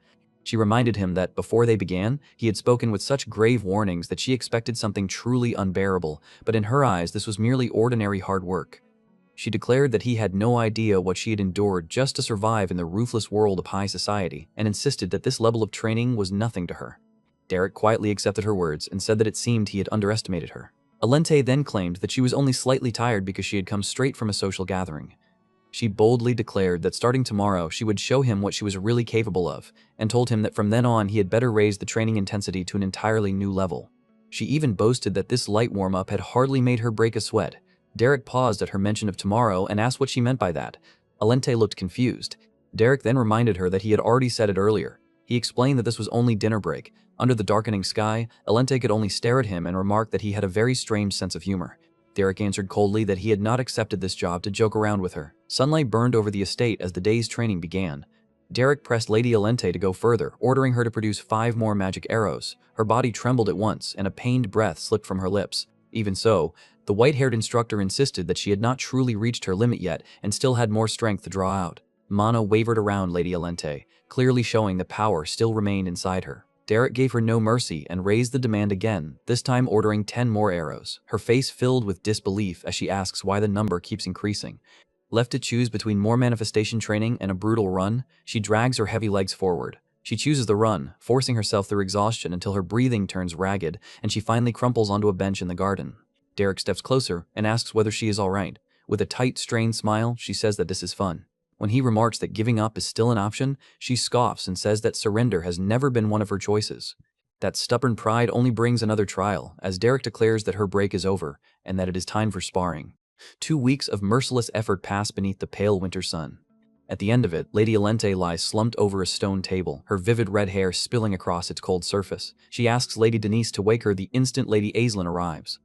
She reminded him that, before they began, he had spoken with such grave warnings that she expected something truly unbearable, but in her eyes this was merely ordinary hard work. She declared that he had no idea what she had endured just to survive in the ruthless world of high society, and insisted that this level of training was nothing to her. Derrick quietly accepted her words and said that it seemed he had underestimated her. Aplenty then claimed that she was only slightly tired because she had come straight from a social gathering. She boldly declared that starting tomorrow she would show him what she was really capable of, and told him that from then on he had better raise the training intensity to an entirely new level. She even boasted that this light warm-up had hardly made her break a sweat. Derrick paused at her mention of tomorrow and asked what she meant by that. Aplenty looked confused. Derrick then reminded her that he had already said it earlier. He explained that this was only dinner break. Under the darkening sky, Aplenty could only stare at him and remark that he had a very strange sense of humor. Derrick answered coldly that he had not accepted this job to joke around with her. Sunlight burned over the estate as the day's training began. Derrick pressed Lady Alente to go further, ordering her to produce 5 more magic arrows. Her body trembled at once, and a pained breath slipped from her lips. Even so, the white-haired instructor insisted that she had not truly reached her limit yet and still had more strength to draw out. Mana wavered around Lady Alente, clearly showing that power still remained inside her. Derrick gave her no mercy and raised the demand again, this time ordering 10 more arrows, her face filled with disbelief as she asks why the number keeps increasing. Left to choose between more manifestation training and a brutal run, she drags her heavy legs forward. She chooses the run, forcing herself through exhaustion until her breathing turns ragged and she finally crumples onto a bench in the garden. Derrick steps closer and asks whether she is all right. With a tight, strained smile, she says that this is fun. When he remarks that giving up is still an option, she scoffs and says that surrender has never been one of her choices. That stubborn pride only brings another trial, as Derrick declares that her break is over and that it is time for sparring. 2 weeks of merciless effort pass beneath the pale winter sun. At the end of it, Lady Alente lies slumped over a stone table, her vivid red hair spilling across its cold surface. She asks Lady Denise to wake her the instant Lady Aislinn arrives.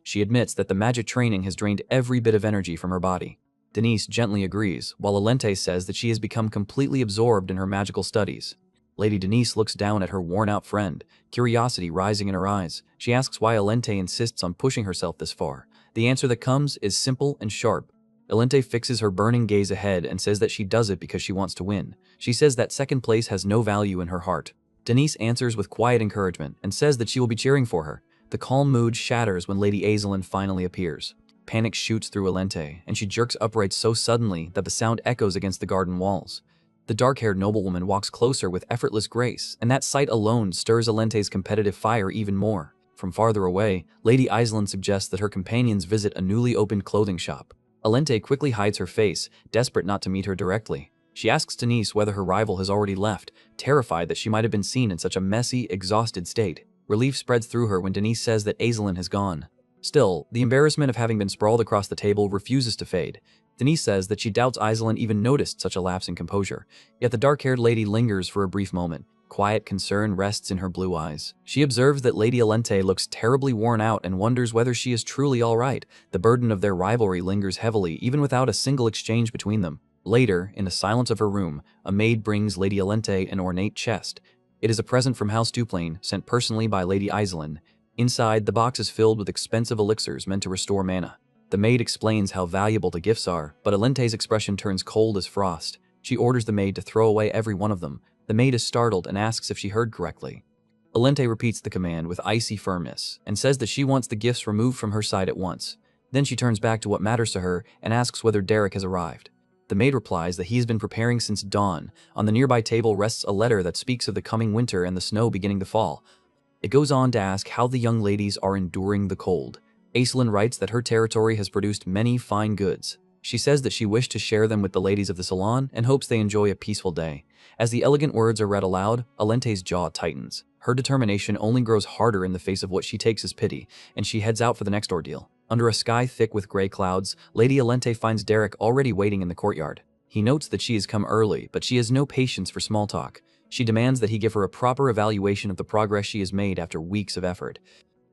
She admits that the magic training has drained every bit of energy from her body. Denise gently agrees, while Alente says that she has become completely absorbed in her magical studies. Lady Denise looks down at her worn-out friend, curiosity rising in her eyes. She asks why Alente insists on pushing herself this far. The answer that comes is simple and sharp. Alente fixes her burning gaze ahead and says that she does it because she wants to win. She says that second place has no value in her heart. Denise answers with quiet encouragement and says that she will be cheering for her. The calm mood shatters when Lady Aislinn finally appears. Panic shoots through Alente, and she jerks upright so suddenly that the sound echoes against the garden walls. The dark-haired noblewoman walks closer with effortless grace, and that sight alone stirs Alente's competitive fire even more. From farther away, Lady Aislinn suggests that her companions visit a newly opened clothing shop. Alente quickly hides her face, desperate not to meet her directly. She asks Denise whether her rival has already left, terrified that she might have been seen in such a messy, exhausted state. Relief spreads through her when Denise says that Aislinn has gone. Still, the embarrassment of having been sprawled across the table refuses to fade. Denise says that she doubts Aislinn even noticed such a lapse in composure, yet the dark-haired lady lingers for a brief moment. Quiet concern rests in her blue eyes. She observes that Lady Alente looks terribly worn out and wonders whether she is truly all right. The burden of their rivalry lingers heavily, even without a single exchange between them. Later, in the silence of her room, a maid brings Lady Alente an ornate chest. It is a present from House Duplain, sent personally by Lady Aislinn. Inside, the box is filled with expensive elixirs meant to restore mana. The maid explains how valuable the gifts are, but Alente's expression turns cold as frost. She orders the maid to throw away every one of them. The maid is startled and asks if she heard correctly. Alente repeats the command with icy firmness and says that she wants the gifts removed from her side at once. Then she turns back to what matters to her and asks whether Derrick has arrived. The maid replies that he has been preparing since dawn. On the nearby table rests a letter that speaks of the coming winter and the snow beginning to fall. It goes on to ask how the young ladies are enduring the cold. Aislinn writes that her territory has produced many fine goods. She says that she wished to share them with the ladies of the salon and hopes they enjoy a peaceful day. As the elegant words are read aloud, Alente's jaw tightens. Her determination only grows harder in the face of what she takes as pity, and she heads out for the next ordeal. Under a sky thick with gray clouds, Lady Alente finds Derrick already waiting in the courtyard. He notes that she has come early, but she has no patience for small talk. She demands that he give her a proper evaluation of the progress she has made after weeks of effort.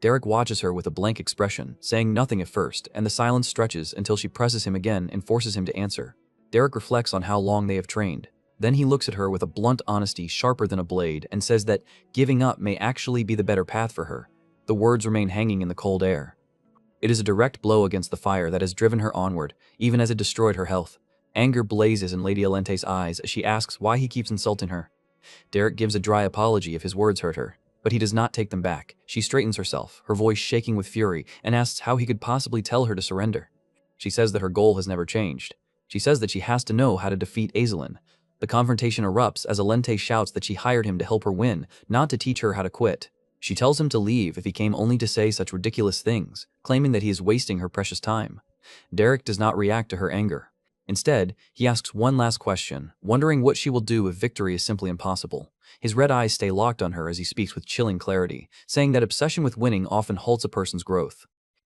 Derrick watches her with a blank expression, saying nothing at first, and the silence stretches until she presses him again and forces him to answer. Derrick reflects on how long they have trained. Then he looks at her with a blunt honesty sharper than a blade and says that giving up may actually be the better path for her. The words remain hanging in the cold air. It is a direct blow against the fire that has driven her onward, even as it destroyed her health. Anger blazes in Lady Alente's eyes as she asks why he keeps insulting her. Derrick gives a dry apology if his words hurt her, but he does not take them back. She straightens herself, her voice shaking with fury, and asks how he could possibly tell her to surrender. She says that her goal has never changed. She says that she has to know how to defeat Aislinn. The confrontation erupts as Alente shouts that she hired him to help her win, not to teach her how to quit. She tells him to leave if he came only to say such ridiculous things, claiming that he is wasting her precious time. Derrick does not react to her anger. Instead, he asks one last question, wondering what she will do if victory is simply impossible. His red eyes stay locked on her as he speaks with chilling clarity, saying that obsession with winning often halts a person's growth.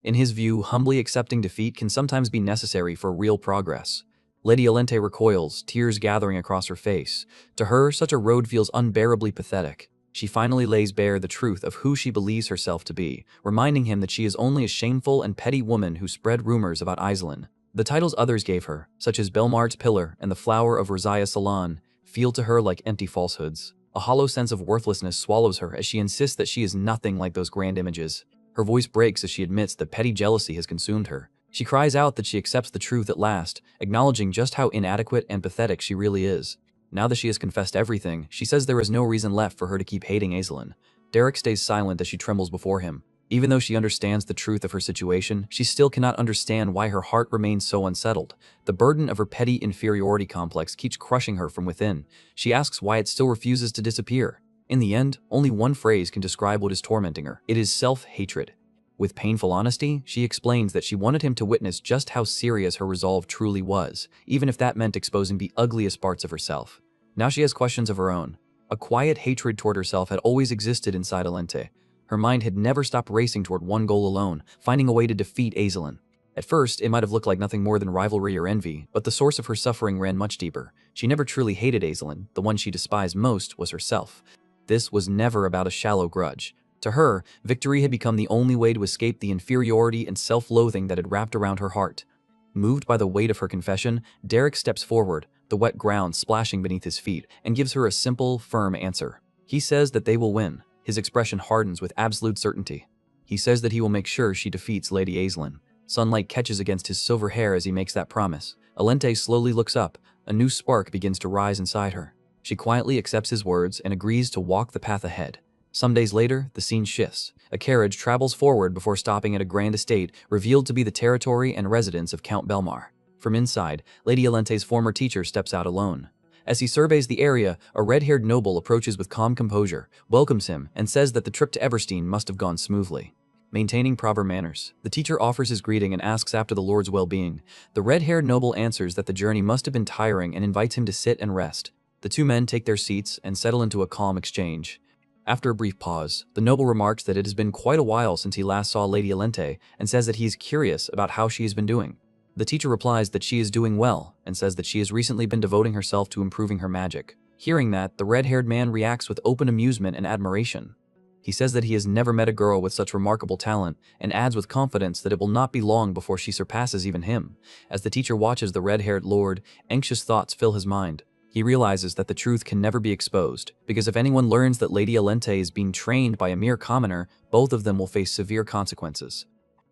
In his view, humbly accepting defeat can sometimes be necessary for real progress. Lady Alente recoils, tears gathering across her face. To her, such a road feels unbearably pathetic. She finally lays bare the truth of who she believes herself to be, reminding him that she is only a shameful and petty woman who spread rumors about Aislinn. The titles others gave her, such as Belmart's Pillar and the Flower of Rosiah Salon, feel to her like empty falsehoods. A hollow sense of worthlessness swallows her as she insists that she is nothing like those grand images. Her voice breaks as she admits that petty jealousy has consumed her. She cries out that she accepts the truth at last, acknowledging just how inadequate and pathetic she really is. Now that she has confessed everything, she says there is no reason left for her to keep hating Aislinn. Derrick stays silent as she trembles before him. Even though she understands the truth of her situation, she still cannot understand why her heart remains so unsettled. The burden of her petty inferiority complex keeps crushing her from within. She asks why it still refuses to disappear. In the end, only one phrase can describe what is tormenting her. It is self-hatred. With painful honesty, she explains that she wanted him to witness just how serious her resolve truly was, even if that meant exposing the ugliest parts of herself. Now she has questions of her own. A quiet hatred toward herself had always existed inside Alente. Her mind had never stopped racing toward one goal alone, finding a way to defeat Aislinn. At first, it might have looked like nothing more than rivalry or envy, but the source of her suffering ran much deeper. She never truly hated Aislinn. The one she despised most was herself. This was never about a shallow grudge. To her, victory had become the only way to escape the inferiority and self-loathing that had wrapped around her heart. Moved by the weight of her confession, Derrick steps forward, the wet ground splashing beneath his feet, and gives her a simple, firm answer. He says that they will win. His expression hardens with absolute certainty. He says that he will make sure she defeats Lady Aislinn. Sunlight catches against his silver hair as he makes that promise. Alente slowly looks up. A new spark begins to rise inside her. She quietly accepts his words and agrees to walk the path ahead. Some days later, the scene shifts. A carriage travels forward before stopping at a grand estate revealed to be the territory and residence of Count Belmar. From inside, Lady Alente's former teacher steps out alone. As he surveys the area, a red-haired noble approaches with calm composure, welcomes him, and says that the trip to Everstein must have gone smoothly. Maintaining proper manners, the teacher offers his greeting and asks after the Lord's well-being. The red-haired noble answers that the journey must have been tiring and invites him to sit and rest. The two men take their seats and settle into a calm exchange. After a brief pause, the noble remarks that it has been quite a while since he last saw Lady Alente and says that he is curious about how she has been doing. The teacher replies that she is doing well and says that she has recently been devoting herself to improving her magic. Hearing that, the red-haired man reacts with open amusement and admiration. He says that he has never met a girl with such remarkable talent and adds with confidence that it will not be long before she surpasses even him. As the teacher watches the red-haired lord, anxious thoughts fill his mind. He realizes that the truth can never be exposed, because if anyone learns that Lady Alente is being trained by a mere commoner, both of them will face severe consequences.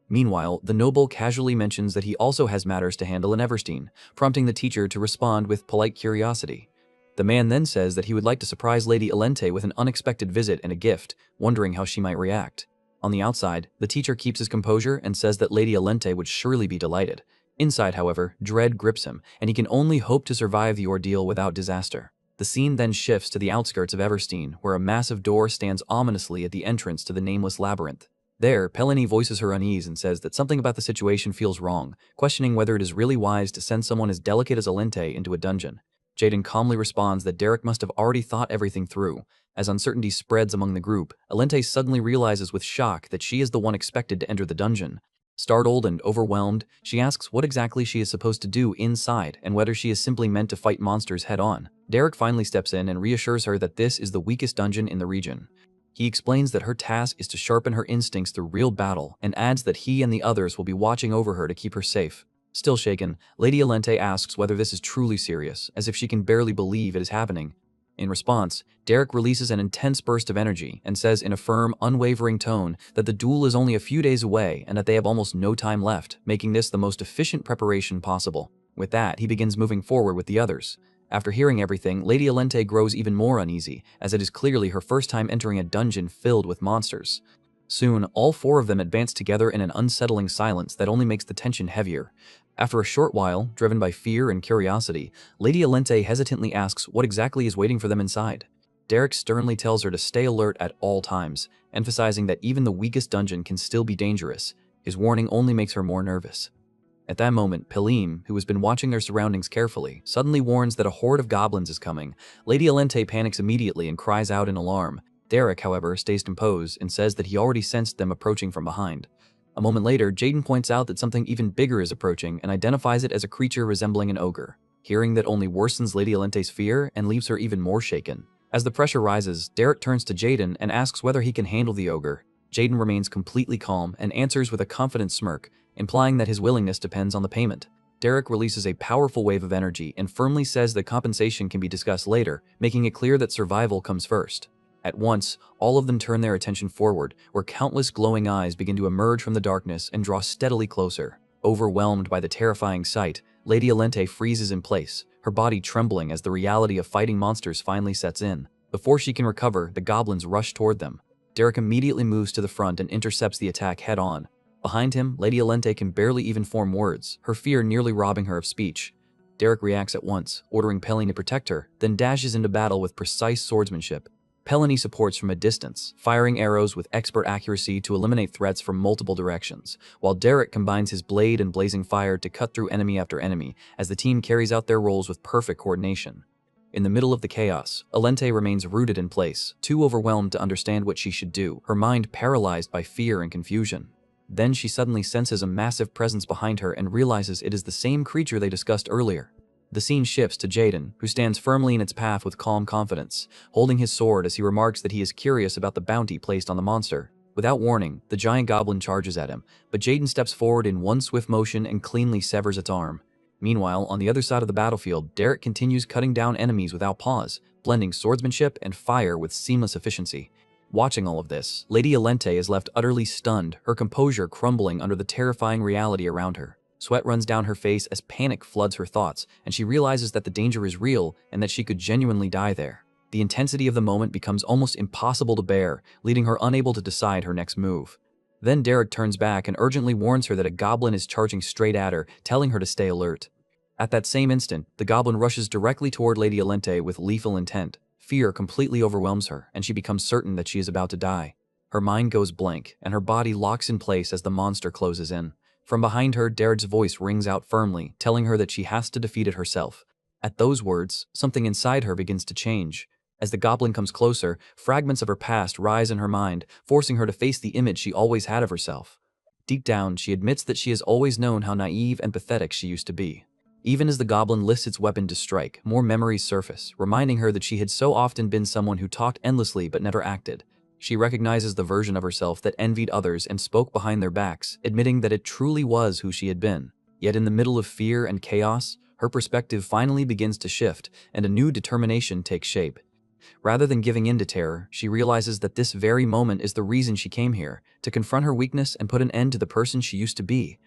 Meanwhile, the noble casually mentions that he also has matters to handle in Everstein, prompting the teacher to respond with polite curiosity. The man then says that he would like to surprise Lady Alente with an unexpected visit and a gift, wondering how she might react. On the outside, the teacher keeps his composure and says that Lady Alente would surely be delighted. Inside, however, dread grips him, and he can only hope to survive the ordeal without disaster. The scene then shifts to the outskirts of Everstein, where a massive door stands ominously at the entrance to the nameless labyrinth. There, Pelini voices her unease and says that something about the situation feels wrong, questioning whether it is really wise to send someone as delicate as Alente into a dungeon. Jaden calmly responds that Derrick must have already thought everything through. As uncertainty spreads among the group, Alente suddenly realizes with shock that she is the one expected to enter the dungeon. Startled and overwhelmed, she asks what exactly she is supposed to do inside and whether she is simply meant to fight monsters head-on. Derrick finally steps in and reassures her that this is the weakest dungeon in the region. He explains that her task is to sharpen her instincts through real battle and adds that he and the others will be watching over her to keep her safe. Still shaken, Lady Alente asks whether this is truly serious, as if she can barely believe it is happening. In response, Derrick releases an intense burst of energy and says in a firm, unwavering tone that the duel is only a few days away and that they have almost no time left, making this the most efficient preparation possible. With that, he begins moving forward with the others. After hearing everything, Lady Alente grows even more uneasy, as it is clearly her first time entering a dungeon filled with monsters. Soon, all four of them advance together in an unsettling silence that only makes the tension heavier. After a short while, driven by fear and curiosity, Lady Alente hesitantly asks what exactly is waiting for them inside. Derrick sternly tells her to stay alert at all times, emphasizing that even the weakest dungeon can still be dangerous. His warning only makes her more nervous. At that moment, Pelim, who has been watching their surroundings carefully, suddenly warns that a horde of goblins is coming. Lady Alente panics immediately and cries out in alarm. Derrick, however, stays composed and says that he already sensed them approaching from behind. A moment later, Jaden points out that something even bigger is approaching and identifies it as a creature resembling an ogre. Hearing that only worsens Lady Alente's fear and leaves her even more shaken. As the pressure rises, Derrick turns to Jaden and asks whether he can handle the ogre. Jaden remains completely calm and answers with a confident smirk, implying that his willingness depends on the payment. Derrick releases a powerful wave of energy and firmly says that compensation can be discussed later, making it clear that survival comes first. At once, all of them turn their attention forward, where countless glowing eyes begin to emerge from the darkness and draw steadily closer. Overwhelmed by the terrifying sight, Lady Alente freezes in place, her body trembling as the reality of fighting monsters finally sets in. Before she can recover, the goblins rush toward them. Derrick immediately moves to the front and intercepts the attack head-on. Behind him, Lady Alente can barely even form words, her fear nearly robbing her of speech. Derrick reacts at once, ordering Pelini to protect her, then dashes into battle with precise swordsmanship. Pelini supports from a distance, firing arrows with expert accuracy to eliminate threats from multiple directions, while Derrick combines his blade and blazing fire to cut through enemy after enemy as the team carries out their roles with perfect coordination. In the middle of the chaos, Alente remains rooted in place, too overwhelmed to understand what she should do, her mind paralyzed by fear and confusion. Then she suddenly senses a massive presence behind her and realizes it is the same creature they discussed earlier. The scene shifts to Jaden, who stands firmly in its path with calm confidence, holding his sword as he remarks that he is curious about the bounty placed on the monster. Without warning, the giant goblin charges at him, but Jaden steps forward in one swift motion and cleanly severs its arm. Meanwhile, on the other side of the battlefield, Derrick continues cutting down enemies without pause, blending swordsmanship and fire with seamless efficiency. Watching all of this, Lady Alente is left utterly stunned, her composure crumbling under the terrifying reality around her. Sweat runs down her face as panic floods her thoughts, and she realizes that the danger is real and that she could genuinely die there. The intensity of the moment becomes almost impossible to bear, leaving her unable to decide her next move. Then Derrick turns back and urgently warns her that a goblin is charging straight at her, telling her to stay alert. At that same instant, the goblin rushes directly toward Lady Alente with lethal intent. Fear completely overwhelms her, and she becomes certain that she is about to die. Her mind goes blank, and her body locks in place as the monster closes in. From behind her, Derrick's voice rings out firmly, telling her that she has to defeat it herself. At those words, something inside her begins to change. As the goblin comes closer, fragments of her past rise in her mind, forcing her to face the image she always had of herself. Deep down, she admits that she has always known how naive and pathetic she used to be. Even as the goblin lifts its weapon to strike, more memories surface, reminding her that she had so often been someone who talked endlessly but never acted. She recognizes the version of herself that envied others and spoke behind their backs, admitting that it truly was who she had been. Yet in the middle of fear and chaos, her perspective finally begins to shift, and a new determination takes shape. Rather than giving in to terror, she realizes that this very moment is the reason she came here, to confront her weakness and put an end to the person she used to be.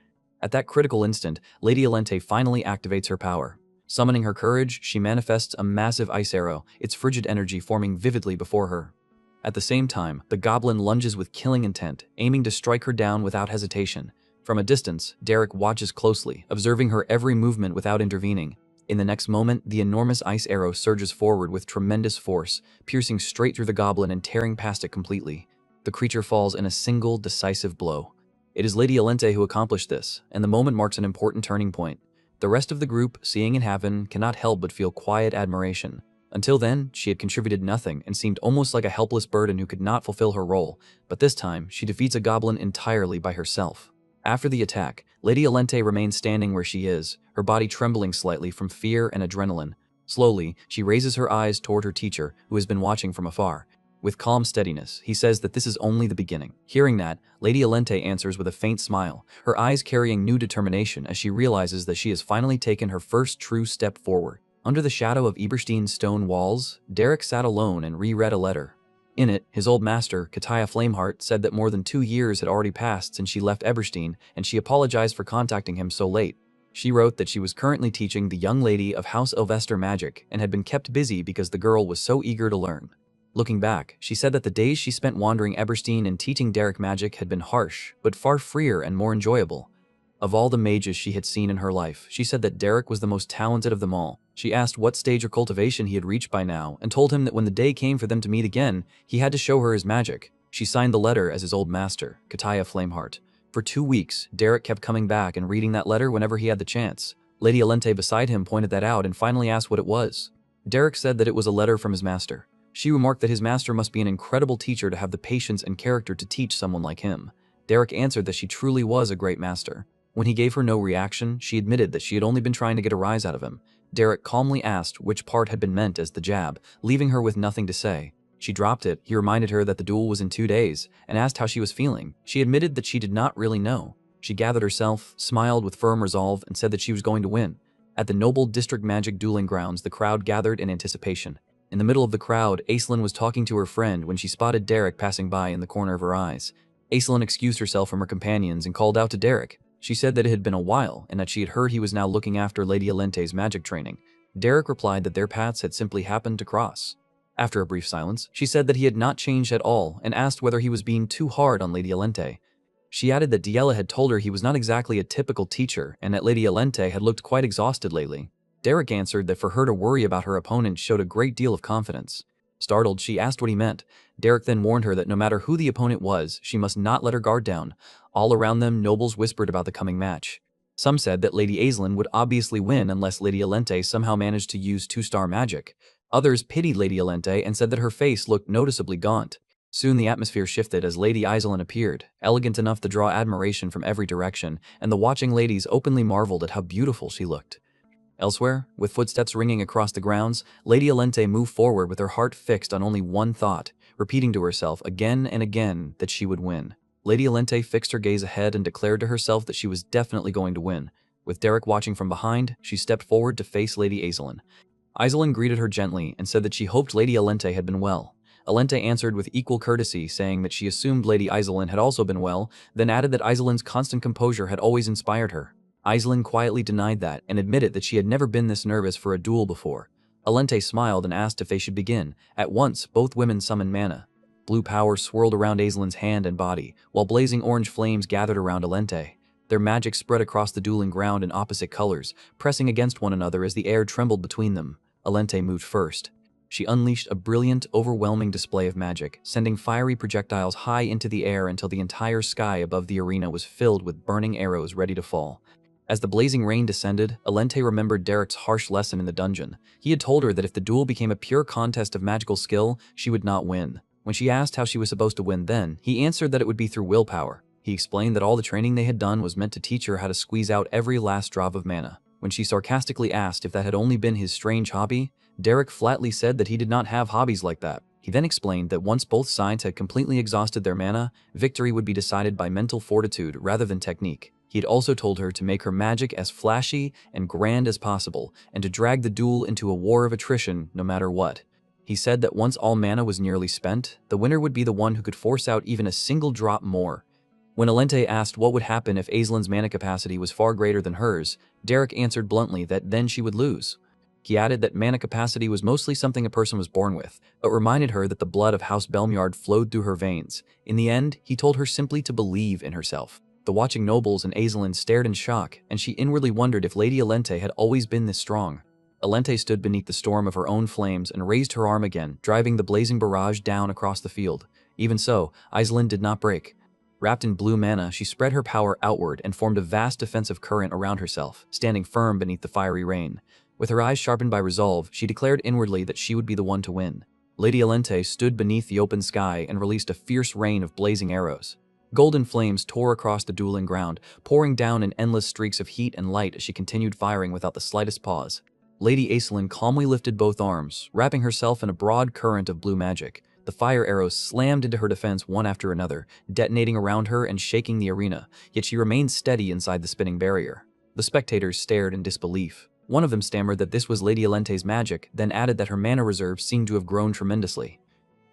At that critical instant, Lady Alente finally activates her power. Summoning her courage, she manifests a massive ice arrow, its frigid energy forming vividly before her. At the same time, the goblin lunges with killing intent, aiming to strike her down without hesitation. From a distance, Derrick watches closely, observing her every movement without intervening. In the next moment, the enormous ice arrow surges forward with tremendous force, piercing straight through the goblin and tearing past it completely. The creature falls in a single, decisive blow. It is Lady Alente who accomplished this, and the moment marks an important turning point. The rest of the group, seeing it happen, cannot help but feel quiet admiration. Until then, she had contributed nothing and seemed almost like a helpless burden who could not fulfill her role, but this time, she defeats a goblin entirely by herself. After the attack, Lady Alente remains standing where she is, her body trembling slightly from fear and adrenaline. Slowly, she raises her eyes toward her teacher, who has been watching from afar. With calm steadiness, he says that this is only the beginning. Hearing that, Lady Alente answers with a faint smile, her eyes carrying new determination as she realizes that she has finally taken her first true step forward. Under the shadow of Eberstein's stone walls, Derrick sat alone and reread a letter. In it, his old master, Kataya Flameheart, said that more than 2 years had already passed since she left Eberstein, and she apologized for contacting him so late. She wrote that she was currently teaching the young lady of House Elvester magic and had been kept busy because the girl was so eager to learn. Looking back, she said that the days she spent wandering Eberstein and teaching Derrick magic had been harsh, but far freer and more enjoyable. Of all the mages she had seen in her life, she said that Derrick was the most talented of them all. She asked what stage of cultivation he had reached by now, and told him that when the day came for them to meet again, he had to show her his magic. She signed the letter as his old master, Kataya Flameheart. For 2 weeks, Derrick kept coming back and reading that letter whenever he had the chance. Lady Alente beside him pointed that out and finally asked what it was. Derrick said that it was a letter from his master. She remarked that his master must be an incredible teacher to have the patience and character to teach someone like him. Derrick answered that she truly was a great master. When he gave her no reaction, she admitted that she had only been trying to get a rise out of him. Derrick calmly asked which part had been meant as the jab, leaving her with nothing to say. She dropped it. He reminded her that the duel was in 2 days, and asked how she was feeling. She admitted that she did not really know. She gathered herself, smiled with firm resolve, and said that she was going to win. At the noble district magic dueling grounds, the crowd gathered in anticipation. In the middle of the crowd, Aislinn was talking to her friend when she spotted Derrick passing by in the corner of her eyes. Aislinn excused herself from her companions and called out to Derrick. She said that it had been a while, and that she had heard he was now looking after Lady Alente's magic training. Derrick replied that their paths had simply happened to cross. After a brief silence, she said that he had not changed at all and asked whether he was being too hard on Lady Alente. She added that Diella had told her he was not exactly a typical teacher and that Lady Alente had looked quite exhausted lately. Derrick answered that for her to worry about her opponent showed a great deal of confidence. Startled, she asked what he meant. Derrick then warned her that no matter who the opponent was, she must not let her guard down. All around them, nobles whispered about the coming match. Some said that Lady Aislinn would obviously win unless Lady Alente somehow managed to use 2-star magic. Others pitied Lady Alente and said that her face looked noticeably gaunt. Soon the atmosphere shifted as Lady Aislinn appeared, elegant enough to draw admiration from every direction, and the watching ladies openly marveled at how beautiful she looked. Elsewhere, with footsteps ringing across the grounds, Lady Alente moved forward with her heart fixed on only one thought, repeating to herself again and again that she would win. Lady Alente fixed her gaze ahead and declared to herself that she was definitely going to win. With Derrick watching from behind, she stepped forward to face Lady Aislinn. Aislinn greeted her gently and said that she hoped Lady Alente had been well. Alente answered with equal courtesy, saying that she assumed Lady Aislinn had also been well, then added that Aislinn's constant composure had always inspired her. Aislinn quietly denied that and admitted that she had never been this nervous for a duel before. Alente smiled and asked if they should begin. At once, both women summoned mana. Blue power swirled around Aislinn's hand and body, while blazing orange flames gathered around Alente. Their magic spread across the dueling ground in opposite colors, pressing against one another as the air trembled between them. Alente moved first. She unleashed a brilliant, overwhelming display of magic, sending fiery projectiles high into the air until the entire sky above the arena was filled with burning arrows ready to fall. As the blazing rain descended, Alente remembered Derrick's harsh lesson in the dungeon. He had told her that if the duel became a pure contest of magical skill, she would not win. When she asked how she was supposed to win then, he answered that it would be through willpower. He explained that all the training they had done was meant to teach her how to squeeze out every last drop of mana. When she sarcastically asked if that had only been his strange hobby, Derrick flatly said that he did not have hobbies like that. He then explained that once both sides had completely exhausted their mana, victory would be decided by mental fortitude rather than technique. He had also told her to make her magic as flashy and grand as possible, and to drag the duel into a war of attrition no matter what. He said that once all mana was nearly spent, the winner would be the one who could force out even a single drop more. When Alente asked what would happen if Aislinn's mana capacity was far greater than hers, Derrick answered bluntly that then she would lose. He added that mana capacity was mostly something a person was born with, but reminded her that the blood of House Belmyard flowed through her veins. In the end, he told her simply to believe in herself. The watching nobles and Aislinn stared in shock, and she inwardly wondered if Lady Alente had always been this strong. Alente stood beneath the storm of her own flames and raised her arm again, driving the blazing barrage down across the field. Even so, Aislinn did not break. Wrapped in blue mana, she spread her power outward and formed a vast defensive current around herself, standing firm beneath the fiery rain. With her eyes sharpened by resolve, she declared inwardly that she would be the one to win. Lady Alente stood beneath the open sky and released a fierce rain of blazing arrows. Golden flames tore across the dueling ground, pouring down in endless streaks of heat and light as she continued firing without the slightest pause. Lady Aislinn calmly lifted both arms, wrapping herself in a broad current of blue magic. The fire arrows slammed into her defense one after another, detonating around her and shaking the arena, yet she remained steady inside the spinning barrier. The spectators stared in disbelief. One of them stammered that this was Lady Alente's magic, then added that her mana reserve seemed to have grown tremendously.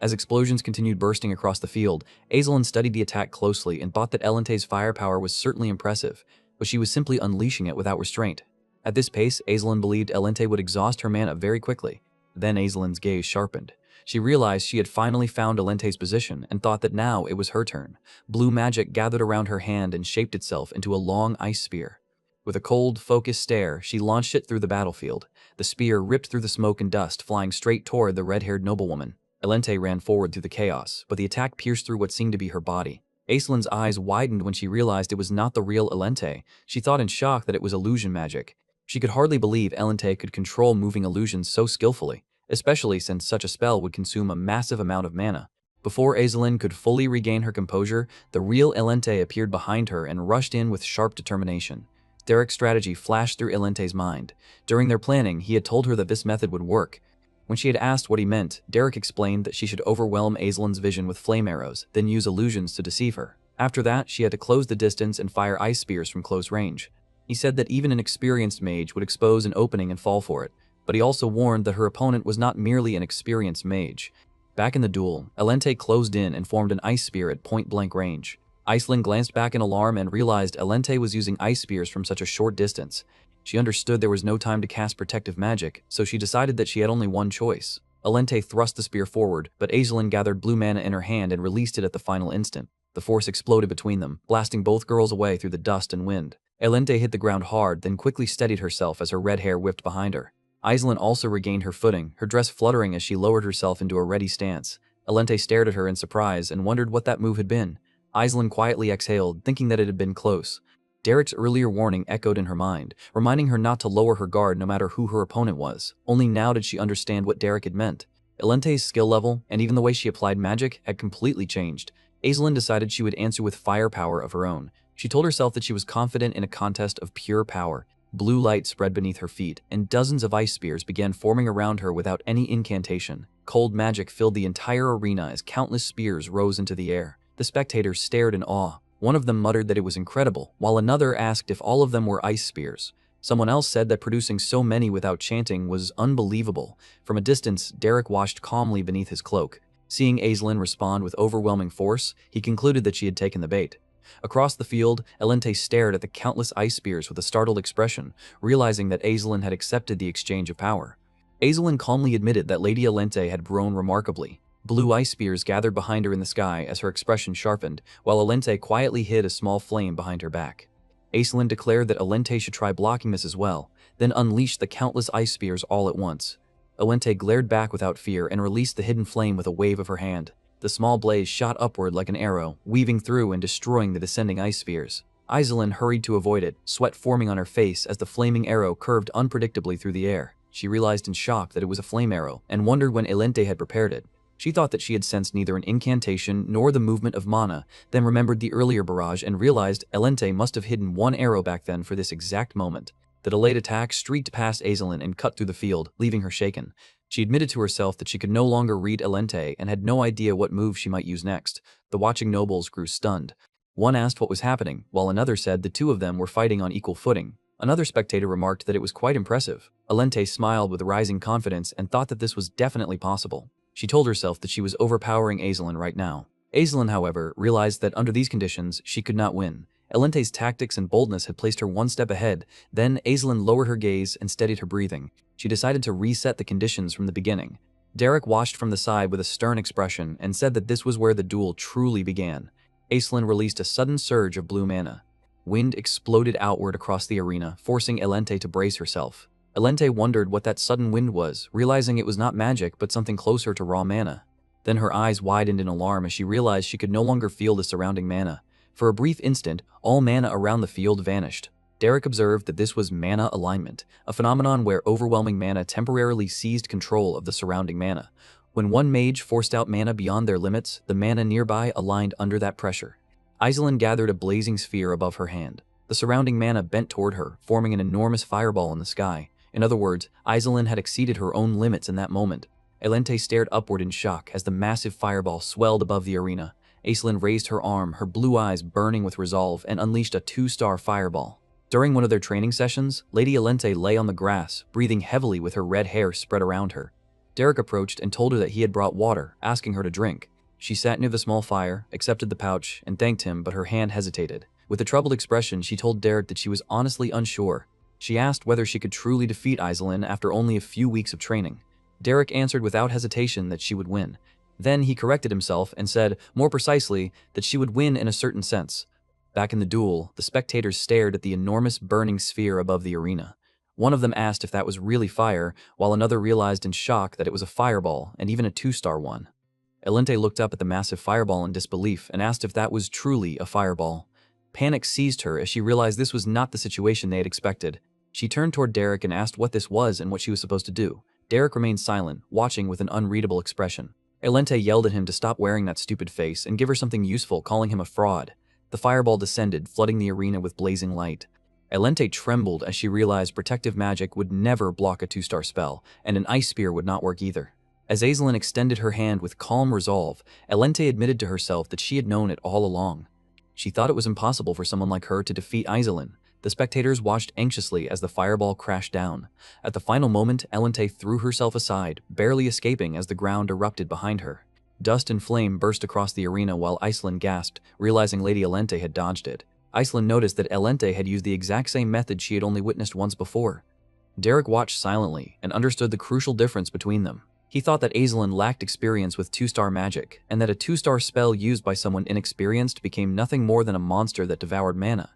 As explosions continued bursting across the field, Aislinn studied the attack closely and thought that Alente's firepower was certainly impressive, but she was simply unleashing it without restraint. At this pace, Aislinn believed Alente would exhaust her mana very quickly. Then Aislinn's gaze sharpened. She realized she had finally found Alente's position and thought that now it was her turn. Blue magic gathered around her hand and shaped itself into a long ice spear. With a cold, focused stare, she launched it through the battlefield. The spear ripped through the smoke and dust, flying straight toward the red-haired noblewoman. Alente ran forward through the chaos, but the attack pierced through what seemed to be her body. Aislinn's eyes widened when she realized it was not the real Alente. She thought in shock that it was illusion magic. She could hardly believe Alente could control moving illusions so skillfully, especially since such a spell would consume a massive amount of mana. Before Aislinn could fully regain her composure, the real Alente appeared behind her and rushed in with sharp determination. Derrick's strategy flashed through Elente's mind. During their planning, he had told her that this method would work. When she had asked what he meant, Derrick explained that she should overwhelm Aislin's vision with flame arrows, then use illusions to deceive her. After that, she had to close the distance and fire ice spears from close range. He said that even an experienced mage would expose an opening and fall for it, but he also warned that her opponent was not merely an experienced mage. Back in the duel, Elente closed in and formed an ice spear at point-blank range. Aislinn glanced back in alarm and realized Elente was using ice spears from such a short distance. She understood there was no time to cast protective magic, so she decided that she had only one choice. Elente thrust the spear forward, but Aislinn gathered blue mana in her hand and released it at the final instant. The force exploded between them, blasting both girls away through the dust and wind. Elente hit the ground hard, then quickly steadied herself as her red hair whipped behind her. Aislinn also regained her footing, her dress fluttering as she lowered herself into a ready stance. Elente stared at her in surprise and wondered what that move had been. Aislinn quietly exhaled, thinking that it had been close. Derrick's earlier warning echoed in her mind, reminding her not to lower her guard no matter who her opponent was. Only now did she understand what Derrick had meant. Elente's skill level, and even the way she applied magic, had completely changed. Aislinn decided she would answer with firepower of her own. She told herself that she was confident in a contest of pure power. Blue light spread beneath her feet, and dozens of ice spears began forming around her without any incantation. Cold magic filled the entire arena as countless spears rose into the air. The spectators stared in awe. One of them muttered that it was incredible, while another asked if all of them were ice spears. Someone else said that producing so many without chanting was unbelievable. From a distance, Derrick watched calmly beneath his cloak. Seeing Aislinn respond with overwhelming force, he concluded that she had taken the bait. Across the field, Elente stared at the countless ice spears with a startled expression, realizing that Aislinn had accepted the exchange of power. Aislinn calmly admitted that Lady Elente had grown remarkably. Blue ice spears gathered behind her in the sky as her expression sharpened, while Elente quietly hid a small flame behind her back. Aislinn declared that Elente should try blocking this as well, then unleashed the countless ice spears all at once. Elente glared back without fear and released the hidden flame with a wave of her hand. The small blaze shot upward like an arrow, weaving through and destroying the descending ice spears. Aislinn hurried to avoid it, sweat forming on her face as the flaming arrow curved unpredictably through the air. She realized in shock that it was a flame arrow, and wondered when Elente had prepared it. She thought that she had sensed neither an incantation nor the movement of mana, then remembered the earlier barrage and realized Elente must have hidden one arrow back then for this exact moment. The delayed attack streaked past Aislinn and cut through the field, leaving her shaken. She admitted to herself that she could no longer read Elente and had no idea what move she might use next. The watching nobles grew stunned. One asked what was happening, while another said the two of them were fighting on equal footing. Another spectator remarked that it was quite impressive. Elente smiled with rising confidence and thought that this was definitely possible. She told herself that she was overpowering Aislinn right now. Aislinn, however, realized that under these conditions, she could not win. Elente's tactics and boldness had placed her one step ahead. Then Aislinn lowered her gaze and steadied her breathing. She decided to reset the conditions from the beginning. Derrick watched from the side with a stern expression and said that this was where the duel truly began. Aislinn released a sudden surge of blue mana. Wind exploded outward across the arena, forcing Elente to brace herself. Elente wondered what that sudden wind was, realizing it was not magic but something closer to raw mana. Then her eyes widened in alarm as she realized she could no longer feel the surrounding mana. For a brief instant, all mana around the field vanished. Derrick observed that this was mana alignment, a phenomenon where overwhelming mana temporarily seized control of the surrounding mana. When one mage forced out mana beyond their limits, the mana nearby aligned under that pressure. Aislinn gathered a blazing sphere above her hand. The surrounding mana bent toward her, forming an enormous fireball in the sky. In other words, Aislinn had exceeded her own limits in that moment. Elente stared upward in shock as the massive fireball swelled above the arena. Aislinn raised her arm, her blue eyes burning with resolve, and unleashed a 2-star fireball. During one of their training sessions, Lady Elente lay on the grass, breathing heavily with her red hair spread around her. Derrick approached and told her that he had brought water, asking her to drink. She sat near the small fire, accepted the pouch, and thanked him, but her hand hesitated. With a troubled expression, she told Derrick that she was honestly unsure. She asked whether she could truly defeat Aislinn after only a few weeks of training. Derrick answered without hesitation that she would win. Then he corrected himself and said, more precisely, that she would win in a certain sense. Back in the duel, the spectators stared at the enormous burning sphere above the arena. One of them asked if that was really fire, while another realized in shock that it was a fireball, and even a 2-star one. Elente looked up at the massive fireball in disbelief and asked if that was truly a fireball. Panic seized her as she realized this was not the situation they had expected. She turned toward Derrick and asked what this was and what she was supposed to do. Derrick remained silent, watching with an unreadable expression. Elente yelled at him to stop wearing that stupid face and give her something useful, calling him a fraud. The fireball descended, flooding the arena with blazing light. Elente trembled as she realized protective magic would never block a 2-star spell, and an ice spear would not work either. As Aislinn extended her hand with calm resolve, Elente admitted to herself that she had known it all along. She thought it was impossible for someone like her to defeat Aislinn. The spectators watched anxiously as the fireball crashed down. At the final moment, Elente threw herself aside, barely escaping as the ground erupted behind her. Dust and flame burst across the arena while Aislinn gasped, realizing Lady Elente had dodged it. Aislinn noticed that Elente had used the exact same method she had only witnessed once before. Derrick watched silently and understood the crucial difference between them. He thought that Aislinn lacked experience with 2-star magic, and that a 2-star spell used by someone inexperienced became nothing more than a monster that devoured mana.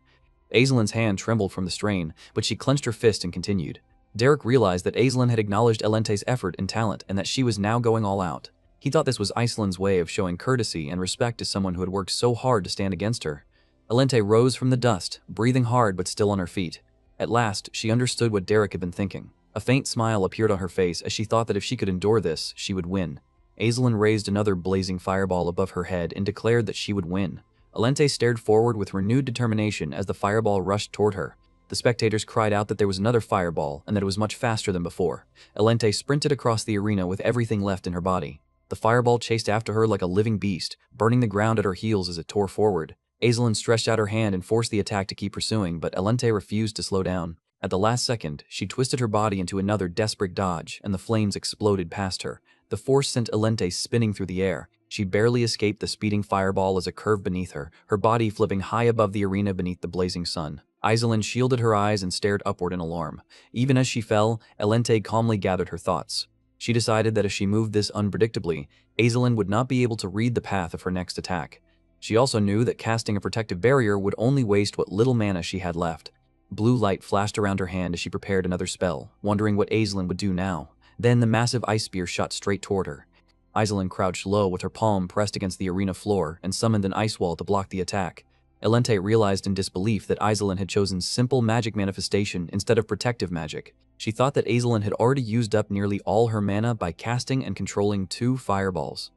Aislinn's hand trembled from the strain, but she clenched her fist and continued. Derrick realized that Aislinn had acknowledged Elente's effort and talent, and that she was now going all out. He thought this was Aislinn's way of showing courtesy and respect to someone who had worked so hard to stand against her. Elente rose from the dust, breathing hard but still on her feet. At last, she understood what Derrick had been thinking. A faint smile appeared on her face as she thought that if she could endure this, she would win. Aislinn raised another blazing fireball above her head and declared that she would win. Elente stared forward with renewed determination as the fireball rushed toward her. The spectators cried out that there was another fireball and that it was much faster than before. Elente sprinted across the arena with everything left in her body. The fireball chased after her like a living beast, burning the ground at her heels as it tore forward. Aislinn stretched out her hand and forced the attack to keep pursuing, but Elente refused to slow down. At the last second, she twisted her body into another desperate dodge, and the flames exploded past her. The force sent Elente spinning through the air. She barely escaped the speeding fireball as it curved beneath her, her body flipping high above the arena beneath the blazing sun. Aislinn shielded her eyes and stared upward in alarm. Even as she fell, Elente calmly gathered her thoughts. She decided that if she moved this unpredictably, Aislinn would not be able to read the path of her next attack. She also knew that casting a protective barrier would only waste what little mana she had left. Blue light flashed around her hand as she prepared another spell, wondering what Aislinn would do now. Then the massive ice spear shot straight toward her. Aislinn crouched low with her palm pressed against the arena floor and summoned an ice wall to block the attack. Elente realized in disbelief that Aislinn had chosen simple magic manifestation instead of protective magic. She thought that Aislinn had already used up nearly all her mana by casting and controlling 2 fireballs.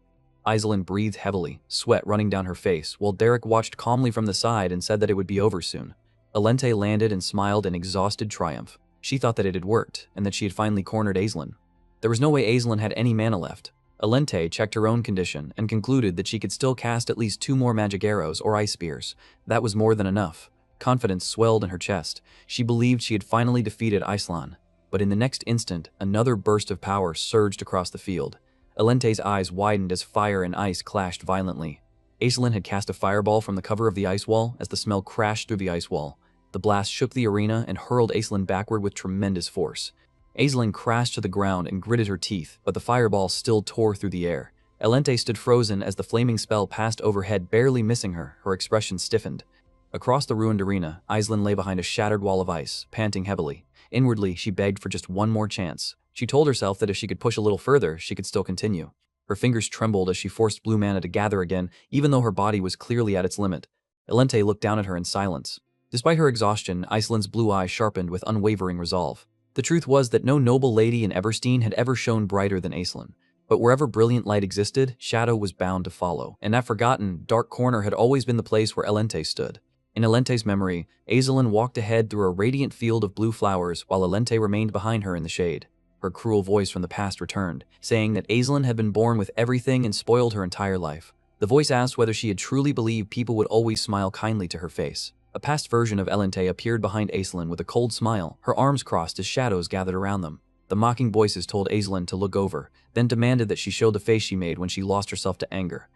Aislinn breathed heavily, sweat running down her face, while Derrick watched calmly from the side and said that it would be over soon. Elente landed and smiled in exhausted triumph. She thought that it had worked, and that she had finally cornered Aislinn. There was no way Aislinn had any mana left. Elente checked her own condition and concluded that she could still cast at least 2 more magic arrows or ice spears. That was more than enough. Confidence swelled in her chest. She believed she had finally defeated Aislinn. But in the next instant, another burst of power surged across the field. Elente's eyes widened as fire and ice clashed violently. Aislinn had cast a fireball from the cover of the ice wall as the smell crashed through the ice wall. The blast shook the arena and hurled Aislinn backward with tremendous force. Aislinn crashed to the ground and gritted her teeth, but the fireball still tore through the air. Elente stood frozen as the flaming spell passed overhead, barely missing her. Her expression stiffened. Across the ruined arena, Aislinn lay behind a shattered wall of ice, panting heavily. Inwardly, she begged for just one more chance. She told herself that if she could push a little further, she could still continue. Her fingers trembled as she forced blue mana to gather again, even though her body was clearly at its limit. Elente looked down at her in silence. Despite her exhaustion, Aislinn's blue eye sharpened with unwavering resolve. The truth was that no noble lady in Everstein had ever shone brighter than Aislinn. But wherever brilliant light existed, shadow was bound to follow. And that forgotten, dark corner had always been the place where Elente stood. In Elente's memory, Aislinn walked ahead through a radiant field of blue flowers while Elente remained behind her in the shade. Her cruel voice from the past returned, saying that Aislinn had been born with everything and spoiled her entire life. The voice asked whether she had truly believed people would always smile kindly to her face. A past version of Elente appeared behind Aislinn with a cold smile, her arms crossed as shadows gathered around them. The mocking voices told Aislinn to look over, then demanded that she show the face she made when she lost herself to anger.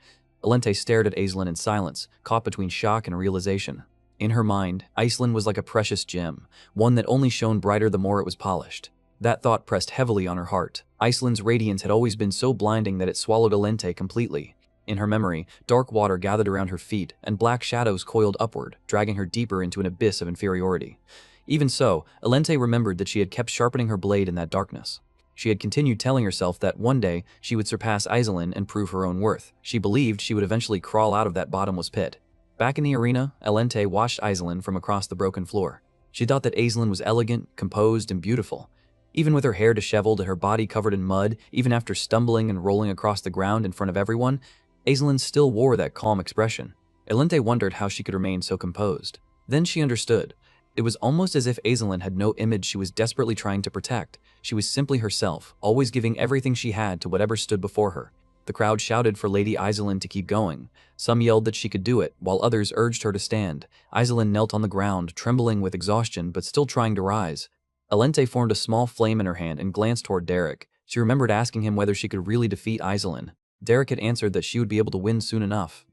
Elente stared at Aislinn in silence, caught between shock and realization. In her mind, Aislinn was like a precious gem, one that only shone brighter the more it was polished. That thought pressed heavily on her heart. Aislinn's radiance had always been so blinding that it swallowed Elente completely. In her memory, dark water gathered around her feet, and black shadows coiled upward, dragging her deeper into an abyss of inferiority. Even so, Elente remembered that she had kept sharpening her blade in that darkness. She had continued telling herself that one day she would surpass Aislinn and prove her own worth. She believed she would eventually crawl out of that bottomless pit. Back in the arena, Elente watched Aislinn from across the broken floor. She thought that Aislinn was elegant, composed, and beautiful. Even with her hair disheveled and her body covered in mud, even after stumbling and rolling across the ground in front of everyone, Aislinn still wore that calm expression. Elente wondered how she could remain so composed. Then she understood. It was almost as if Aizelin had no image she was desperately trying to protect. She was simply herself, always giving everything she had to whatever stood before her. The crowd shouted for Lady Aizelin to keep going. Some yelled that she could do it, while others urged her to stand. Aizelin knelt on the ground, trembling with exhaustion but still trying to rise. Alente formed a small flame in her hand and glanced toward Derrick. She remembered asking him whether she could really defeat Aizelin. Derrick had answered that she would be able to win soon enough.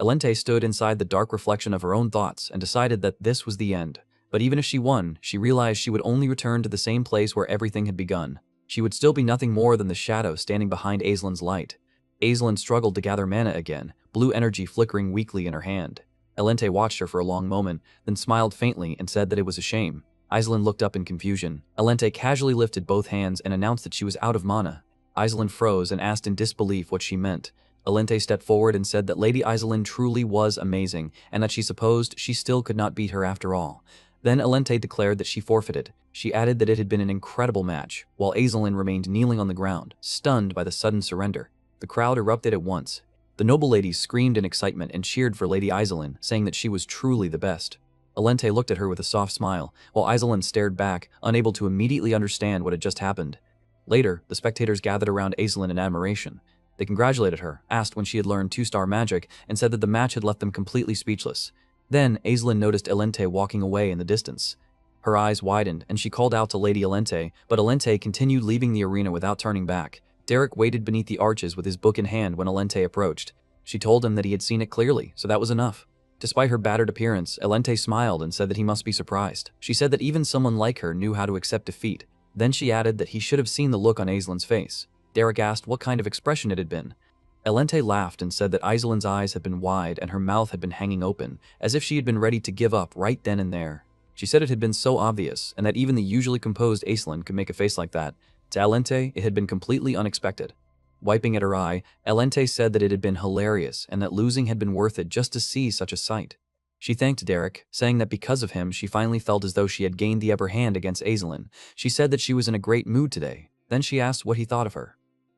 Alente stood inside the dark reflection of her own thoughts and decided that this was the end. But even if she won, she realized she would only return to the same place where everything had begun. She would still be nothing more than the shadow standing behind Aizelin's light. Aizelin struggled to gather mana again, blue energy flickering weakly in her hand. Alente watched her for a long moment, then smiled faintly and said that it was a shame. Aizelin looked up in confusion. Alente casually lifted both hands and announced that she was out of mana. Aizelin froze and asked in disbelief what she meant. Alente stepped forward and said that Lady Aizelin truly was amazing, and that she supposed she still could not beat her after all. Then Alente declared that she forfeited. She added that it had been an incredible match, while Aizelin remained kneeling on the ground, stunned by the sudden surrender. The crowd erupted at once. The noble ladies screamed in excitement and cheered for Lady Aizelin, saying that she was truly the best. Alente looked at her with a soft smile, while Aizelin stared back, unable to immediately understand what had just happened. Later, the spectators gathered around Aizelin in admiration. They congratulated her, asked when she had learned 2-star magic, and said that the match had left them completely speechless. Then, Aizelin noticed Alente walking away in the distance. Her eyes widened, and she called out to Lady Alente, but Alente continued leaving the arena without turning back. Derrick waited beneath the arches with his book in hand when Alente approached. She told him that he had seen it clearly, so that was enough. Despite her battered appearance, Alente smiled and said that he must be surprised. She said that even someone like her knew how to accept defeat. Then she added that he should have seen the look on Aizelin's face. Derrick asked what kind of expression it had been. Alente laughed and said that Aizelin's eyes had been wide and her mouth had been hanging open, as if she had been ready to give up right then and there. She said it had been so obvious, and that even the usually composed Aizelin could make a face like that. To Alente, it had been completely unexpected. Wiping at her eye, Alente said that it had been hilarious and that losing had been worth it just to see such a sight. She thanked Derrick, saying that because of him she finally felt as though she had gained the upper hand against Aizelin. She said that she was in a great mood today. Then she asked what he thought of her.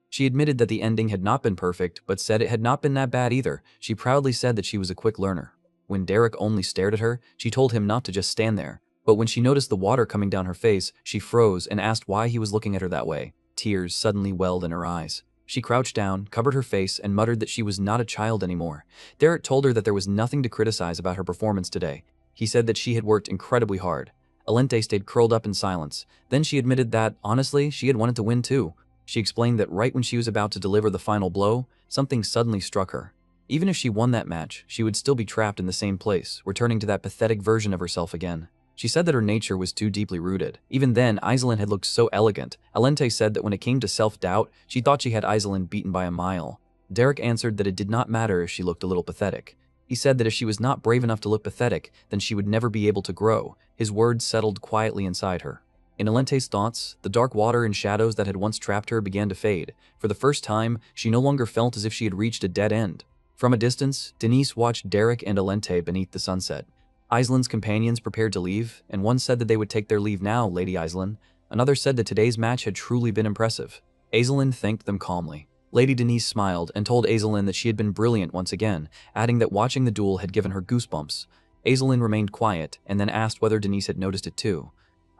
She admitted that the ending had not been perfect, but said it had not been that bad either. She proudly said that she was a quick learner. When Derrick only stared at her, she told him not to just stand there. But when she noticed the water coming down her face, she froze and asked why he was looking at her that way. Tears suddenly welled in her eyes. She crouched down, covered her face, and muttered that she was not a child anymore. Derrick told her that there was nothing to criticize about her performance today. He said that she had worked incredibly hard. Alente stayed curled up in silence. Then she admitted that, honestly, she had wanted to win too. She explained that right when she was about to deliver the final blow, something suddenly struck her. Even if she won that match, she would still be trapped in the same place, returning to that pathetic version of herself again. She said that her nature was too deeply rooted. Even then, Aizelin had looked so elegant. Alente said that when it came to self-doubt, she thought she had Aizelin beaten by a mile. Derrick answered that it did not matter if she looked a little pathetic. He said that if she was not brave enough to look pathetic, then she would never be able to grow. His words settled quietly inside her. In Alente's thoughts, the dark water and shadows that had once trapped her began to fade. For the first time, she no longer felt as if she had reached a dead end. From a distance, Denise watched Derrick and Alente beneath the sunset. Aizelin's companions prepared to leave, and one said that they would take their leave now, Lady Aizelin. Another said that today's match had truly been impressive. Aizelin thanked them calmly. Lady Denise smiled and told Aizelin that she had been brilliant once again, adding that watching the duel had given her goosebumps. Aizelin remained quiet and then asked whether Denise had noticed it too.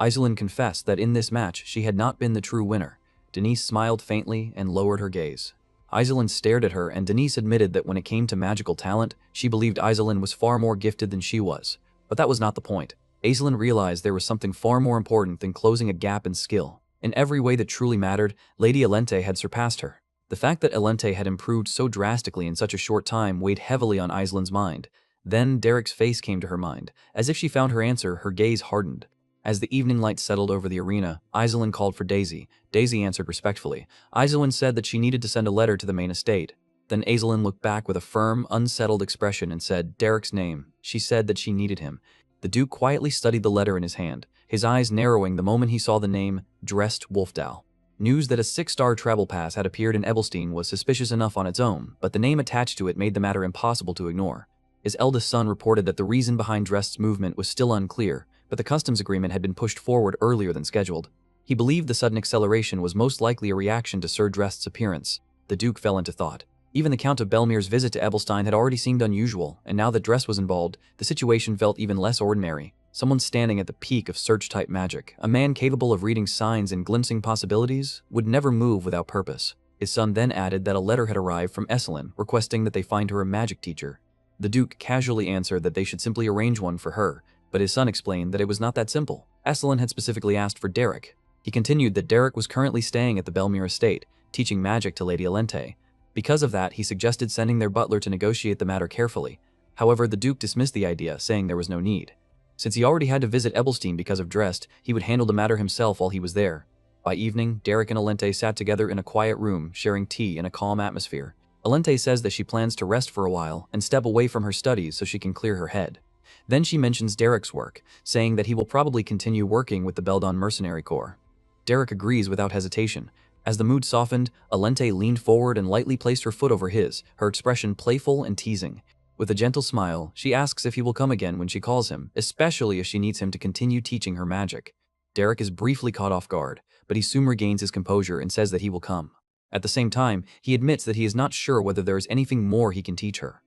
Aizelin confessed that in this match she had not been the true winner. Denise smiled faintly and lowered her gaze. Aizelin stared at her, and Denise admitted that when it came to magical talent, she believed Aizelin was far more gifted than she was. But that was not the point. Aizelin realized there was something far more important than closing a gap in skill. In every way that truly mattered, Lady Alente had surpassed her. The fact that Alente had improved so drastically in such a short time weighed heavily on Aizelin's mind. Then Derrick's face came to her mind. As if she found her answer, her gaze hardened. As the evening light settled over the arena, Aizelin called for Daisy. Daisy answered respectfully. Aizelin said that she needed to send a letter to the main estate. Then Aizelin looked back with a firm, unsettled expression and said Derrick's name. She said that she needed him. The Duke quietly studied the letter in his hand, his eyes narrowing the moment he saw the name, Dressed Wolfdal. News that a 6-star travel pass had appeared in Ebelstein was suspicious enough on its own, but the name attached to it made the matter impossible to ignore. His eldest son reported that the reason behind Dresst's movement was still unclear, but the customs agreement had been pushed forward earlier than scheduled. He believed the sudden acceleration was most likely a reaction to Sir Dresst's appearance. The Duke fell into thought. Even the Count of Belmir's visit to Ebelstein had already seemed unusual, and now that Drest was involved, the situation felt even less ordinary. Someone standing at the peak of search-type magic, a man capable of reading signs and glimpsing possibilities, would never move without purpose. His son then added that a letter had arrived from Esselin requesting that they find her a magic teacher. The Duke casually answered that they should simply arrange one for her, but his son explained that it was not that simple. Esselin had specifically asked for Derrick. He continued that Derrick was currently staying at the Belmere estate, teaching magic to Lady Alente. Because of that, he suggested sending their butler to negotiate the matter carefully. However, the Duke dismissed the idea, saying there was no need. Since he already had to visit Ebelstein because of Dresd, he would handle the matter himself while he was there. By evening, Derrick and Alente sat together in a quiet room, sharing tea in a calm atmosphere. Alente says that she plans to rest for a while and step away from her studies so she can clear her head. Then she mentions Derrick's work, saying that he will probably continue working with the Beldon Mercenary Corps. Derrick agrees without hesitation. As the mood softened, Alente leaned forward and lightly placed her foot over his, her expression playful and teasing. With a gentle smile, she asks if he will come again when she calls him, especially if she needs him to continue teaching her magic. Derrick is briefly caught off guard, but he soon regains his composure and says that he will come. At the same time, he admits that he is not sure whether there is anything more he can teach her.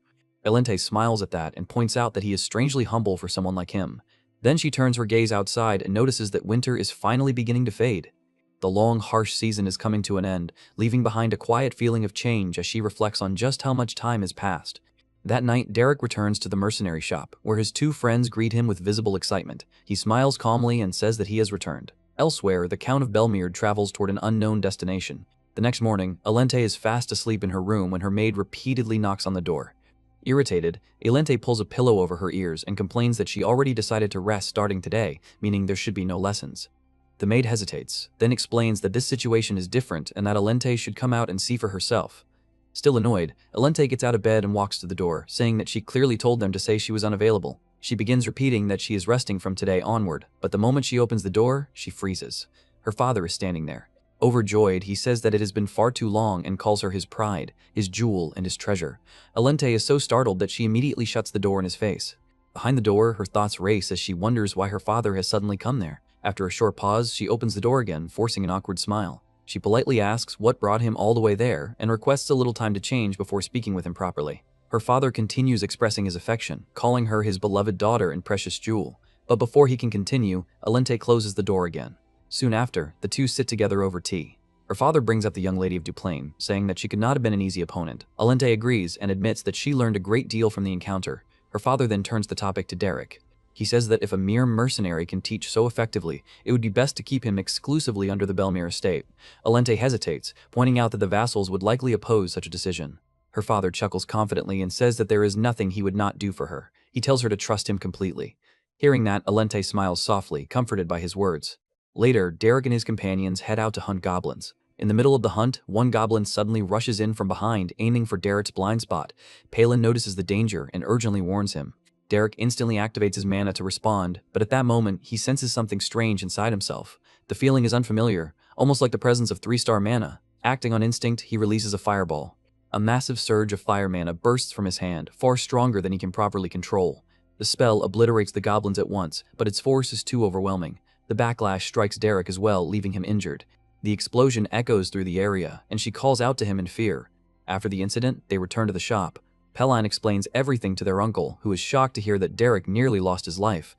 Alente smiles at that and points out that he is strangely humble for someone like him. Then she turns her gaze outside and notices that winter is finally beginning to fade. The long, harsh season is coming to an end, leaving behind a quiet feeling of change as she reflects on just how much time has passed. That night, Derrick returns to the mercenary shop, where his two friends greet him with visible excitement. He smiles calmly and says that he has returned. Elsewhere, the Count of Belmere travels toward an unknown destination. The next morning, Alente is fast asleep in her room when her maid repeatedly knocks on the door. Irritated, Alente pulls a pillow over her ears and complains that she already decided to rest starting today, meaning there should be no lessons. The maid hesitates, then explains that this situation is different and that Alente should come out and see for herself. Still annoyed, Alente gets out of bed and walks to the door, saying that she clearly told them to say she was unavailable. She begins repeating that she is resting from today onward, but the moment she opens the door, she freezes. Her father is standing there. Overjoyed, he says that it has been far too long and calls her his pride, his jewel, and his treasure. Alente is so startled that she immediately shuts the door in his face. Behind the door, her thoughts race as she wonders why her father has suddenly come there. After a short pause, she opens the door again, forcing an awkward smile. She politely asks what brought him all the way there and requests a little time to change before speaking with him properly. Her father continues expressing his affection, calling her his beloved daughter and precious jewel. But before he can continue, Alente closes the door again. Soon after, the two sit together over tea. Her father brings up the young lady of Duplain, saying that she could not have been an easy opponent. Alente agrees and admits that she learned a great deal from the encounter. Her father then turns the topic to Derrick. He says that if a mere mercenary can teach so effectively, it would be best to keep him exclusively under the Belmere estate. Alente hesitates, pointing out that the vassals would likely oppose such a decision. Her father chuckles confidently and says that there is nothing he would not do for her. He tells her to trust him completely. Hearing that, Alente smiles softly, comforted by his words. Later, Derrick and his companions head out to hunt goblins. In the middle of the hunt, one goblin suddenly rushes in from behind, aiming for Derrick's blind spot. Palin notices the danger and urgently warns him. Derrick instantly activates his mana to respond, but at that moment, he senses something strange inside himself. The feeling is unfamiliar, almost like the presence of 3-star mana. Acting on instinct, he releases a fireball. A massive surge of fire mana bursts from his hand, far stronger than he can properly control. The spell obliterates the goblins at once, but its force is too overwhelming. The backlash strikes Derrick as well, leaving him injured. The explosion echoes through the area, and she calls out to him in fear. After the incident, they return to the shop. Palin explains everything to their uncle, who is shocked to hear that Derrick nearly lost his life.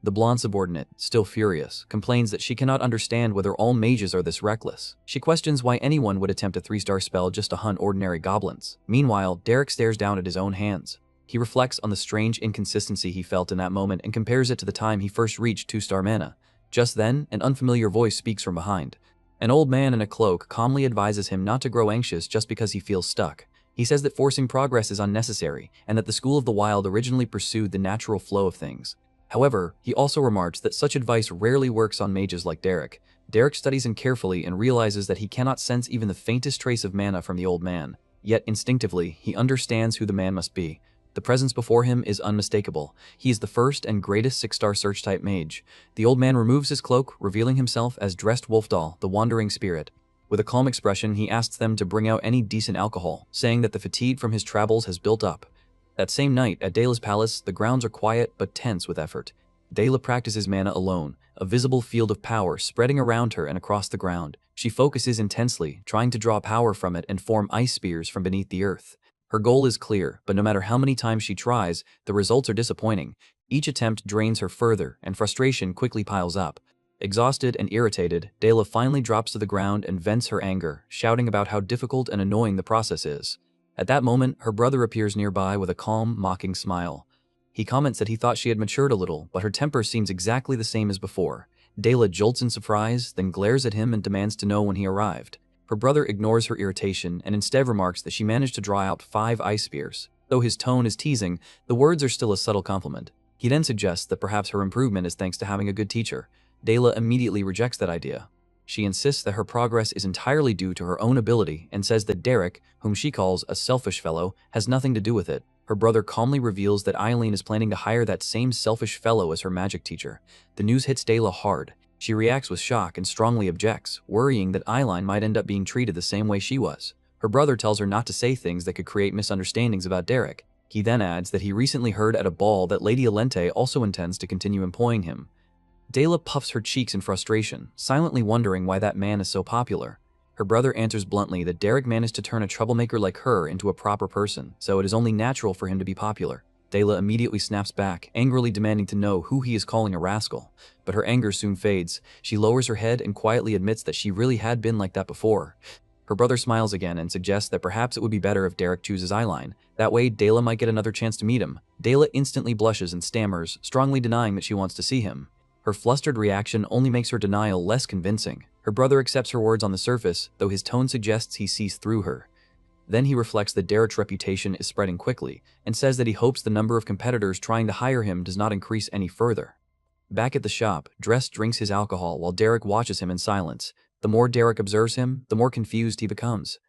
The blonde subordinate, still furious, complains that she cannot understand whether all mages are this reckless. She questions why anyone would attempt a 3-star spell just to hunt ordinary goblins. Meanwhile, Derrick stares down at his own hands. He reflects on the strange inconsistency he felt in that moment and compares it to the time he first reached 2-star mana. Just then, an unfamiliar voice speaks from behind. An old man in a cloak calmly advises him not to grow anxious just because he feels stuck. He says that forcing progress is unnecessary, and that the School of the Wild originally pursued the natural flow of things. However, he also remarks that such advice rarely works on mages like Derrick. Derrick studies him carefully and realizes that he cannot sense even the faintest trace of mana from the old man. Yet instinctively, he understands who the man must be. The presence before him is unmistakable. He is the first and greatest 6-star search-type mage. The old man removes his cloak, revealing himself as dressed Wolfdal, the wandering spirit. With a calm expression, he asks them to bring out any decent alcohol, saying that the fatigue from his travels has built up. That same night, at Dela's palace, the grounds are quiet but tense with effort. Dela practices mana alone, a visible field of power spreading around her and across the ground. She focuses intensely, trying to draw power from it and form ice spears from beneath the earth. Her goal is clear, but no matter how many times she tries, the results are disappointing. Each attempt drains her further, and frustration quickly piles up. Exhausted and irritated, Dela finally drops to the ground and vents her anger, shouting about how difficult and annoying the process is. At that moment, her brother appears nearby with a calm, mocking smile. He comments that he thought she had matured a little, but her temper seems exactly the same as before. Dela jolts in surprise, then glares at him and demands to know when he arrived. Her brother ignores her irritation and instead remarks that she managed to draw out 5 ice spears. Though his tone is teasing, the words are still a subtle compliment. He then suggests that perhaps her improvement is thanks to having a good teacher. Dela immediately rejects that idea. She insists that her progress is entirely due to her own ability and says that Derrick, whom she calls a selfish fellow, has nothing to do with it. Her brother calmly reveals that Eileen is planning to hire that same selfish fellow as her magic teacher. The news hits Dela hard. She reacts with shock and strongly objects, worrying that Eileen might end up being treated the same way she was. Her brother tells her not to say things that could create misunderstandings about Derrick. He then adds that he recently heard at a ball that Lady Alente also intends to continue employing him. Dela puffs her cheeks in frustration, silently wondering why that man is so popular. Her brother answers bluntly that Derrick managed to turn a troublemaker like her into a proper person, so it is only natural for him to be popular. Dela immediately snaps back, angrily demanding to know who he is calling a rascal. But her anger soon fades. She lowers her head and quietly admits that she really had been like that before. Her brother smiles again and suggests that perhaps it would be better if Derrick chooses Eileen. That way, Dela might get another chance to meet him. Dela instantly blushes and stammers, strongly denying that she wants to see him. Her flustered reaction only makes her denial less convincing. Her brother accepts her words on the surface, though his tone suggests he sees through her. Then he reflects that Derrick's reputation is spreading quickly, and says that he hopes the number of competitors trying to hire him does not increase any further. Back at the shop, Drest drinks his alcohol while Derrick watches him in silence. The more Derrick observes him, the more confused he becomes.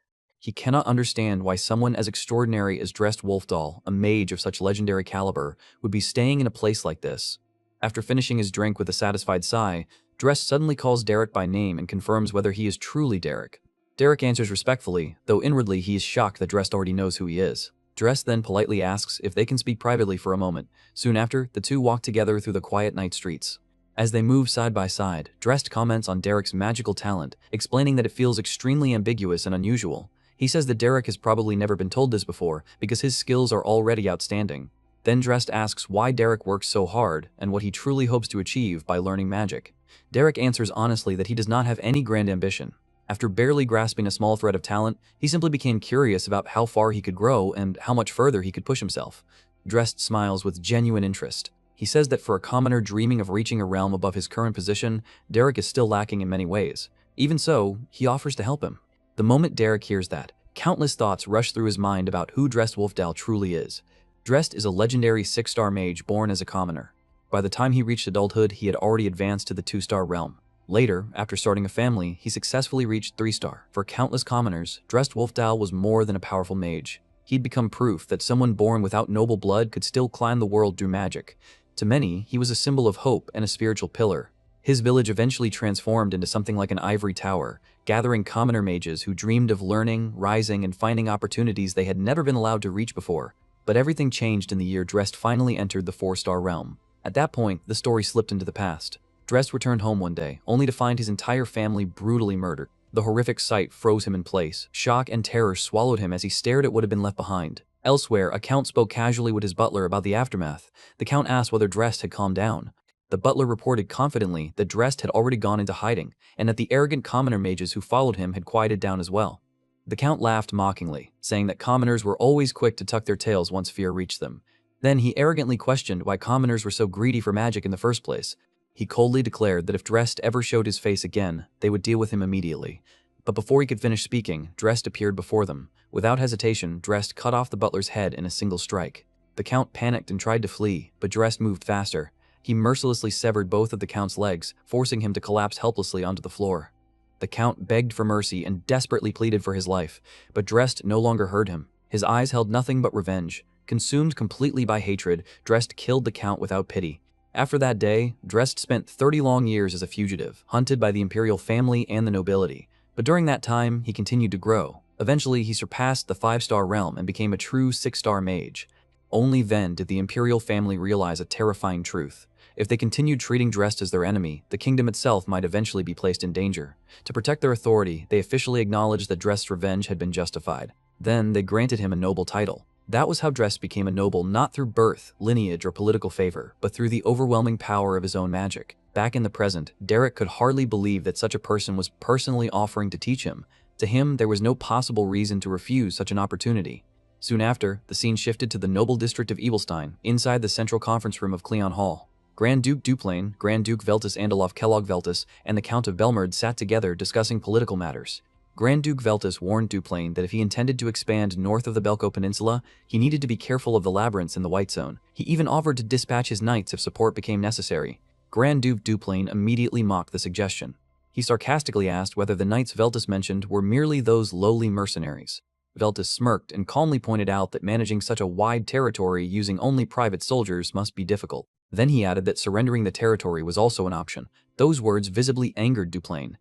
He cannot understand why someone as extraordinary as Drest Wolfdoll, a mage of such legendary caliber, would be staying in a place like this. After finishing his drink with a satisfied sigh, Drest suddenly calls Derrick by name and confirms whether he is truly Derrick. Derrick answers respectfully, though inwardly he is shocked that Drest already knows who he is. Drest then politely asks if they can speak privately for a moment. Soon after, the two walk together through the quiet night streets. As they move side by side, Drest comments on Derrick's magical talent, explaining that it feels extremely ambiguous and unusual. He says that Derrick has probably never been told this before, because his skills are already outstanding. Then Drest asks why Derrick works so hard and what he truly hopes to achieve by learning magic. Derrick answers honestly that he does not have any grand ambition. After barely grasping a small thread of talent, he simply became curious about how far he could grow and how much further he could push himself. Drest smiles with genuine interest. He says that for a commoner dreaming of reaching a realm above his current position, Derrick is still lacking in many ways. Even so, he offers to help him. The moment Derrick hears that, countless thoughts rush through his mind about who Drest Wolfdoll truly is. Drest is a legendary 6-star mage born as a commoner. By the time he reached adulthood, he had already advanced to the 2-star realm. Later, after starting a family, he successfully reached 3-star. For countless commoners, Drest Wolfdoll was more than a powerful mage. He'd become proof that someone born without noble blood could still climb the world through magic. To many, he was a symbol of hope and a spiritual pillar. His village eventually transformed into something like an ivory tower, gathering commoner mages who dreamed of learning, rising, and finding opportunities they had never been allowed to reach before. But everything changed in the year Drest finally entered the 4-star realm. At that point, the story slipped into the past. Drest returned home one day, only to find his entire family brutally murdered. The horrific sight froze him in place. Shock and terror swallowed him as he stared at what had been left behind. Elsewhere, a count spoke casually with his butler about the aftermath. The count asked whether Drest had calmed down. The butler reported confidently that Drest had already gone into hiding, and that the arrogant commoner mages who followed him had quieted down as well. The count laughed mockingly, saying that commoners were always quick to tuck their tails once fear reached them. Then he arrogantly questioned why commoners were so greedy for magic in the first place. He coldly declared that if Drest ever showed his face again, they would deal with him immediately. But before he could finish speaking, Drest appeared before them. Without hesitation, Drest cut off the butler's head in a single strike. The count panicked and tried to flee, but Drest moved faster. He mercilessly severed both of the count's legs, forcing him to collapse helplessly onto the floor. The count begged for mercy and desperately pleaded for his life, but Drest no longer heard him. His eyes held nothing but revenge. Consumed completely by hatred, Drest killed the count without pity. After that day, Drest spent 30 long years as a fugitive, hunted by the imperial family and the nobility. But during that time, he continued to grow. Eventually, he surpassed the 5-star realm and became a true 6-star mage. Only then did the imperial family realize a terrifying truth. If they continued treating Drest as their enemy, the kingdom itself might eventually be placed in danger. To protect their authority, they officially acknowledged that Drest's revenge had been justified. Then, they granted him a noble title. That was how Drest became a noble, not through birth, lineage, or political favor, but through the overwhelming power of his own magic. Back in the present, Derrick could hardly believe that such a person was personally offering to teach him. To him, there was no possible reason to refuse such an opportunity. Soon after, the scene shifted to the noble district of Evilstein, inside the central conference room of Cleon Hall. Grand Duke Duplain, Grand Duke Veltus Andalof Kellogg Veltus, and the Count of Belmerd sat together discussing political matters. Grand Duke Veltus warned Duplain that if he intended to expand north of the Belko Peninsula, he needed to be careful of the labyrinths in the White Zone. He even offered to dispatch his knights if support became necessary. Grand Duke Duplain immediately mocked the suggestion. He sarcastically asked whether the knights Veltus mentioned were merely those lowly mercenaries. Veltus smirked and calmly pointed out that managing such a wide territory using only private soldiers must be difficult. Then he added that surrendering the territory was also an option. Those words visibly angered Duplain.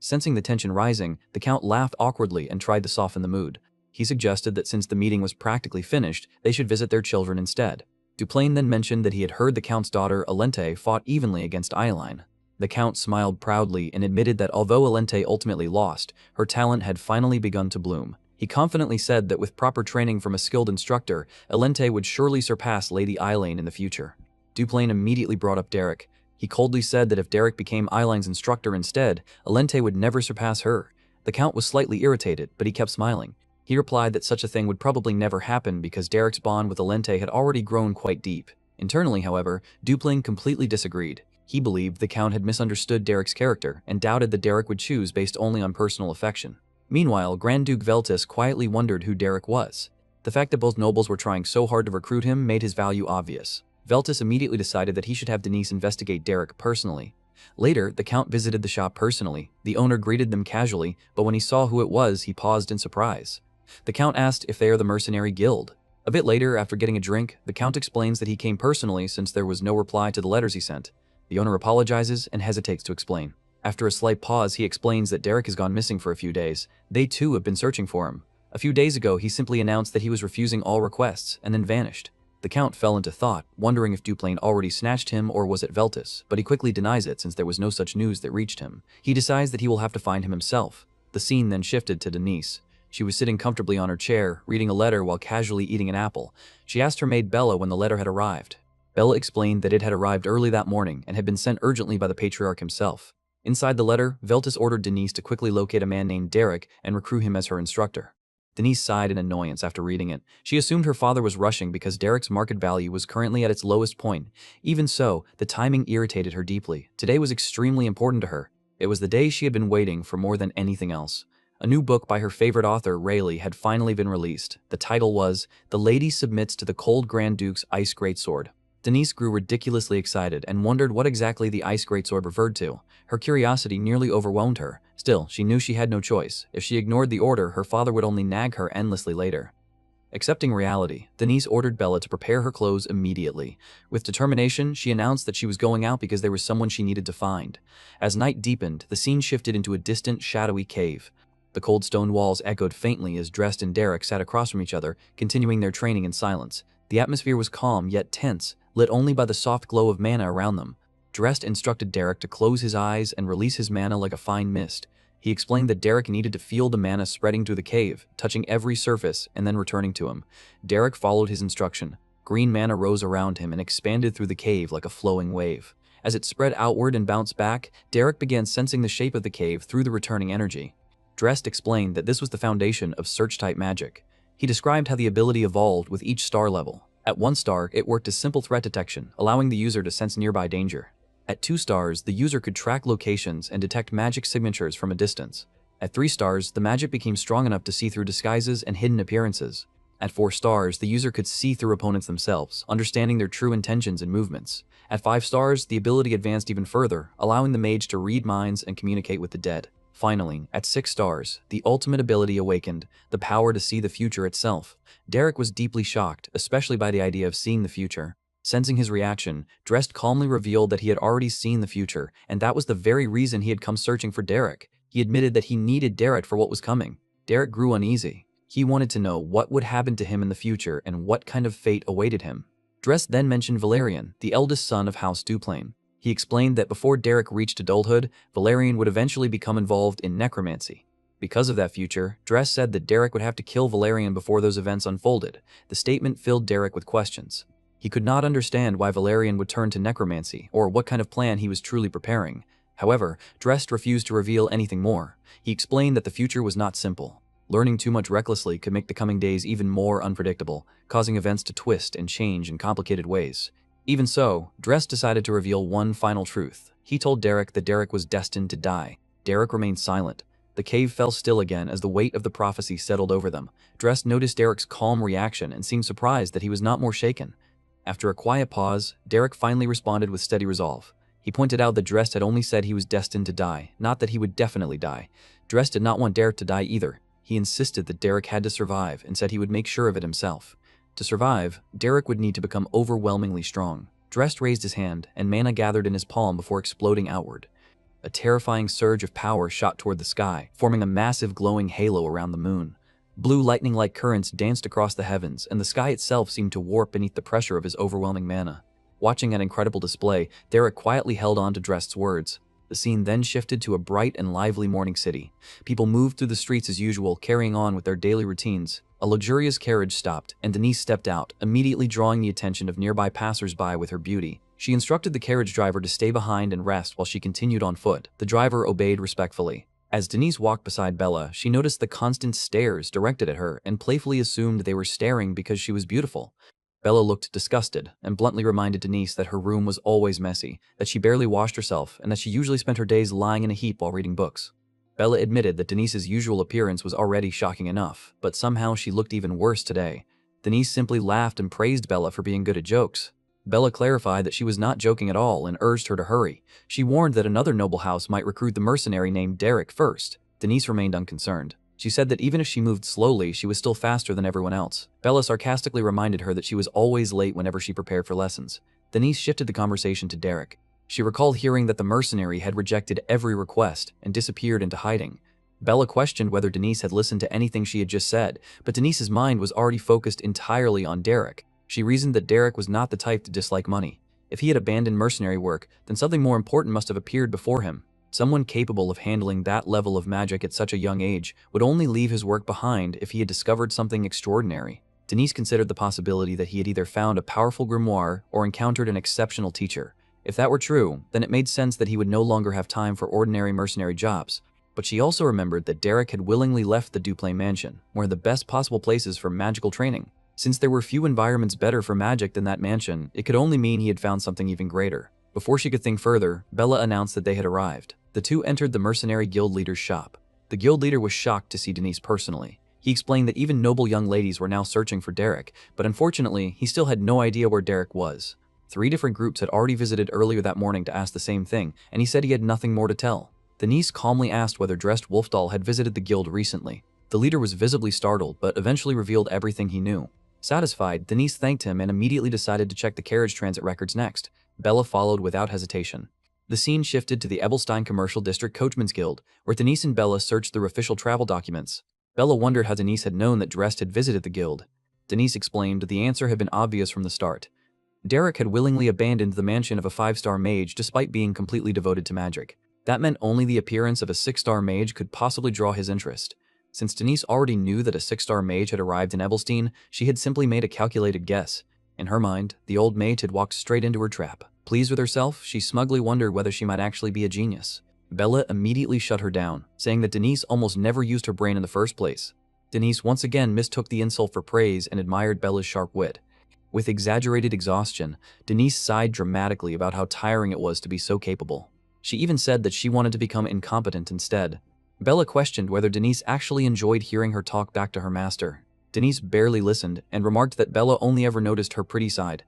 Sensing the tension rising, the Count laughed awkwardly and tried to soften the mood. He suggested that since the meeting was practically finished, they should visit their children instead. Duplain then mentioned that he had heard the Count's daughter, Alente, fought evenly against Eyeline. The Count smiled proudly and admitted that although Alente ultimately lost, her talent had finally begun to bloom. He confidently said that with proper training from a skilled instructor, Alente would surely surpass Lady Eileen in the future. Duplain immediately brought up Derrick. He coldly said that if Derrick became Eileen's instructor instead, Alente would never surpass her. The Count was slightly irritated, but he kept smiling. He replied that such a thing would probably never happen because Derrick's bond with Alente had already grown quite deep. Internally, however, Duplain completely disagreed. He believed the Count had misunderstood Derrick's character and doubted that Derrick would choose based only on personal affection. Meanwhile, Grand Duke Veltus quietly wondered who Derrick was. The fact that both nobles were trying so hard to recruit him made his value obvious. Veltus immediately decided that he should have Denise investigate Derrick personally. Later, the Count visited the shop personally. The owner greeted them casually, but when he saw who it was, he paused in surprise. The Count asked if they are the Mercenary Guild. A bit later, after getting a drink, the Count explains that he came personally since there was no reply to the letters he sent. The owner apologizes and hesitates to explain. After a slight pause, he explains that Derrick has gone missing for a few days. They too have been searching for him. A few days ago, he simply announced that he was refusing all requests and then vanished. The Count fell into thought, wondering if Duplain already snatched him or was it Veltus, but he quickly denies it since there was no such news that reached him. He decides that he will have to find him himself. The scene then shifted to Denise. She was sitting comfortably on her chair, reading a letter while casually eating an apple. She asked her maid Bella when the letter had arrived. Bella explained that it had arrived early that morning and had been sent urgently by the patriarch himself. Inside the letter, Veltus ordered Denise to quickly locate a man named Derrick and recruit him as her instructor. Denise sighed in annoyance after reading it. She assumed her father was rushing because Derrick's market value was currently at its lowest point. Even so, the timing irritated her deeply. Today was extremely important to her. It was the day she had been waiting for more than anything else. A new book by her favorite author, Rayleigh, had finally been released. The title was The Lady Submits to the Cold Grand Duke's Ice Greatsword. Denise grew ridiculously excited and wondered what exactly the Ice Greatsword referred to. Her curiosity nearly overwhelmed her. Still, she knew she had no choice. If she ignored the order, her father would only nag her endlessly later. Accepting reality, Denise ordered Bella to prepare her clothes immediately. With determination, she announced that she was going out because there was someone she needed to find. As night deepened, the scene shifted into a distant, shadowy cave. The cold stone walls echoed faintly as Drest and Derrick sat across from each other, continuing their training in silence. The atmosphere was calm yet tense, lit only by the soft glow of mana around them. Drest instructed Derrick to close his eyes and release his mana like a fine mist. He explained that Derrick needed to feel the mana spreading through the cave, touching every surface and then returning to him. Derrick followed his instruction. Green mana rose around him and expanded through the cave like a flowing wave. As it spread outward and bounced back, Derrick began sensing the shape of the cave through the returning energy. Drest explained that this was the foundation of search-type magic. He described how the ability evolved with each star level. At 1 star, it worked as simple threat detection, allowing the user to sense nearby danger. At 2 stars, the user could track locations and detect magic signatures from a distance. At 3 stars, the magic became strong enough to see through disguises and hidden appearances. At 4 stars, the user could see through opponents themselves, understanding their true intentions and movements. At 5 stars, the ability advanced even further, allowing the mage to read minds and communicate with the dead. Finally, at 6 stars, the ultimate ability awakened, the power to see the future itself. Derrick was deeply shocked, especially by the idea of seeing the future. Sensing his reaction, Drest calmly revealed that he had already seen the future, and that was the very reason he had come searching for Derrick. He admitted that he needed Derrick for what was coming. Derrick grew uneasy. He wanted to know what would happen to him in the future and what kind of fate awaited him. Drest then mentioned Valerian, the eldest son of House Duplain. He explained that before Derrick reached adulthood, Valerian would eventually become involved in necromancy. Because of that future, Dress said that Derrick would have to kill Valerian before those events unfolded. The statement filled Derrick with questions. He could not understand why Valerian would turn to necromancy, or what kind of plan he was truly preparing. However, Drest refused to reveal anything more. He explained that the future was not simple. Learning too much recklessly could make the coming days even more unpredictable, causing events to twist and change in complicated ways. Even so, Drest decided to reveal one final truth. He told Derrick that Derrick was destined to die. Derrick remained silent. The cave fell still again as the weight of the prophecy settled over them. Drest noticed Derrick's calm reaction and seemed surprised that he was not more shaken. After a quiet pause, Derrick finally responded with steady resolve. He pointed out that Drest had only said he was destined to die, not that he would definitely die. Drest did not want Derrick to die either. He insisted that Derrick had to survive and said he would make sure of it himself. To survive, Derrick would need to become overwhelmingly strong. Drest raised his hand, and mana gathered in his palm before exploding outward. A terrifying surge of power shot toward the sky, forming a massive glowing halo around the moon. Blue lightning-like currents danced across the heavens, and the sky itself seemed to warp beneath the pressure of his overwhelming mana. Watching that incredible display, Derrick quietly held on to Drest's words. The scene then shifted to a bright and lively morning city. People moved through the streets as usual, carrying on with their daily routines. A luxurious carriage stopped, and Denise stepped out, immediately drawing the attention of nearby passers-by with her beauty. She instructed the carriage driver to stay behind and rest while she continued on foot. The driver obeyed respectfully. As Denise walked beside Bella, she noticed the constant stares directed at her and playfully assumed they were staring because she was beautiful. Bella looked disgusted and bluntly reminded Denise that her room was always messy, that she barely washed herself, and that she usually spent her days lying in a heap while reading books. Bella admitted that Denise's usual appearance was already shocking enough, but somehow she looked even worse today. Denise simply laughed and praised Bella for being good at jokes. Bella clarified that she was not joking at all and urged her to hurry. She warned that another noble house might recruit the mercenary named Derrick first. Denise remained unconcerned. She said that even if she moved slowly, she was still faster than everyone else. Bella sarcastically reminded her that she was always late whenever she prepared for lessons. Denise shifted the conversation to Derrick. She recalled hearing that the mercenary had rejected every request and disappeared into hiding. Bella questioned whether Denise had listened to anything she had just said, but Denise's mind was already focused entirely on Derrick. She reasoned that Derrick was not the type to dislike money. If he had abandoned mercenary work, then something more important must have appeared before him. Someone capable of handling that level of magic at such a young age would only leave his work behind if he had discovered something extraordinary. Denise considered the possibility that he had either found a powerful grimoire or encountered an exceptional teacher. If that were true, then it made sense that he would no longer have time for ordinary mercenary jobs. But she also remembered that Derrick had willingly left the Duplain mansion, one of the best possible places for magical training. Since there were few environments better for magic than that mansion, it could only mean he had found something even greater. Before she could think further, Bella announced that they had arrived. The two entered the mercenary guild leader's shop. The guild leader was shocked to see Denise personally. He explained that even noble young ladies were now searching for Derrick, but unfortunately, he still had no idea where Derrick was. 3 different groups had already visited earlier that morning to ask the same thing, and he said he had nothing more to tell. Denise calmly asked whether Dressed Wolfdoll had visited the guild recently. The leader was visibly startled, but eventually revealed everything he knew. Satisfied, Denise thanked him and immediately decided to check the carriage transit records next. Bella followed without hesitation. The scene shifted to the Ebelstein Commercial District Coachman's Guild, where Denise and Bella searched through official travel documents. Bella wondered how Denise had known that Drest had visited the guild. Denise explained that the answer had been obvious from the start. Derrick had willingly abandoned the mansion of a 5-star mage despite being completely devoted to magic. That meant only the appearance of a 6-star mage could possibly draw his interest. Since Denise already knew that a 6-star mage had arrived in Ebelstein, she had simply made a calculated guess. In her mind, the old mage had walked straight into her trap. Pleased with herself, she smugly wondered whether she might actually be a genius. Bella immediately shut her down, saying that Denise almost never used her brain in the first place. Denise once again mistook the insult for praise and admired Bella's sharp wit. With exaggerated exhaustion, Denise sighed dramatically about how tiring it was to be so capable. She even said that she wanted to become incompetent instead. Bella questioned whether Denise actually enjoyed hearing her talk back to her master. Denise barely listened and remarked that Bella only ever noticed her pretty side.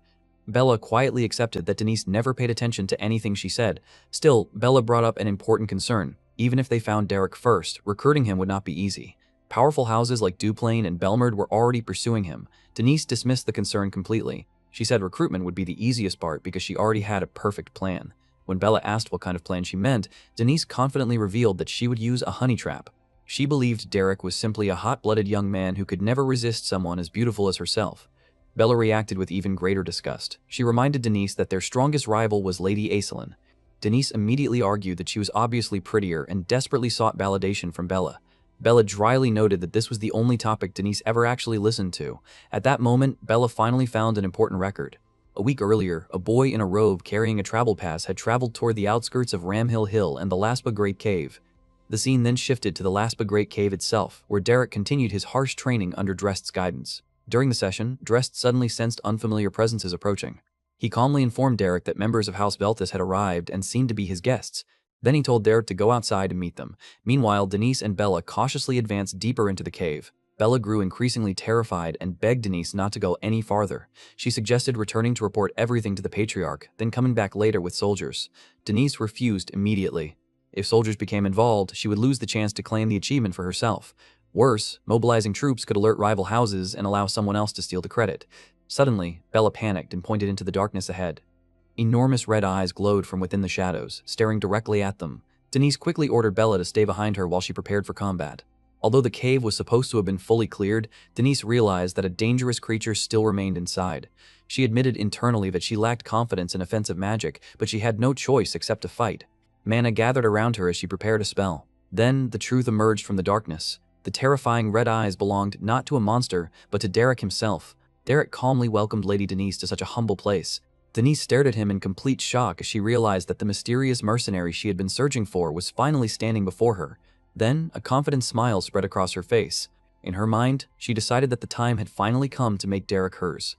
Bella quietly accepted that Denise never paid attention to anything she said. Still, Bella brought up an important concern. Even if they found Derrick first, recruiting him would not be easy. Powerful houses like Duplain and Belmerd were already pursuing him. Denise dismissed the concern completely. She said recruitment would be the easiest part because she already had a perfect plan. When Bella asked what kind of plan she meant, Denise confidently revealed that she would use a honey trap. She believed Derrick was simply a hot-blooded young man who could never resist someone as beautiful as herself. Bella reacted with even greater disgust. She reminded Denise that their strongest rival was Lady Aislinn. Denise immediately argued that she was obviously prettier and desperately sought validation from Bella. Bella dryly noted that this was the only topic Denise ever actually listened to. At that moment, Bella finally found an important record. A week earlier, a boy in a robe carrying a travel pass had traveled toward the outskirts of Ramhill Hill and the Laspa Great Cave. The scene then shifted to the Laspa Great Cave itself, where Derrick continued his harsh training under Drest's guidance. During the session, Drest suddenly sensed unfamiliar presences approaching. He calmly informed Derrick that members of House Beltis had arrived and seemed to be his guests. Then he told Derrick to go outside and meet them. Meanwhile, Denise and Bella cautiously advanced deeper into the cave. Bella grew increasingly terrified and begged Denise not to go any farther. She suggested returning to report everything to the Patriarch, then coming back later with soldiers. Denise refused immediately. If soldiers became involved, she would lose the chance to claim the achievement for herself. Worse, mobilizing troops could alert rival houses and allow someone else to steal the credit. Suddenly, Bella panicked and pointed into the darkness ahead. Enormous red eyes glowed from within the shadows, staring directly at them. Denise quickly ordered Bella to stay behind her while she prepared for combat. Although the cave was supposed to have been fully cleared, Denise realized that a dangerous creature still remained inside. She admitted internally that she lacked confidence in offensive magic, but she had no choice except to fight. Mana gathered around her as she prepared a spell. Then, the truth emerged from the darkness. The terrifying red eyes belonged not to a monster, but to Derrick himself. Derrick calmly welcomed Lady Denise to such a humble place. Denise stared at him in complete shock as she realized that the mysterious mercenary she had been searching for was finally standing before her. Then, a confident smile spread across her face. In her mind, she decided that the time had finally come to make Derrick hers.